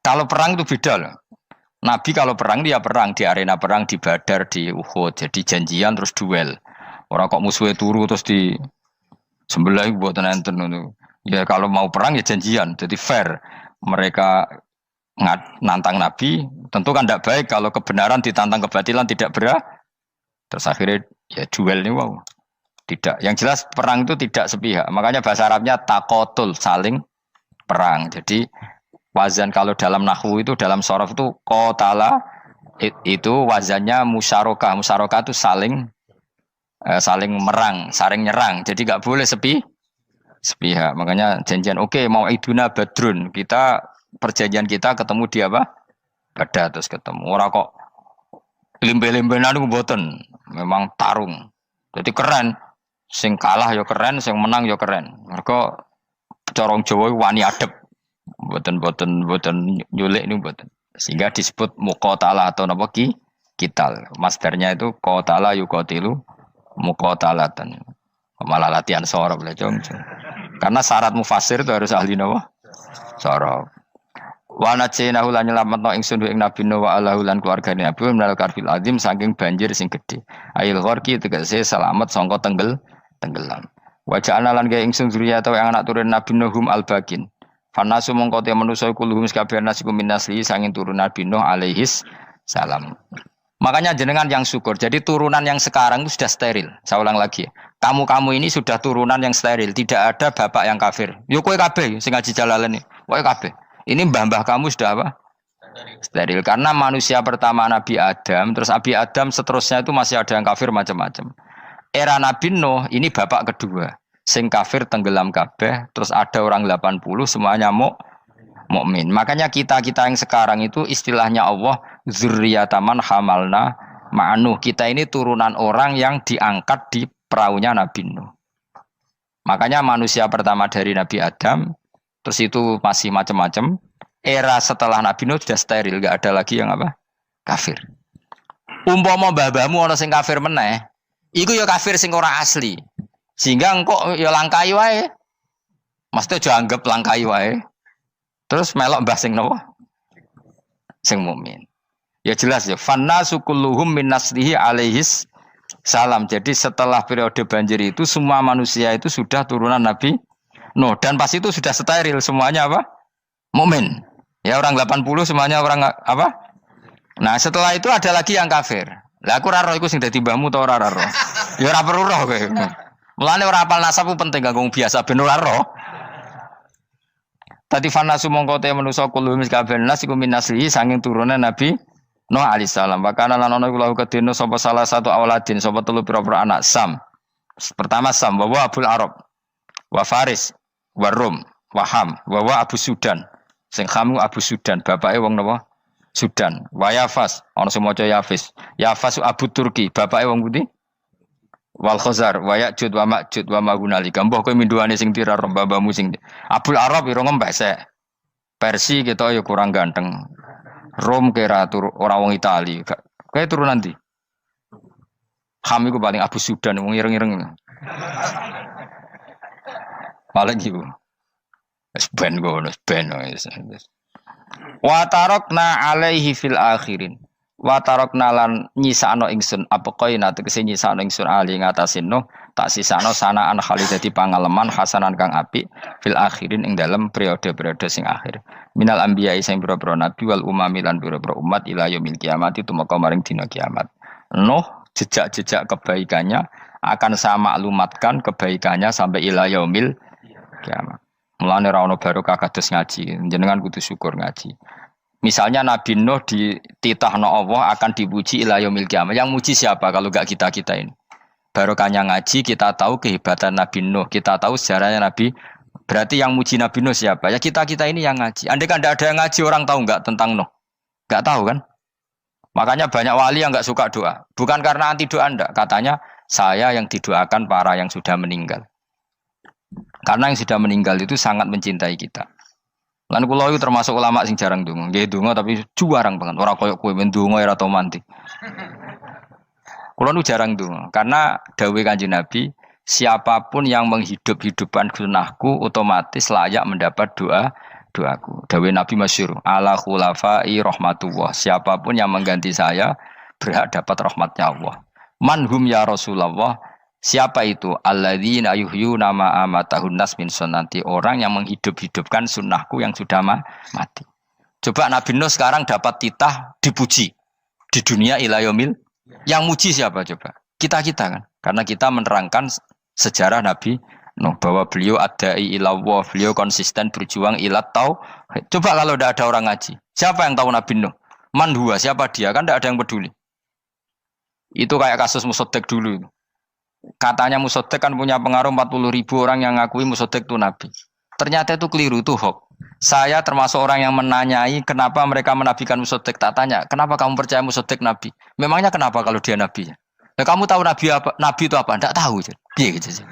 kalau perang itu beda loh. Nabi kalau perang dia perang di arena perang di Badar di Uhud. Jadi janjian terus duel. Ora kok musuhe turu terus di sebelah mboten enten ngono. Ya kalau mau perang ya janjian, jadi fair. Mereka nantang Nabi, tentu kan tidak baik kalau kebenaran ditantang kebatilan tidak berat. Terus akhirnya ya duel ini wow. Tidak. Yang jelas perang itu tidak sepihak. Makanya bahasa Arabnya takotul, saling perang. Jadi wazan kalau dalam nahwu itu dalam sorof itu qatala itu wazannya musyarakah. Musyarakah itu saling merang, saling nyerang. Jadi enggak boleh sepihak. Makanya janjian oke, mau iduna badrun. Kita perjanjian kita ketemu di apa? Badar terus ketemu. Ora kok limbe-limbenan mboten. Memang tarung. Jadi keren. Sing kalah ya keren, sing menang ya keren. Mergo corong Jawa wani adep. Mboten nyulik niku mboten. Sehingga disebut muqatalah atau napa kital. Masdarnya itu qatala yuqatilu muqatalatan. Malah latihan sorab lah jong. Karena syarat mufassir itu harus ahli napa? Sorab. Wa najinahu lan nyelametno ingsun ing Nabi Nuh wa alahu lan keluargane Nabi minal karfil azim saking banjir sing gedhe. Ail gharqi tegese selamat sangka tenggelam. Wa ja'alna lan gawe ingsun zuriyata yang anak turun Nabi Nuhum al-bakin. Fanasu mongko te manusa kuluhum sakabeh nasikum minasli sanging turun Nabi Nuh alaihis salam. Makanya jenengan yang syukur. Jadi turunan yang sekarang itu sudah steril. Saya ulang lagi. Kamu ini sudah turunan yang steril. Tidak ada bapak yang kafir. Yo kowe kabeh sing ngaji Jalalain. Kowe kabeh. Ini mbah-mbah kamu sudah apa? Steril. Karena manusia pertama Nabi Adam, terus Nabi Adam seterusnya itu masih ada yang kafir macam-macam. Era Nabi Nuh ini bapak kedua. sing kafir tenggelam kabeh, terus ada orang 80 semuanya mukmin. Makanya kita-kita yang sekarang itu istilahnya Allah dzurriyyataman hamalna ma'nuh. Kita ini turunan orang yang diangkat di perahunya Nabi Nuh. Makanya manusia pertama dari Nabi Adam, terus itu masih macam-macam. Era setelah Nabi Nuh sudah steril, enggak ada lagi yang apa? Kafir. Umpama mbah-mbahmu ana sing kafir meneh, iku ya kafir sing ora asli. Sehingga engkau ya langkai wae. Mesti aja anggap langkai wae. Terus melok mbah sing nopo? Sing mukmin. Ya jelas ya, fannasu kulluhum min naslihi alaihis salam. Jadi setelah periode banjir itu semua manusia itu sudah turunan Nabi Nuh dan pas itu sudah steril semuanya apa? Mukmin. Ya orang 80 semuanya orang apa? Nah, setelah itu ada lagi yang kafir. Lah aku ora roh iku sing dadi mbahmu ta ora roh. Ya ora perlu roh kowe. Mulane ora apal nasab penting kanggo biasa ben ora roh. Tadi fanasu mongko te manusa kulo mis kabeh nas iku min naslihi saking turunan Nabi Nuh alaihi salam. Bakana lan ana iku lahu kedene sapa salah satu auladin sapa telu pira-pira anak Sam. Pertama Sam wa Abul Arab wa Faris wa Rum wa Ham wa Abu Sudan. Sing Ham Abu Sudan, bapake wong napa? Sudan. Wa Yafas, ana sing maca Yafis. Yafas Abu Turki, bapake wong pundi? Wal Khazar, wa Ya'jud wa Ma'jud wa Magunalika. Mbah kowe minduane sing tira babamu sing Abul Arab ira ngembesek. Persi kita ya kurang ganteng. Rom kira ora wong Itali. Kowe turunan ndi? Ham iku paling Abu Sudan wong ireng-ireng. Paling iku. Wis ben ngono, ben wis. Wa tarakna alaihi fil akhirin. Wa tarakna lan nyisano ingsun apa koina tegese nyisano ingsun ali ngatasin Nuh tak sisano sanaan khalid dadi pangaleman hasanan kang apik fil akhirin ing dalem periode-periode sing akhir minal anbiya sing pira-pira nabi wal umami lan pira-pira umat ila yaumil kiamat itu maka maring dina kiamat. Nuh jejak-jejak kebaikannya akan saya maklumatkan kebaikannya sampai ila yaumil kiamat. Mulane ra ono barokah kados ngaji jenengan kudu syukur ngaji. Misalnya Nabi Nuh dititahno Allah akan dipuji ila yaumil kiamat. Yang muji siapa kalau enggak kita-kita ini? Barokahnya ngaji, kita tahu kehebatan Nabi Nuh, kita tahu sejarahnya Nabi. Berarti yang muji Nabi Nuh siapa? Ya kita-kita ini yang ngaji. Andai kan tidak ada yang ngaji, orang tahu enggak tentang Nuh? Enggak tahu kan? Makanya banyak wali yang enggak suka doa. Bukan karena anti doa enggak. Katanya saya yang didoakan para yang sudah meninggal. Karena yang sudah meninggal itu sangat mencintai kita. Lan kula itu termasuk ulama sing jarang ndonga. Nggih ndonga tapi juarang banget. Ora koyo kowe men ndonga ora tau mandi. Kula nu jarang ndonga karena dawuh Kanjeng Nabi, siapapun yang menghidup-hidupkan sunnahku otomatis layak mendapat doaku. Dawuh Nabi masyhur, ala khulafai rahmatullah. Siapapun yang mengganti saya berhak dapat rahmatnya Allah. Manhum ya Rasulullah. Siapa itu? Alladzina yuhyuna ma amatahun nas min sunnati, orang yang menghidup-hidupkan sunnahku yang sudah mati. Coba Nabi Nuh sekarang dapat titah dipuji di dunia ila yaumil. Yang muji siapa coba? Kita-kita kan. Karena kita menerangkan sejarah Nabi Nuh bahwa beliau adai ilallah, beliau konsisten berjuang ilat tauhid. Coba kalau tidak ada orang ngaji, siapa yang tahu Nabi Nuh? Man huwa, siapa dia? Kan tidak ada yang peduli. Itu kayak kasus Musaddaq dulu. Katanya Musaddaq kan punya pengaruh 40.000 orang yang ngakui Musaddaq itu Nabi. Ternyata itu keliru, itu hoax. Saya termasuk orang yang menanyai kenapa mereka menabikan Musaddaq. Tak tanya, kenapa kamu percaya Musaddaq Nabi? Memangnya kenapa kalau dia Nabi? Ya, kamu tahu Nabi apa? Nabi itu apa? Tidak tahu. Iya gitu sih.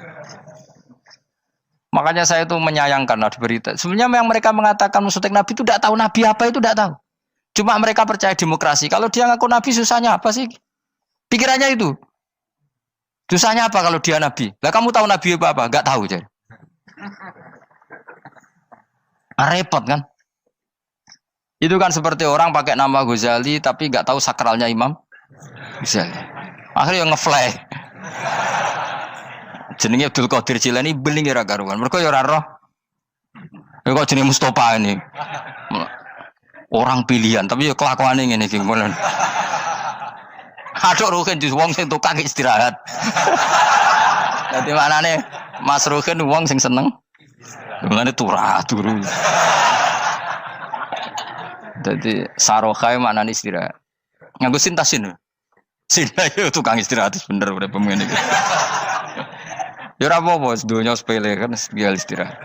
Makanya saya itu menyayangkan ada berita. Sebenarnya yang mereka mengatakan Musaddaq Nabi itu tidak tahu Nabi apa itu tidak tahu. Cuma mereka percaya demokrasi. Kalau dia ngaku Nabi susahnya apa sih? Pikirannya itu. Susahnya apa kalau dia Nabi? Lah kamu tahu Nabi apa? Enggak tahu jadi. Repot kan? Itu kan seperti orang pakai nama Ghazali tapi enggak tahu sakralnya Imam Ghazali. Akhirnya ngefly. Jenenge Abdul Qadir Jilani beling ora karuan. Mergo ya ora roh. Ya kok jenenge Mustofa ini. Orang pilihan tapi ya kelakuane ngene iki ngono. Aduh Ruhin jus wong sing tukang istirahat. Dadi manane Mas Ruhin wong sing seneng. Mulane turu. Dadi sarohae maknane istirahat. Nganggo sintasin. Sinta yo tukang istirahat bener urip pemene iki. Ya ora apa-apa, dunya sepele kan biar istirahat.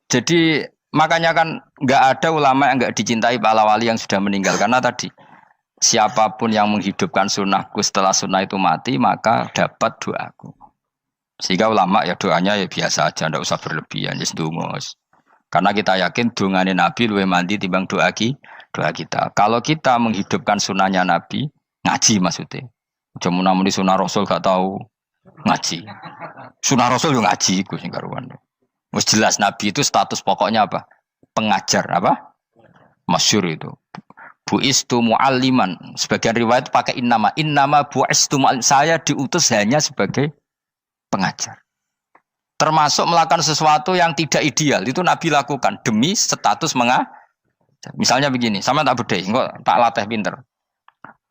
Jadi makanya kan nggak ada ulama yang nggak dicintai para wali yang sudah meninggal karena tadi siapapun yang menghidupkan sunnahku setelah sunnah itu mati maka dapat doaku. Sehingga ulama ya doanya ya biasa aja, ndak usah berlebihan, just donga. Karena kita yakin dongane Nabi luwih mandi timbang doa kita. Kalau kita menghidupkan sunnahnya Nabi, ngaji maksudnya. Cuma namun di sunnah Rasul gak tahu ngaji. Sunnah Rasul yo ngaji iku sing karuan. Wis jelas Nabi itu status pokoknya apa? Pengajar apa? Masyhur itu. Buistu mualliman. Sebagian riwayat pakai innama buistu muallim. Saya diutus hanya sebagai pengajar. Termasuk melakukan sesuatu yang tidak ideal itu Nabi lakukan demi status mengajar. Misalnya begini, sama tak bedai, kok tak latih pinter.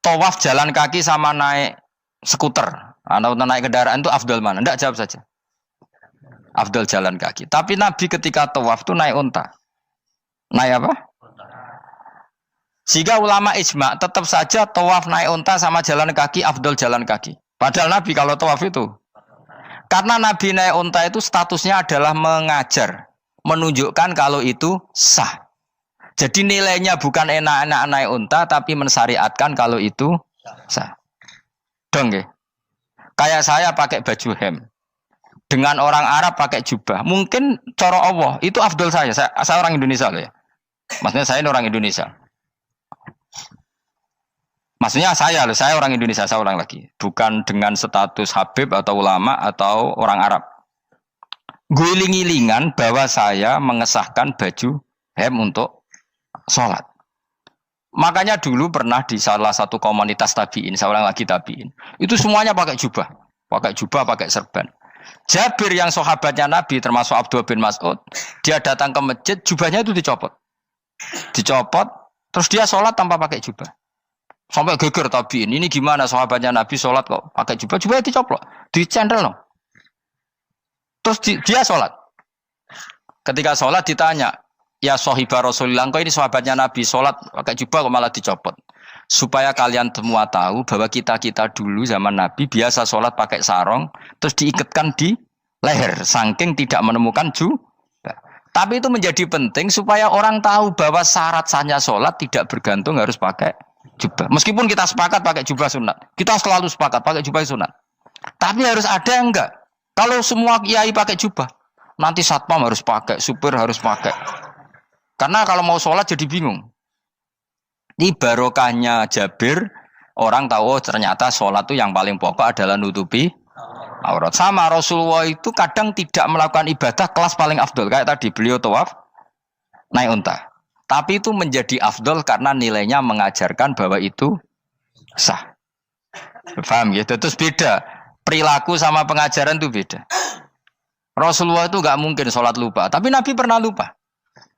Tawaf jalan kaki sama naik skuter atau naik kendaraan itu afdal mana? Enggak, jawab saja. Afdal jalan kaki. Tapi Nabi ketika tawaf itu naik unta. Naik apa? Sehingga ulama ijma tetap saja tawaf naik unta sama jalan kaki afdal jalan kaki. Padahal Nabi kalau tawaf itu karena Nabi naik unta itu statusnya adalah mengajar, menunjukkan kalau itu sah. Jadi nilainya bukan enak-enak naik unta tapi mensyariatkan kalau itu sah. Dong ya. Kayak saya pakai baju hem. Dengan orang Arab pakai jubah. Mungkin cara Allah itu afdol saya. Saya orang Indonesia loh ya. Maksudnya saya ini orang Indonesia. Maksudnya saya orang Indonesia, saya ulang lagi. Bukan dengan status Habib atau ulama atau orang Arab. Guling-gilingan bahwa saya mengesahkan baju hem untuk sholat. Makanya dulu pernah di salah satu komunitas tabiin, saya ulang lagi tabiin. Itu semuanya pakai jubah, pakai serban. Jabir yang sahabatnya Nabi termasuk Abdullah bin Mas'ud, dia datang ke masjid, jubahnya itu dicopot, terus dia sholat tanpa pakai jubah. Sampai geger tabiin, ini gimana sahabatnya Nabi sholat kok pakai jubah, jubahnya dicoplok, dicendel loh. Terus dia sholat. Ketika sholat ditanya, ya sahibah Rasulullah, kok ini sahabatnya Nabi sholat pakai jubah kok malah dicopot. Supaya kalian semua tahu bahwa kita dulu zaman Nabi biasa sholat pakai sarong, terus diikatkan di leher, saking tidak menemukan jubah. Tapi itu menjadi penting supaya orang tahu bahwa syarat sahnya sholat tidak bergantung harus pakai jubah. Meskipun kita sepakat pakai jubah sunat, kita selalu sepakat pakai jubah sunat. Tapi harus ada yang enggak. Kalau semua kiai pakai jubah, nanti satpam harus pakai, supir harus pakai. Karena kalau mau sholat jadi bingung. Ini barokahnya Jabir, orang tahu ternyata sholat itu yang paling pokok adalah nutupi aurat. Sama Rasulullah itu kadang tidak melakukan ibadah kelas paling afdol. Kayak tadi beliau tawaf naik unta. Tapi itu menjadi afdol karena nilainya mengajarkan bahwa itu sah. Paham gitu? Terus beda. Perilaku sama pengajaran itu beda. Rasulullah itu gak mungkin sholat lupa. Tapi Nabi pernah lupa.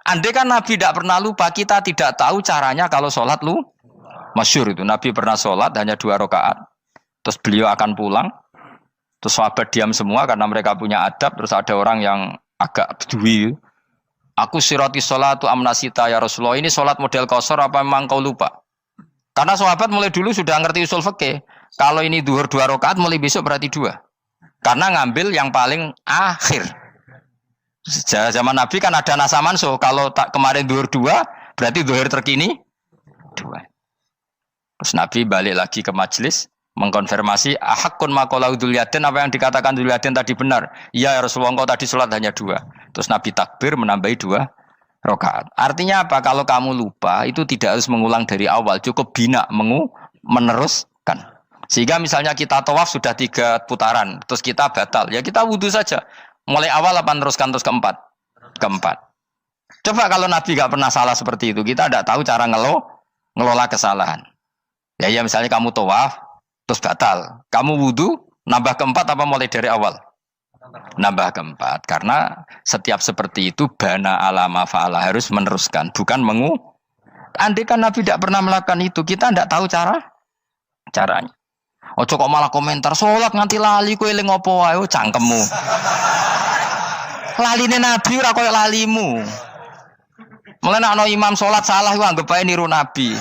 Andai kan Nabi tidak pernah lupa, kita tidak tahu caranya kalau sholat masyhur itu. Nabi pernah sholat hanya 2 rakaat. Terus beliau akan pulang. Terus sahabat diam semua karena mereka punya adab. Terus ada orang yang agak bedui. Aku sirati sholatu amnasita ya Rasulullah. Ini sholat model qashar apa memang kau lupa? Karena sahabat mulai dulu sudah ngerti usul fikih. Kalau ini duhur 2 rakaat, mulai besok berarti 2. Karena ngambil yang paling akhir. Zaman Nabi kan ada nasa mansuh. Kalau tak kemarin duhur 2, berarti duhur terkini 2. Terus Nabi balik lagi ke majelis, mengkonfirmasi ahakun maqala Dzulyaden, apa yang dikatakan Dzulyaden tadi benar. Iya ya Rasulullah, engkau tadi sholat hanya 2. Terus Nabi takbir menambahi 2 rakaat. Artinya apa? Kalau kamu lupa, itu tidak harus mengulang dari awal, cukup bina meneruskan. Sehingga misalnya kita tawaf sudah 3 putaran, terus kita batal, ya kita wudu saja. Mulai awal apa teruskan terus keempat? Coba kalau Nabi gak pernah salah seperti itu, kita tidak tahu cara ngelola kesalahan. Ya misalnya kamu tawaf, terus batal. Kamu wudu, nambah keempat apa mulai dari awal? Nambah keempat. Karena setiap seperti itu, bana alama fa'ala, harus meneruskan. Bukan andai kan Nabi tidak pernah melakukan itu, kita tidak tahu caranya. Ojo kok malah komentar, sholat nganti lali, kowe eling apa wae, cangkemmu. Laline Nabi ora koyo lalimu. Mulane ana imam sholat salah iku anggap ae niru Nabi.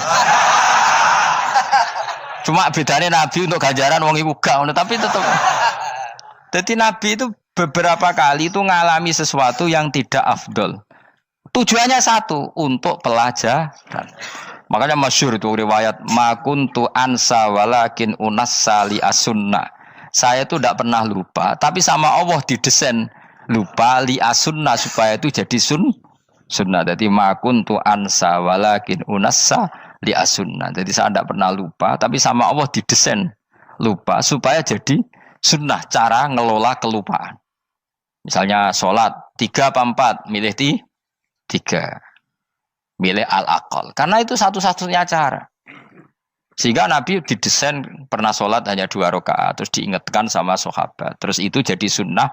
Cuma bedane Nabi untuk ganjaran wong iku gak ngono, tapi tetep Jadi Nabi itu beberapa kali itu ngalami sesuatu yang tidak afdol. Tujuannya satu, untuk pelajaran. Makanya masyhur itu riwayat makuntu ansa walakin unassa li as-sunnah. Saya itu tidak pernah lupa, tapi sama Allah didesain lupa li as-sunnah supaya itu jadi sunnah. Jadi makuntu ansa walakin unassa li as-sunnah. Jadi saya tidak pernah lupa, tapi sama Allah didesain lupa supaya jadi sunnah cara ngelola kelupaan. Misalnya sholat 3 apa 4, milih 3. Milih al-aqal. Karena itu satu-satunya cara. Sehingga Nabi didesain pernah sholat hanya 2 rakaat, terus diingatkan sama sahabat. Terus itu jadi sunnah,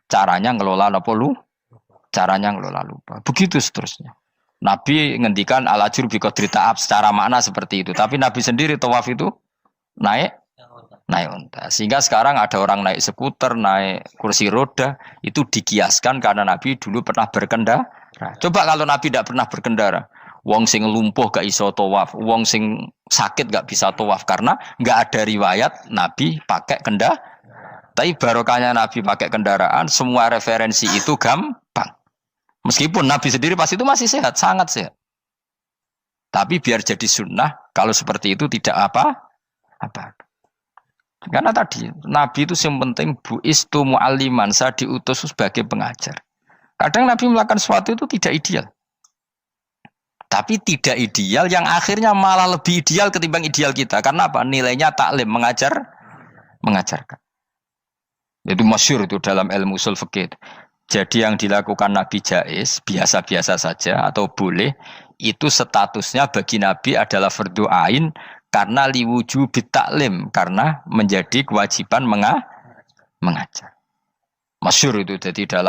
caranya ngelola caranya ngelola lupa. Begitu seterusnya. Nabi ngendikan al-ajur bi qadri ta'ab secara makna seperti itu. Tapi Nabi sendiri tawaf itu naik unta. Sehingga sekarang ada orang naik skuter, naik kursi roda, itu dikiaskan karena Nabi dulu pernah berkendara. Coba kalau Nabi tidak pernah berkendara, wong sing lumpuh gak iso tawaf, wong sing sakit gak bisa tawaf karena gak ada riwayat Nabi pakai kendaraan. Tapi barokahnya Nabi pakai kendaraan, semua referensi itu gampang. Meskipun Nabi sendiri pas itu masih sehat, sangat sehat. Tapi biar jadi sunnah, kalau seperti itu tidak apa. Karena tadi Nabi itu yang penting buistu mu'alliman, saya diutus sebagai pengajar. Kadang Nabi melakukan sesuatu itu tidak ideal. Tapi tidak ideal yang akhirnya malah lebih ideal ketimbang ideal kita. Karena apa? Nilainya taklim, mengajarkan. Itu masyhur itu dalam ilmu ushul fikih. Jadi yang dilakukan Nabi jaiz, biasa-biasa saja atau boleh, itu statusnya bagi Nabi adalah fardhu ain karena liwujubi taklim, karena menjadi kewajiban mengajar. Masyhur itu jadi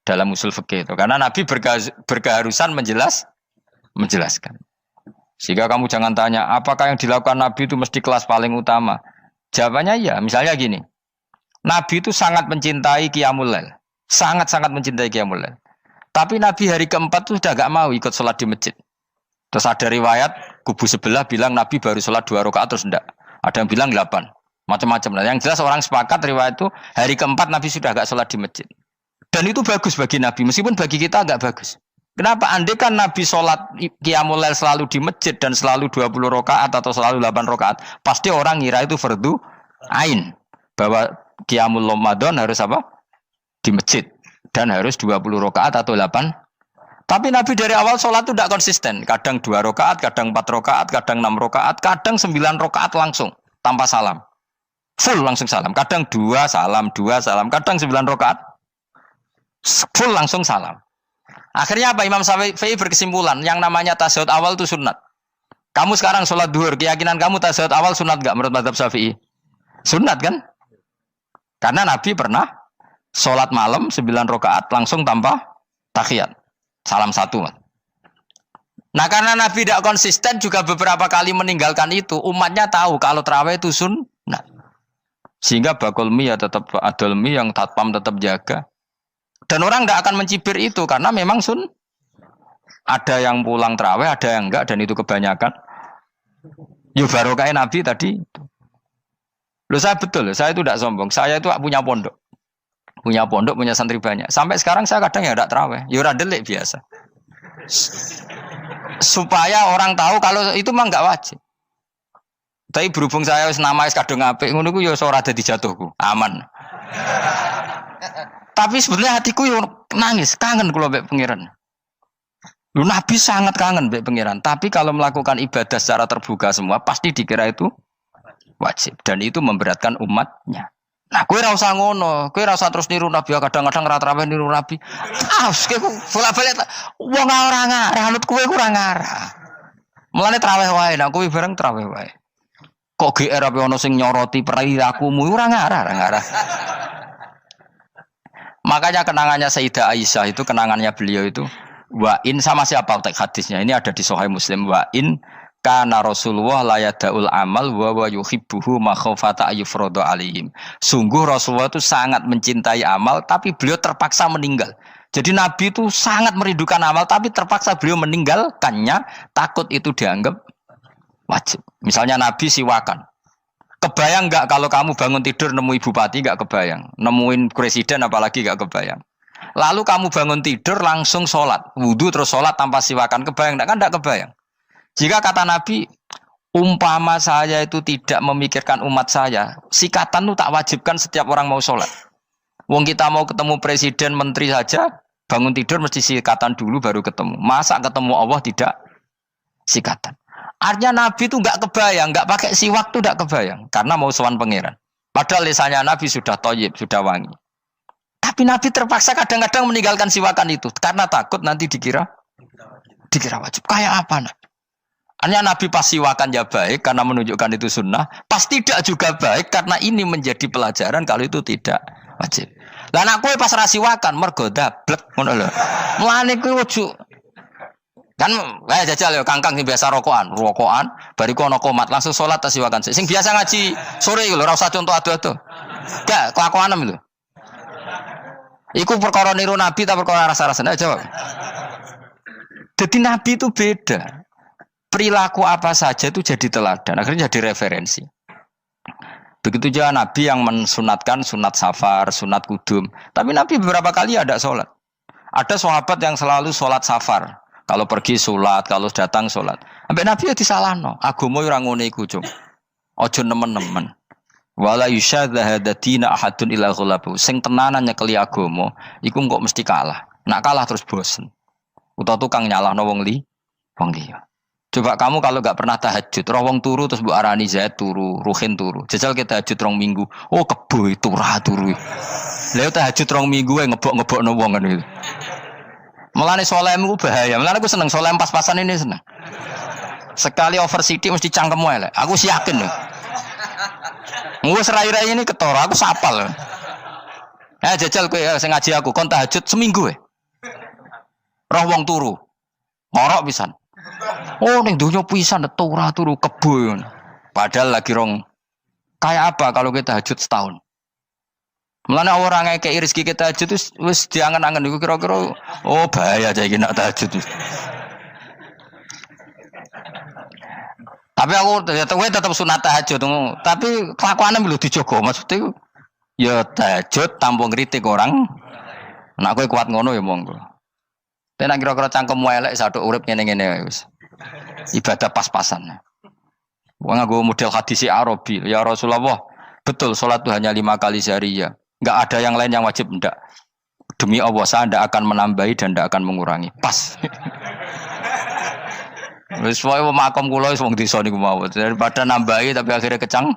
dalam usul fikih itu. Karena Nabi berkeharusan menjelaskan. Sehingga kamu jangan tanya, apakah yang dilakukan Nabi itu mesti kelas paling utama? Jawabannya ya, misalnya gini. Nabi itu sangat mencintai Qiyamul Lail. Sangat-sangat mencintai Qiyamul Lail. Tapi Nabi hari keempat itu sudah gak mau ikut sholat di masjid. Terus ada riwayat, kubu sebelah bilang Nabi baru sholat 2 rakaat terus enggak. Ada yang bilang 8. Macam-macam. Nah, yang jelas orang sepakat riwayat itu, hari keempat Nabi sudah gak sholat di masjid. Dan itu bagus bagi Nabi, meskipun bagi kita agak bagus. Kenapa? Andai kan Nabi sholat Qiyamul Lail selalu di masjid dan selalu 20 rakaat atau selalu 8 rakaat, pasti orang ngira itu fardhu ain. Bahwa Qiyamul Ramadan harus apa? Di masjid. Dan harus 20 rakaat atau 8. Tapi Nabi dari awal sholat itu tidak konsisten. Kadang 2 rakaat, kadang 4 rakaat, kadang 6 rakaat, kadang 9 rakaat langsung, tanpa salam. Full langsung salam. Kadang 2 salam, kadang 9 rakaat. Full langsung salam. Akhirnya apa? Imam Syafi'i berkesimpulan yang namanya tasyahud awal itu sunat. Kamu sekarang sholat duhur, keyakinan kamu tasyahud awal sunat gak menurut mazhab Syafi'i? Sunat kan? Karena Nabi pernah sholat malam 9 rakaat langsung tanpa tahiyat. Salam 1. Nah karena Nabi tidak konsisten juga beberapa kali meninggalkan itu, umatnya tahu kalau tarawih itu sunat. Sehingga bakul mie ya tetap adol mie, yang tatpam tetap jaga. Dan orang tidak akan mencibir itu karena memang ada yang pulang tarawih, ada yang enggak, dan itu kebanyakan. Ya barokah Nabi tadi. Loh saya betul, saya itu tidak sombong. Saya itu punya pondok, punya santri banyak. Sampai sekarang saya kadang ya tidak tarawih, ya ora delik biasa. Supaya orang tahu kalau itu mah enggak wajib. Tapi berhubung saya nama kadung apik, ngono ku ya ora dadi jatuhku, aman. Tapi sebenarnya hatiku yo nangis, kangen kula mbek pangeran. Lu Nabi sangat kangen mbek pangeran, tapi kalau melakukan ibadah secara terbuka semua pasti dikira itu wajib dan itu memberatkan umatnya. Nah, kowe ora usah ngono, kowe ora usah terus niru Nabi, kadang-kadang ra traweh niru Nabi. Kowe bolak-balik wong ora ngarah, anut kowe ora ngarah. Mulane traweh wae, nek kowe bareng traweh wae. Kok GR apa ono sing nyoroti perilakumu ora ngarah. Makanya kenangannya Sayyidah Aisyah itu, kenangannya beliau itu wa in, sama siapa teks hadisnya ini ada di Sahih Muslim, wa in kana Rasulullah la yadaul amal wa yuhibbuhu makhafata ayyufrada alaihim. Sungguh Rasulullah itu sangat mencintai amal tapi beliau terpaksa meninggal. Jadi Nabi itu sangat merindukan amal tapi terpaksa beliau meninggalkannya takut itu dianggap wajib. Misalnya Nabi siwakan. Kebayang nggak kalau kamu bangun tidur nemu bupati nggak kebayang, nemuin presiden apalagi nggak kebayang. Lalu kamu bangun tidur langsung sholat, wudhu terus sholat tanpa siwakan, kebayang nggak? Kan nggak kebayang. Jika kata Nabi, umpama saya itu tidak memikirkan umat saya, sikatan itu tak wajibkan setiap orang mau sholat. Wong kita mau ketemu presiden, menteri saja, bangun tidur mesti sikatan dulu baru ketemu. Masa ketemu Allah tidak sikatan? Artinya Nabi itu nggak kebayang, nggak pakai siwak tuh nggak kebayang, karena mau sowan pangeran. Padahal lisannya Nabi sudah thayyib, sudah wangi. Tapi Nabi terpaksa kadang-kadang meninggalkan siwakan itu karena takut nanti dikira wajib. Kayak apa Nabi? Artinya Nabi pas siwakan ya baik karena menunjukkan itu sunnah, pas tidak juga baik karena ini menjadi pelajaran kalau itu tidak wajib. Lah nek kowe pas ra siwakan mergo dablek ngono lho. Mulane kowe ojo kan jajal ya kangkang sing biasa rokokan, bariku ana komat langsung salat tas siwakan. Sing biasa ngaji sore iku lho ora usah contoh ado-ado. Gak kelakuanem lho. Iku perkara niru Nabi ta perkara rasa-rasane jawab. Jadi Nabi itu beda. Perilaku apa saja itu jadi teladan, akhirnya jadi referensi. Begitu juga Nabi yang mensunatkan sunat safar, sunat kudum. Tapi Nabi beberapa kali ada sholat. Ada sahabat yang selalu sholat safar. Kalau pergi sholat, kalau datang sholat. Sampai Nabi ya disalahno. Agama ora ngene iku, Cung. Aja nemen-nemen. Wala yusyadza hadatina ahadun ila ghalabu. Sing tenanan nyekeli agama, iku kok mesti kalah. Nak kalah terus bosen. Utawa tukang nyalahno wong liya. Coba kamu kalau gak pernah tahajud, roh wong turu terus mbok arani Zaid turu, Ruhin turu. Jajal kita tahajud 2 minggu. Oh kebo turu. Lha tahajud 2 minggu ngebok-ngebokno wong kan itu. Mulane salehmu bahaya. Mulane aku seneng saleh pas-pasan ini seneng. Sekali over sithik mesti cangkemmu elek. Aku yakin lho. Wis rai-rai ini ketara, aku sapal. Jajal kowe sing ngaji aku kon tahajud seminggu roh wong turu. Ngorok pisan. Oh ning donya pisan turu kebo. Padahal lagi rong kayak apa kalau kita tahajud setahun. Mulane orang ngekeki rezeki kita tahajud wis diangen-angen iku kira-kira oh bahaya aja iki nak tahajud. Tapi aku tetap sunat tahajud, tapi kelakuannya belum dijogo maksudnya. Ya tahajud tanpa ngritik orang. Nak kowe kuat ngono ya monggo. Tenan kira-kira cangkemmu elek sadok urip ngene-ngene wis. Ibadah pas-pasan. Wong nggo model hadis Arabi, ya Rasulullah, betul salat itu hanya 5 kali sehari ya. Enggak ada yang lain yang wajib ndak. Demi Allah saya ndak akan menambahi dan ndak akan mengurangi. Pas. Wis wae makom kula wis wong desa niku mawon. Daripada nambahi tapi akhirnya kecang